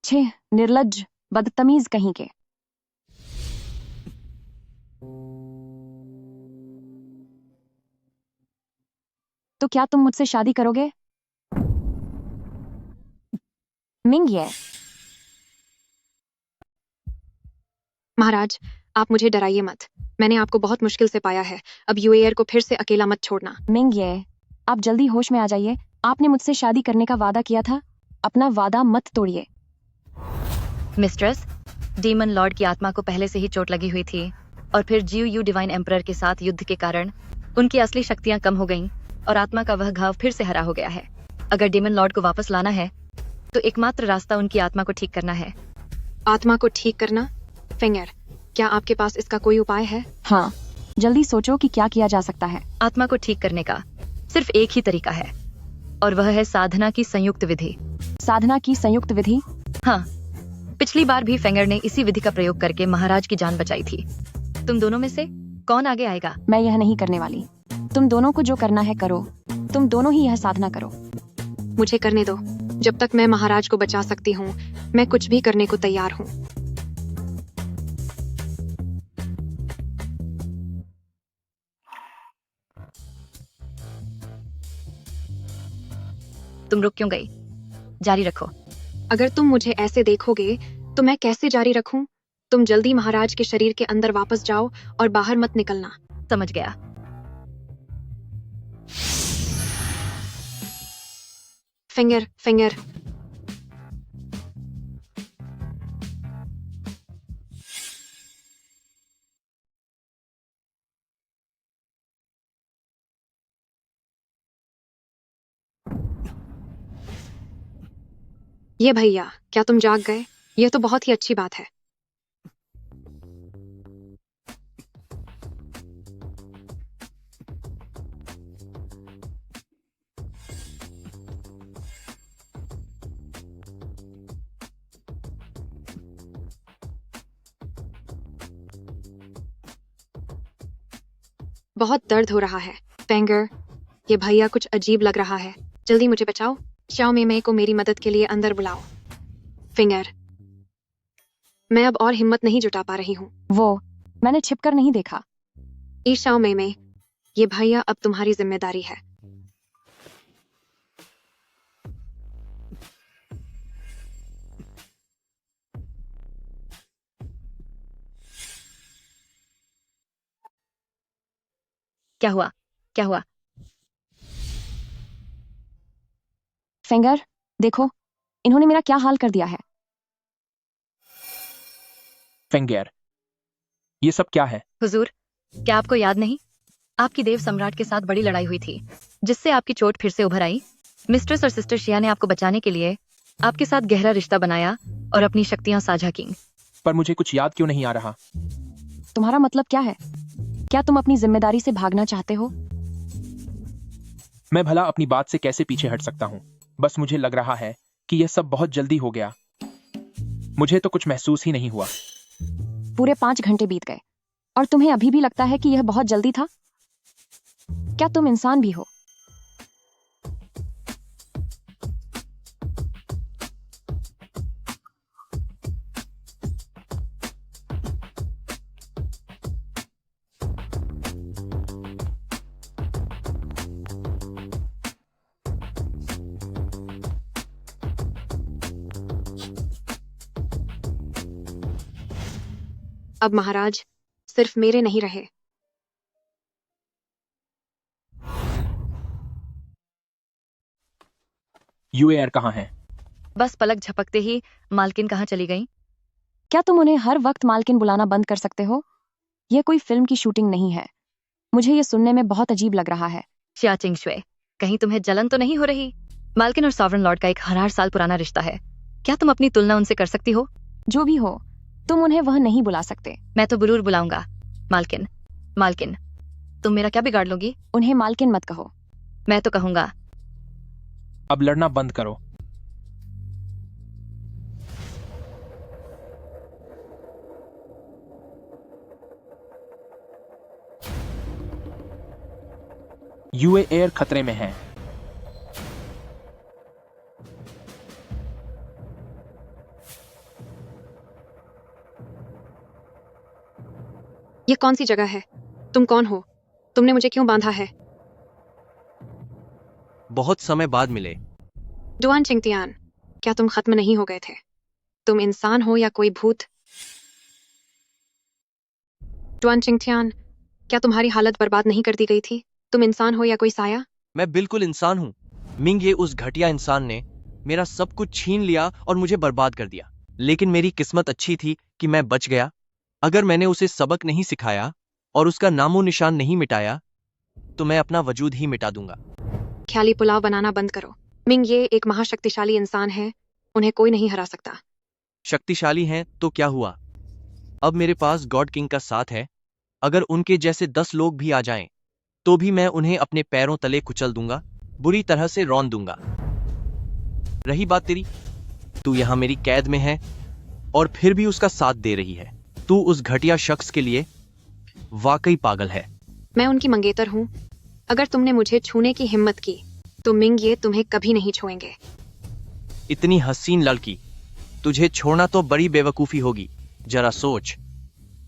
छे, निर्लज्ज, बदतमीज कहीं के। तो क्या तुम मुझसे शादी करोगे? मिंग ये। महाराज, आप मुझे डराइए मत। मैंने आपको बहुत मुश्किल से पाया है। अब यूएयर को फिर से अकेला मत छोड़ना। मिंग ये, आप जल्दी होश में आ जाइए। आपने मुझसे शादी करने का वादा किया था, अपना वादा मत तोड़िए। मिस्ट्रेस, डीमन लॉर्ड की आत्मा को पहले से ही चोट लगी हुई थी और फिर जियू यू डिवाइन एम्परर के साथ युद्ध के कारण उनकी असली शक्तियां कम हो गईं और आत्मा का वह घाव फिर से हरा हो गया है। अगर डीमन लॉर्ड को वापस लाना है तो एकमात्र रास्ता उनकी आत्मा को ठीक करना है। आत्मा को ठीक करना? फिंगर, क्या आपके पास इसका कोई उपाय है? हाँ, जल्दी सोचो कि क्या किया जा सकता है। आत्मा को ठीक करने का सिर्फ एक ही तरीका है और वह है साधना की संयुक्त विधि। साधना की संयुक्त विधि? हाँ, पिछली बार भी फेंगर ने इसी विधि का प्रयोग करके महाराज की जान बचाई थी। तुम दोनों में से कौन आगे आएगा? मैं यह नहीं करने वाली। तुम दोनों को जो करना है करो। तुम दोनों ही यह साधना करो। मुझे करने दो। जब तक मैं महाराज को बचा सकती हूँ, मैं कुछ भी करने को तैयार हूँ। तुम रुक क्यों गई? जारी रखो। अगर तुम मुझे ऐसे देखोगे तो मैं कैसे जारी रखूं? तुम जल्दी महाराज के शरीर के अंदर वापस जाओ और बाहर मत निकलना। समझ गया। फिंगर, फिंगर, ये भैया, क्या तुम जाग गए? यह तो बहुत ही अच्छी बात है। बहुत दर्द हो रहा है। फेंगर, ये भैया कुछ अजीब लग रहा है। जल्दी मुझे बचाओ। शाओ मेई को मेरी मदद के लिए अंदर बुलाओ। फिंगर, मैं अब और हिम्मत नहीं जुटा पा रही हूँ। वो मैंने छिपकर नहीं देखा। ई शाओ मेई, ये भैया अब तुम्हारी जिम्मेदारी है। क्या हुआ? क्या हुआ? फिंगर, देखो, इन्होंने मेरा क्या हाल कर दिया है। फिंगर, ये सब क्या है? हुजूर, क्या आपको याद नहीं? आपकी देव सम्राट के साथ बड़ी लड़ाई हुई थी, जिससे आपकी चोट फिर से उभर आई। मिस्ट्रेस और सिस्टर शिया ने आपको बचाने के लिए आपके साथ गहरा रिश्ता बनाया और अपनी शक्तियां साझा की। पर मुझे कुछ याद क्यों नहीं आ रहा? तुम्हारा मतलब क्या है? क्या तुम अपनी जिम्मेदारी से भागना चाहते हो? मैं भला अपनी बात से कैसे पीछे हट सकता हूँ? बस मुझे लग रहा है कि यह सब बहुत जल्दी हो गया। मुझे तो कुछ महसूस ही नहीं हुआ। पूरे 5 घंटे बीत गए और तुम्हें अभी भी लगता है कि यह बहुत जल्दी था? क्या तुम इंसान भी हो? अब महाराज सिर्फ मेरे नहीं रहे। यूएआर कहाँ है? बस पलक झपकते ही मालकिन कहाँ चली गई? क्या तुम उन्हें हर वक्त मालकिन बुलाना बंद कर सकते हो? यह कोई फिल्म की शूटिंग नहीं है। मुझे यह सुनने में बहुत अजीब लग रहा है। शिया चिंगशुए, कहीं तुम्हें जलन तो नहीं हो रही? मालकिन और सॉवरन लॉर्ड का एक 1000 साल पुराना रिश्ता है। क्या तुम अपनी तुलना उनसे कर सकती हो? जो भी हो, तुम उन्हें वह नहीं बुला सकते। मैं तो जरूर बुलाऊंगा। मालकिन, मालकिन, तुम मेरा क्या बिगाड़ लोगी? उन्हें मालकिन मत कहो। मैं तो कहूंगा। अब लड़ना बंद करो। यूएआर खतरे में है। ये कौन सी जगह है? तुम कौन हो? तुमने मुझे क्यों बांधा है? बहुत समय बाद मिले। डुआन चिंगतियान, क्या तुम खत्म नहीं हो गए थे? तुम इंसान हो या कोई भूत? डुआन चिंगतियान, क्या तुम्हारी हालत बर्बाद नहीं कर दी गई थी? तुम इंसान हो या कोई साया? मैं बिल्कुल इंसान हूँ। मिंग ये उस घटिया इंसान ने मेरा सब कुछ छीन लिया और मुझे बर्बाद कर दिया। लेकिन मेरी किस्मत अच्छी थी कि मैं बच गया। अगर मैंने उसे सबक नहीं सिखाया और उसका नामो निशान नहीं मिटाया तो मैं अपना वजूद ही मिटा दूंगा। ख्याली पुलाव बनाना बंद करो। मिंग ये एक महाशक्तिशाली इंसान है, उन्हें कोई नहीं हरा सकता। शक्तिशाली हैं तो क्या हुआ? अब मेरे पास गॉड किंग का साथ है। अगर उनके जैसे 10 लोग भी आ जाएं तो भी मैं उन्हें अपने पैरों तले कुचल दूंगा, बुरी तरह से रौंद दूंगा। रही बात तेरी, तू यहां मेरी कैद में है और फिर भी उसका साथ दे रही है। तू उस घटिया शख्स के लिए वाकई पागल है। मैं उनकी मंगेतर हूँ। अगर तुमने मुझे छूने की हिम्मत की तो मिंग ये तुम्हें कभी नहीं छुएंगे। इतनी हसीन लड़की, तुझे छोड़ना तो बड़ी बेवकूफी होगी। जरा सोच,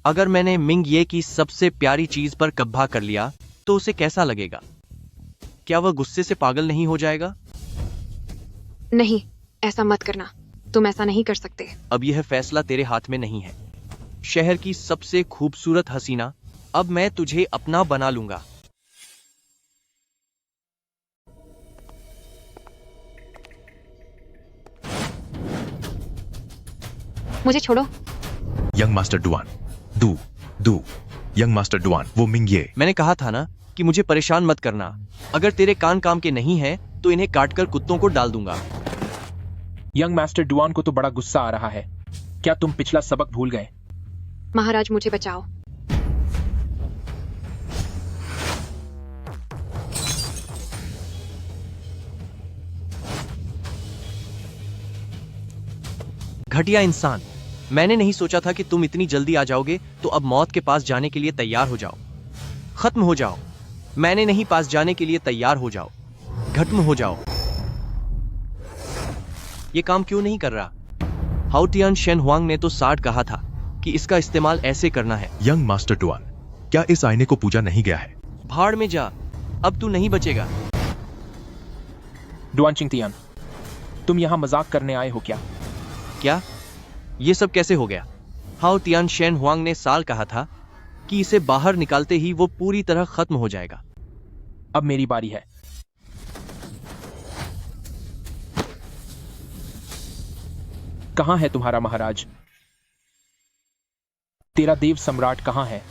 अगर मैंने मिंग ये की सबसे प्यारी चीज पर कब्जा कर लिया तो उसे कैसा लगेगा? क्या वह गुस्से से पागल नहीं हो जाएगा? नहीं, ऐसा मत करना। तुम ऐसा नहीं कर सकते। अब यह फैसला तेरे हाथ में नहीं है। शहर की सबसे खूबसूरत हसीना, अब मैं तुझे अपना बना लूंगा। मुझे छोड़ो। यंग मास्टर डुआन, दू यंग मास्टर डुआन, वो मिंग ये। मैंने कहा था ना कि मुझे परेशान मत करना। अगर तेरे कान काम के नहीं हैं तो इन्हें काटकर कुत्तों को डाल दूंगा। यंग मास्टर डुआन को तो बड़ा गुस्सा आ रहा है। क्या तुम पिछला सबक भूल गए? महाराज मुझे बचाओ। घटिया इंसान, मैंने नहीं सोचा था कि तुम इतनी जल्दी आ जाओगे, तो अब मौत के पास जाने के लिए तैयार हो जाओ। खत्म हो जाओ। मैंने नहीं, पास जाने के लिए तैयार हो जाओ। खत्म हो जाओ। ये काम क्यों नहीं कर रहा? हाउटियान शेन हुआंग ने तो 60 कहा था कि इसका इस्तेमाल ऐसे करना है। यंग मास्टर डुआन, क्या इस आईने को पूजा नहीं गया है? भाड़ में जा, अब तू नहीं बचेगा। डुआन चिंगतियान, तुम यहां मजाक करने आए हो क्या? क्या? ये सब कैसे हो गया? हाउटियान शेन हुआंग ने साल कहा था कि इसे बाहर निकालते ही वो पूरी तरह खत्म हो जाएगा। अब मेरी बारी है। कहां है तुम्हारा महाराज? तेरा देव सम्राट कहां है?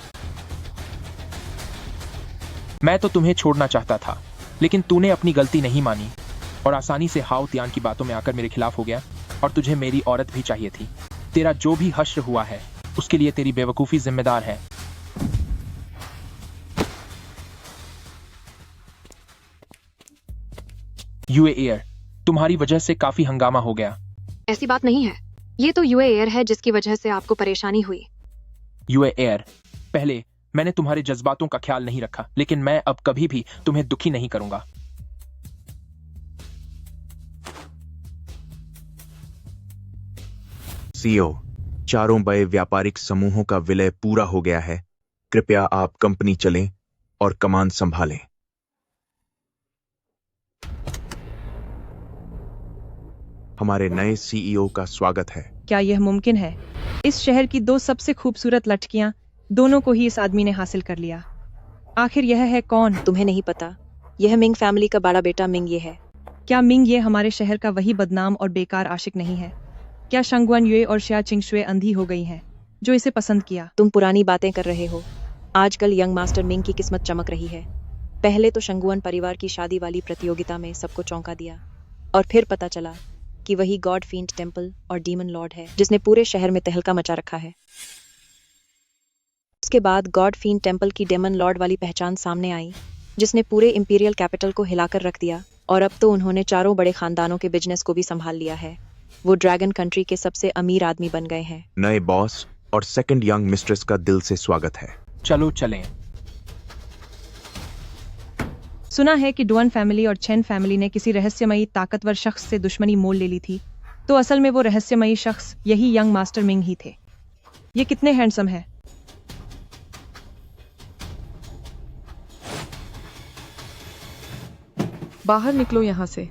मैं तो तुम्हें छोड़ना चाहता था, लेकिन तूने अपनी गलती नहीं मानी और आसानी से हाओ तियान की बातों में आकर मेरे खिलाफ हो गया। और तुझे मेरी औरत भी चाहिए थी। तेरा जो भी हश्र हुआ है उसके लिए तेरी बेवकूफी जिम्मेदार है। यूए एयर, तुम्हारी वजह से काफी हंगामा हो गया। ऐसी बात नहीं है, ये तो यूए एयर है जिसकी वजह से आपको परेशानी हुई। यूए एयर, पहले मैंने तुम्हारे जज्बातों का ख्याल नहीं रखा, लेकिन मैं अब कभी भी तुम्हें दुखी नहीं करूंगा। सीओ, चारों बड़े व्यापारिक समूहों का विलय पूरा हो गया है। कृपया आप कंपनी चलें और कमान संभालें। हमारे नए सीईओ का स्वागत है। क्या यह मुमकिन है? इस शहर की 2 सबसे खूबसूरत लड़कियां, दोनों को ही इस आदमी ने हासिल कर लिया। आखिर यह है कौन? तुम्हें नहीं पता, यह मिंग फैमिली का बड़ा बेटा मिंग ये है। क्या मिंग ये हमारे शहर का वही बदनाम और बेकार आशिक नहीं है? क्या शंगुआन युए और शिया चिंगशुए अंधी हो गई हैं, जो इसे पसंद किया? तुम पुरानी बातें कर रहे हो। आजकल यंग मास्टर मिंग की किस्मत चमक रही है। पहले तो शंगुआन परिवार की शादी वाली प्रतियोगिता में सबको चौंका दिया, और फिर पता चला कि वही गॉड फींट टेम्पल और डीमन लॉर्ड है जिसने पूरे शहर में तहलका मचा रखा है। उसके बाद गॉड फींट टेम्पल की डेमन लॉर्ड वाली पहचान सामने आई, जिसने पूरे इंपीरियल कैपिटल को हिलाकर रख दिया, और अब तो उन्होंने चारों बड़े खानदानों के बिजनेस को भी संभाल लिया है। वो ड्रैगन कंट्री के सबसे अमीर आदमी बन गए हैं। नए बॉस और सेकंड यंग मिस्ट्रेस का दिल से स्वागत है। चलो चलें। सुना है कि डुआन फैमिली और चेन फैमिली ने किसी रहस्यमयी ताकतवर शख्स से दुश्मनी मोल ले ली थी, तो असल में वो रहस्यमयी शख्स यही यंग मास्टर मिंग ही थे। ये कितने हैंडसम है। बाहर निकलो यहाँ से।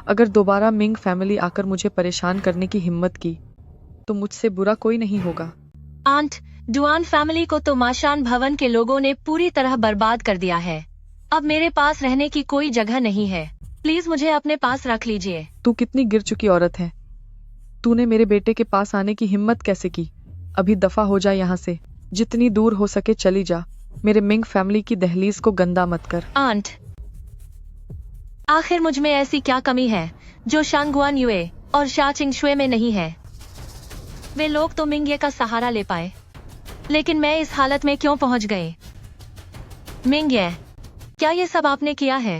अगर दोबारा मिंग फैमिली आकर मुझे परेशान करने की हिम्मत की तो मुझसे बुरा कोई नहीं होगा। आंट, डुआन फैमिली को तो माशान भवन के लोगों ने पूरी तरह बर्बाद कर दिया है। अब मेरे पास रहने की कोई जगह नहीं है। प्लीज मुझे अपने पास रख लीजिए। तू कितनी गिर चुकी औरत है। तूने मेरे बेटे के पास आने की हिम्मत कैसे की? अभी दफा हो जा यहाँ से। जितनी दूर हो सके चली जा। मेरे मिंग फैमिली की दहलीज को गंदा मत कर। आंट, आखिर मुझ में ऐसी क्या कमी है जो शांगुआन युए और शा चिंगशुए में नहीं है? वे लोग तो मिंग का सहारा ले पाए, लेकिन मैं इस हालत में क्यों पहुंच गए? मिंग, क्या ये सब आपने किया है?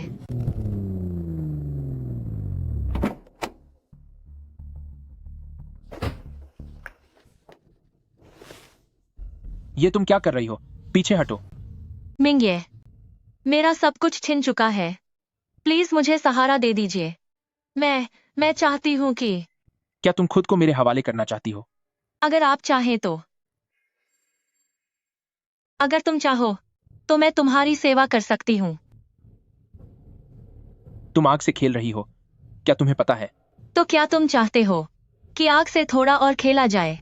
ये तुम क्या कर रही हो? पीछे हटो। मिंग, मेरा सब कुछ छिन चुका है। प्लीज मुझे सहारा दे दीजिए। मैं चाहती हूँ कि... क्या तुम खुद को मेरे हवाले करना चाहती हो? अगर आप चाहें तो। अगर तुम चाहो तो मैं तुम्हारी सेवा कर सकती हूँ। तुम आग से खेल रही हो, क्या तुम्हें पता है? तो क्या तुम चाहते हो कि आग से थोड़ा और खेला जाए?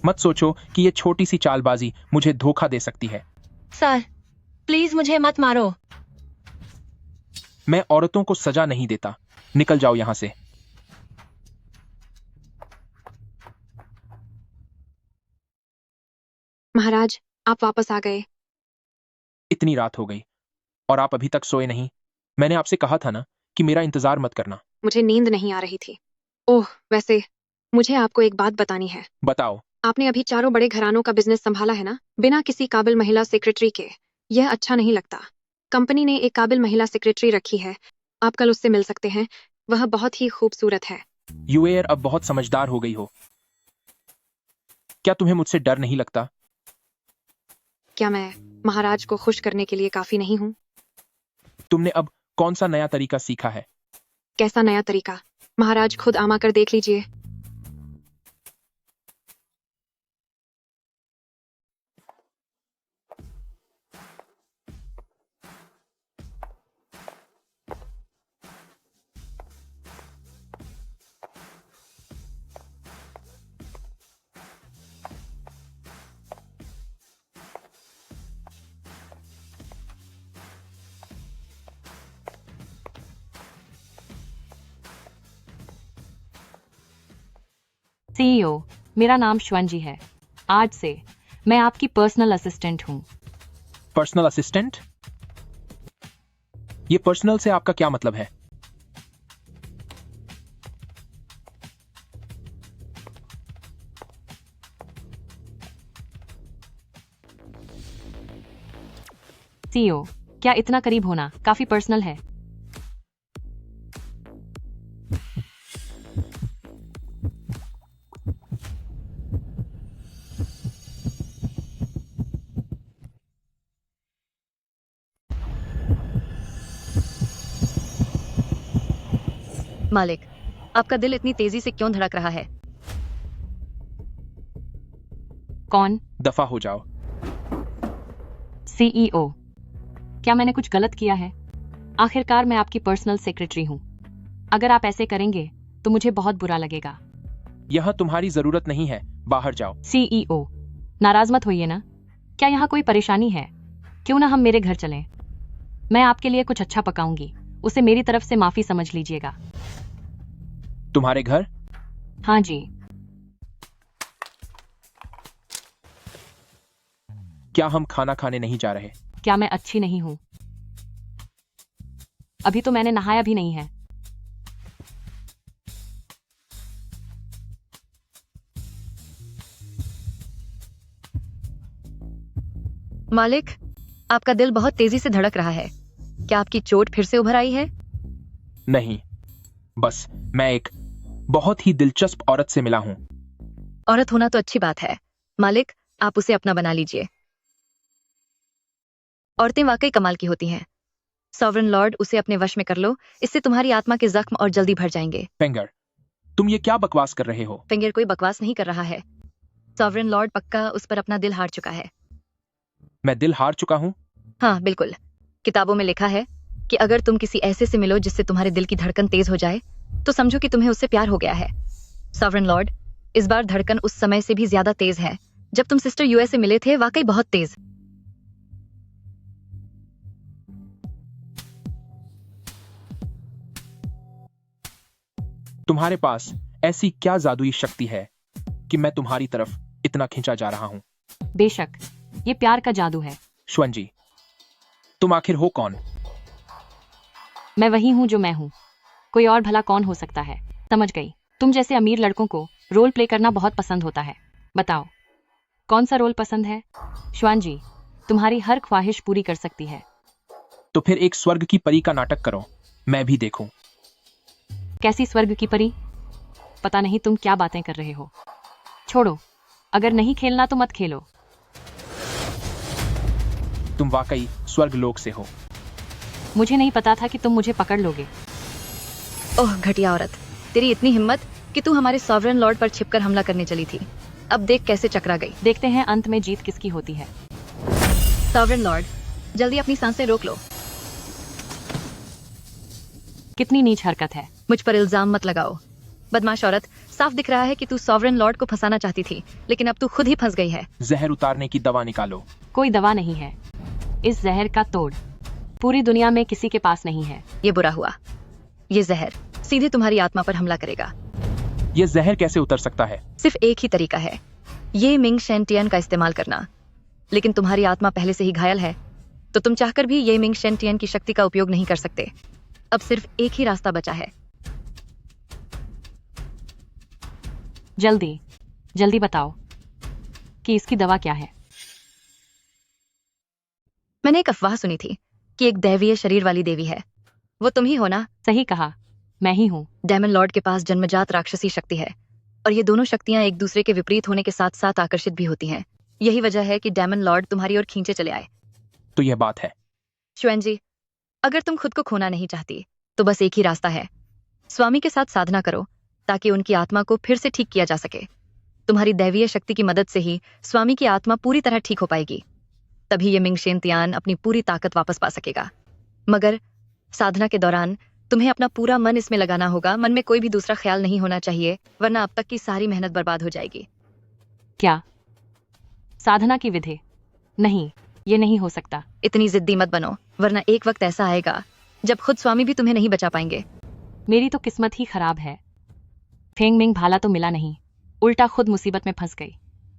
मत सोचो कि ये छोटी सी चालबाजी मुझे धोखा दे सकती है। सर, प्लीज मुझे मत मारो। मैं औरतों को सजा नहीं देता। निकल जाओ यहां से। महाराज, आप वापस आ गए। इतनी रात हो गई और आप अभी तक सोए नहीं। मैंने आपसे कहा था ना कि मेरा इंतजार मत करना। मुझे नींद नहीं आ रही थी। ओह, वैसे मुझे आपको एक बात बतानी है। बताओ। आपने अभी चारों बड़े घरानों का बिजनेस संभाला है ना, बिना किसी काबिल महिला सेक्रेटरी के। यह अच्छा नहीं लगता। कंपनी ने एक काबिल महिला सेक्रेटरी रखी है, आप कल उससे मिल सकते हैं, वह बहुत ही खूबसूरत है। यूएयर अब बहुत समझदार हो गई हो। क्या तुम्हें मुझसे डर नहीं लगता? क्या मैं महाराज को खुश करने के लिए काफी नहीं हूँ? तुमने अब कौन सा नया तरीका सीखा है? कैसा नया तरीका? महाराज खुद आमा कर देख लीजिए। सीईओ, मेरा नाम श्वंजी है। आज से मैं आपकी पर्सनल असिस्टेंट हूँ। Personal assistant? ये पर्सनल से आपका क्या मतलब है? सीईओ, क्या इतना करीब होना काफी पर्सनल है? मालिक, आपका दिल इतनी तेजी से क्यों धड़क रहा है? कौन? दफा हो जाओ। सीईओ, क्या मैंने कुछ गलत किया है? आखिरकार मैं आपकी पर्सनल सेक्रेटरी हूँ। अगर आप ऐसे करेंगे तो मुझे बहुत बुरा लगेगा। यह तुम्हारी जरूरत नहीं है, बाहर जाओ। सीईओ, नाराज मत होइए ना। क्या यहाँ कोई परेशानी है? क्यों ना हम मेरे घर चलें? मैं आपके लिए कुछ अच्छा पकाऊंगी, उसे मेरी तरफ से माफी समझ लीजिएगा। तुम्हारे घर? हाँ जी। क्या हम खाना खाने नहीं जा रहे? क्या मैं अच्छी नहीं हूँ? अभी तो मैंने नहाया भी नहीं है। मालिक, आपका दिल बहुत तेजी से धड़क रहा है। क्या आपकी चोट फिर से उभर आई है? नहीं, बस मैं एक बहुत ही दिलचस्प औरत से मिला हूँ। औरत होना तो अच्छी बात है मालिक, आप उसे अपना बना लीजिए। औरतें वाकई कमाल की होती हैं। सॉवरन लॉर्ड, उसे अपने वश में कर लो, इससे तुम्हारी आत्मा के जख्म और जल्दी भर जाएंगे। फिंगर, तुम ये क्या बकवास कर रहे हो? फिंगर कोई बकवास नहीं कर रहा है। सॉवरन लॉर्ड पक्का उस पर अपना दिल हार चुका है। मैं दिल हार चुका हूँ? हाँ बिल्कुल। किताबों में लिखा है कि अगर तुम किसी ऐसे से मिलो जिससे तुम्हारे दिल की धड़कन तेज हो जाए तो समझो कि तुम्हें उससे प्यार हो गया है। सॉवरन लॉर्ड, इस बार धड़कन उस समय से भी ज्यादा तेज है जब तुम सिस्टर यूएस से मिले थे, वाकई बहुत तेज। तुम्हारे पास ऐसी क्या जादुई शक्ति है कि मैं तुम्हारी तरफ इतना खींचा जा रहा हूँ? बेशक, ये प्यार का जादू है। श्वंजी, तुम आखिर हो कौन? मैं वही हूँ जो मैं हूँ। कोई और भला कौन हो सकता है? समझ गई। तुम जैसे अमीर लड़कों को रोल प्ले करना बहुत पसंद होता है। बताओ, कौन सा रोल पसंद है? श्वानजी, तुम्हारी हर ख्वाहिश पूरी कर सकती है। तो फिर एक स्वर्ग की परी का नाटक करो, मैं भी देखूं। कैसी स्वर्ग की परी? पता नहीं तुम क्या बातें कर रहे हो। छोड़ो, अगर नहीं खेलना तो मत खेलो। तुम वाकई स्वर्ग लोक से हो। मुझे नहीं पता था कि तुम मुझे पकड़ लोगे। ओह घटिया औरत, तेरी इतनी हिम्मत कि तू हमारे सॉवरन लॉर्ड पर छिपकर हमला करने चली थी। अब देख कैसे चकरा गई। देखते हैं अंत में जीत किसकी होती है। सॉवरन लॉर्ड, जल्दी अपनी सांसें रोक लो। कितनी नीच हरकत है। मुझ पर इल्जाम मत लगाओ। बदमाश औरत, साफ दिख रहा है कि तू सॉवरन लॉर्ड को फंसाना चाहती थी, लेकिन अब तू खुद ही फंस गई है। जहर उतारने की दवा निकालो। कोई दवा नहीं है। इस जहर का तोड़ पूरी दुनिया में किसी के पास नहीं है। ये बुरा हुआ। ये जहर सीधे तुम्हारी आत्मा पर हमला करेगा। ये जहर कैसे उतर सकता है? सिर्फ एक ही तरीका है, ये मिंग शेंटियन का इस्तेमाल करना। लेकिन तुम्हारी आत्मा पहले से ही घायल है, तो तुम चाहकर भी ये मिंग शेंटियन की शक्ति का उपयोग नहीं कर सकते। अब सिर्फ एक ही रास्ता बचा है। जल्दी जल्दी बताओ कि इसकी दवा क्या है। मैंने एक अफवाह सुनी थी कि एक दैवीय शरीर वाली देवी है। वो तुम ही हो ना? सही कहा, मैं ही हूँ। डायमंड लॉर्ड के पास जन्मजात राक्षसी शक्ति है और ये दोनों शक्तियां एक दूसरे के विपरीत होने के साथ साथ आकर्षित भी होती हैं। यही वजह है कि डायमंड लॉर्ड तुम्हारी ओर खींचे चले आए। तो यह बात है। श्वेन जी, अगर तुम खुद को खोना नहीं चाहती तो बस एक ही रास्ता है। स्वामी के साथ साधना करो ताकि उनकी आत्मा को फिर से ठीक किया जा सके। तुम्हारी दैवीय शक्ति की मदद से ही स्वामी की आत्मा पूरी तरह ठीक हो पाएगी। तभी ये मिंग शेंतियान अपनी पूरी ताकत वापस पा सकेगा। मगर साधना के दौरान तुम्हें अपना पूरा मन इसमें लगाना होगा। मन में कोई भी दूसरा ख्याल नहीं होना चाहिए, वरना अब तक की सारी मेहनत बर्बाद हो जाएगी। क्या? साधना की विधि? नहीं, ये नहीं हो सकता। इतनी जिद्दी मत बनो, वरना एक वक्त ऐसा आएगा जब खुद स्वामी भी तुम्हें नहीं बचा पाएंगे। मेरी तो किस्मत ही खराब है। फेंग मिंग भाला तो मिला नहीं, उल्टा खुद मुसीबत में फंस गई।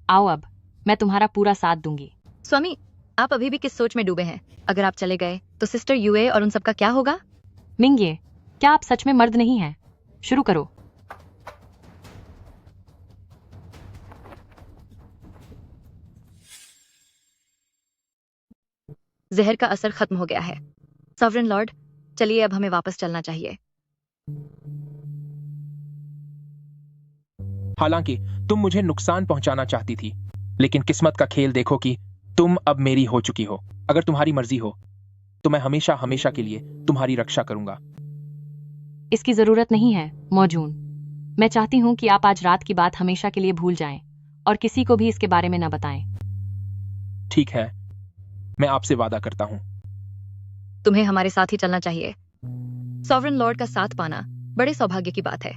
आओ अब मैं तुम्हारा पूरा साथ दूंगी। स्वामी, आप अभी भी किस सोच में डूबे हैं? अगर आप चले गए तो सिस्टर यूए और उन सबका क्या होगा? मिंगे, क्या आप सच में मर्द नहीं हैं? शुरू करो। जहर का असर खत्म हो गया है। सॉवरेन लॉर्ड, चलिए अब हमें वापस चलना चाहिए। हालांकि तुम मुझे नुकसान पहुंचाना चाहती थी, लेकिन किस्मत का खेल देखो कि तुम अब मेरी हो चुकी हो। अगर तुम्हारी मर्जी हो तो मैं हमेशा हमेशा के लिए तुम्हारी रक्षा करूंगा। इसकी जरूरत नहीं है मौजून। मैं चाहती हूँ कि आप आज रात की बात हमेशा के लिए भूल जाएं और किसी को भी इसके बारे में न बताएं। ठीक है, मैं आपसे वादा करता हूँ। तुम्हें हमारे साथ ही चलना चाहिए। सॉवरेन लॉर्ड का साथ पाना बड़े सौभाग्य की बात है।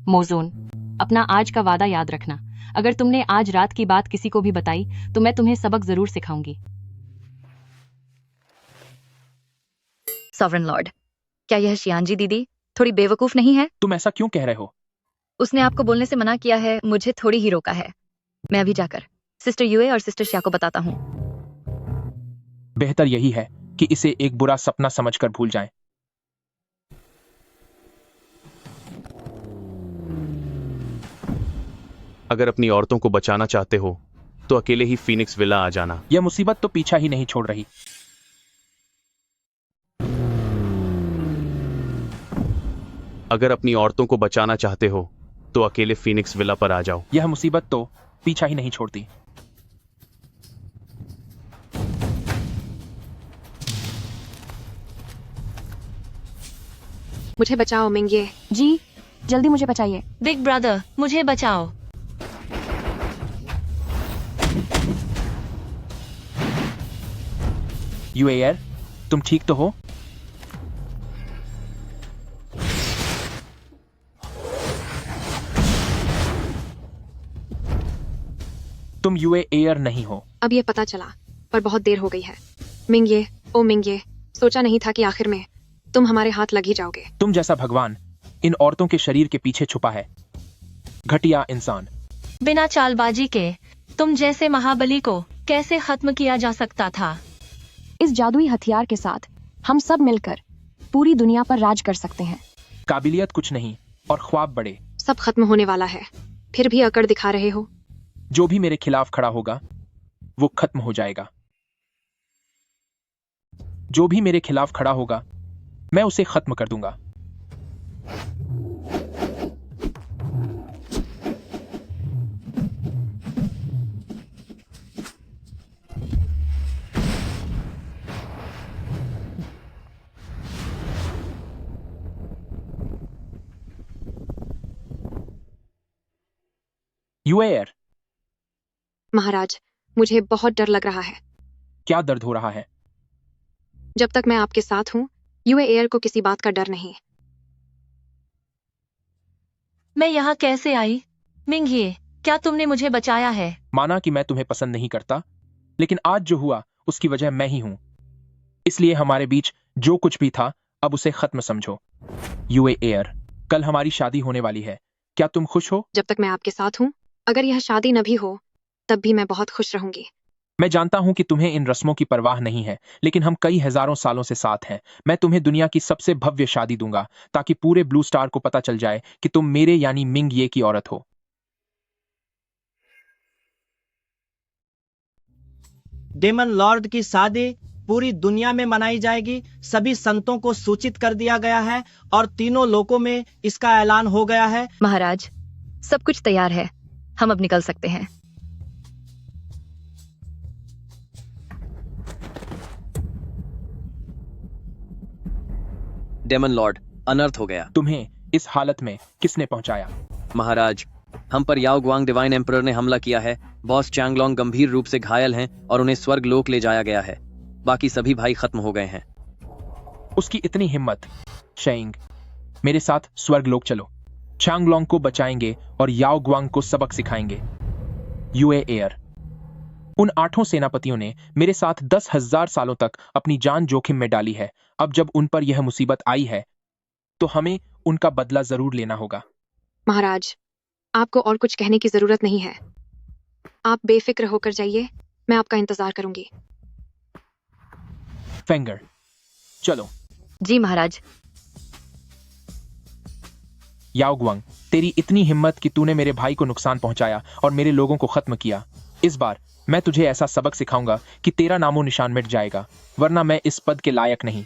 मौजून, अपना आज का वादा याद रखना। अगर तुमने आज रात की बात किसी को भी बताई तो मैं तुम्हें सबक जरूर सिखाऊंगी। सॉवरेन लॉर्ड, क्या यह शियानजी दीदी थोड़ी बेवकूफ नहीं है? तुम ऐसा क्यों कह रहे हो? उसने आपको बोलने से मना किया है, मुझे थोड़ी ही रोका है। मैं अभी जाकर सिस्टर यूए और सिस्टर श्या को बताता हूँ। बेहतर यही है कि इसे एक बुरा सपना समझकर भूल जाएं। अगर अपनी औरतों को बचाना चाहते हो तो अकेले ही फीनिक्स विला आ जाना। यह मुसीबत तो पीछा ही नहीं छोड़ रही। अगर अपनी औरतों को बचाना चाहते हो तो अकेले फीनिक्स विला पर आ जाओ। यह मुसीबत तो पीछा ही नहीं छोड़ती। मुझे बचाओ मिंगे। जी, जल्दी मुझे बचाइए। बिग ब्रदर, मुझे बचाओ। यूएयर, तुम ठीक तो हो? तुम यूएयर नहीं हो। अब ये पता चला, पर बहुत देर हो गई है। मिंगे, ओ मिंगे, सोचा नहीं था कि आखिर में तुम हमारे हाथ लग ही जाओगे। तुम जैसा भगवान इन औरतों के शरीर के पीछे छुपा है। घटिया इंसान। बिना चालबाजी के तुम जैसे महाबली को कैसे खत्म किया जा सकता था? इस जादुई हथियार के साथ हम सब मिलकर पूरी दुनिया पर राज कर सकते हैं। काबिलियत कुछ नहीं और ख्वाब बड़े। सब खत्म होने वाला है, फिर भी अकड़ दिखा रहे हो। जो भी मेरे खिलाफ खड़ा होगा वो खत्म हो जाएगा। जो भी मेरे खिलाफ खड़ा होगा मैं उसे खत्म कर दूंगा। यूएयर। महाराज, मुझे बहुत डर लग रहा है। क्या दर्द हो रहा है? जब तक मैं आपके साथ हूँ, यूएयर को किसी बात का डर नहीं। मैं यहाँ कैसे आई? मिंघे, क्या तुमने मुझे बचाया है? माना कि मैं तुम्हें पसंद नहीं करता, लेकिन आज जो हुआ उसकी वजह मैं ही हूं। इसलिए हमारे बीच जो कुछ भी था अब उसे खत्म समझो। यूएयर, कल हमारी शादी होने वाली है। क्या तुम खुश हो? जब तक मैं आपके साथ हूँ, अगर यह शादी न भी हो तब भी मैं बहुत खुश रहूंगी। मैं जानता हूं कि तुम्हें इन रस्मों की परवाह नहीं है, लेकिन हम कई हजारों सालों से साथ हैं। मैं तुम्हें दुनिया की सबसे भव्य शादी दूंगा ताकि पूरे ब्लू स्टार को पता चल जाए कि तुम मेरे यानी मिंग ये की औरत हो। डेमन लॉर्ड की शादी पूरी दुनिया में मनाई जाएगी। सभी संतों को सूचित कर दिया गया है और तीनों लोकों में इसका ऐलान हो गया है। महाराज, सब कुछ तैयार है, हम अब निकल सकते हैं। डेमन लॉर्ड, अनर्थ हो गया। तुम्हें इस हालत में किसने पहुंचाया? महाराज, हम पर याओ गुआंग डिवाइन एम्परर ने हमला किया है। बॉस चैंगलोंग गंभीर रूप से घायल हैं और उन्हें स्वर्ग लोक ले जाया गया है। बाकी सभी भाई खत्म हो गए हैं। उसकी इतनी हिम्मत। शेंग, मेरे साथ स्वर्ग लोक चलो। चैंगलोंग को बचाएंगे और याओ गुआंग को सबक सिखाएंगे। यूए एयर, उन 8 सेनापतियों ने मेरे साथ 10,000 सालों तक अपनी जान जोखिम में डाली है। अब जब उन पर यह मुसीबत आई है तो हमें उनका बदला जरूर लेना होगा। महाराज, आपको और कुछ कहने की जरूरत नहीं है। आप बेफिक्र होकर जाइए, मैं आपका इंतजार करूंगी। फेंगर, चलो। जी महाराज। याओ गुआंग, तेरी इतनी हिम्मत कि तूने मेरे भाई को नुकसान पहुंचाया और मेरे लोगों को खत्म किया। इस बार मैं तुझे ऐसा सबक सिखाऊंगा कि तेरा नामो निशान मिट जाएगा, वरना मैं इस पद के लायक नहीं।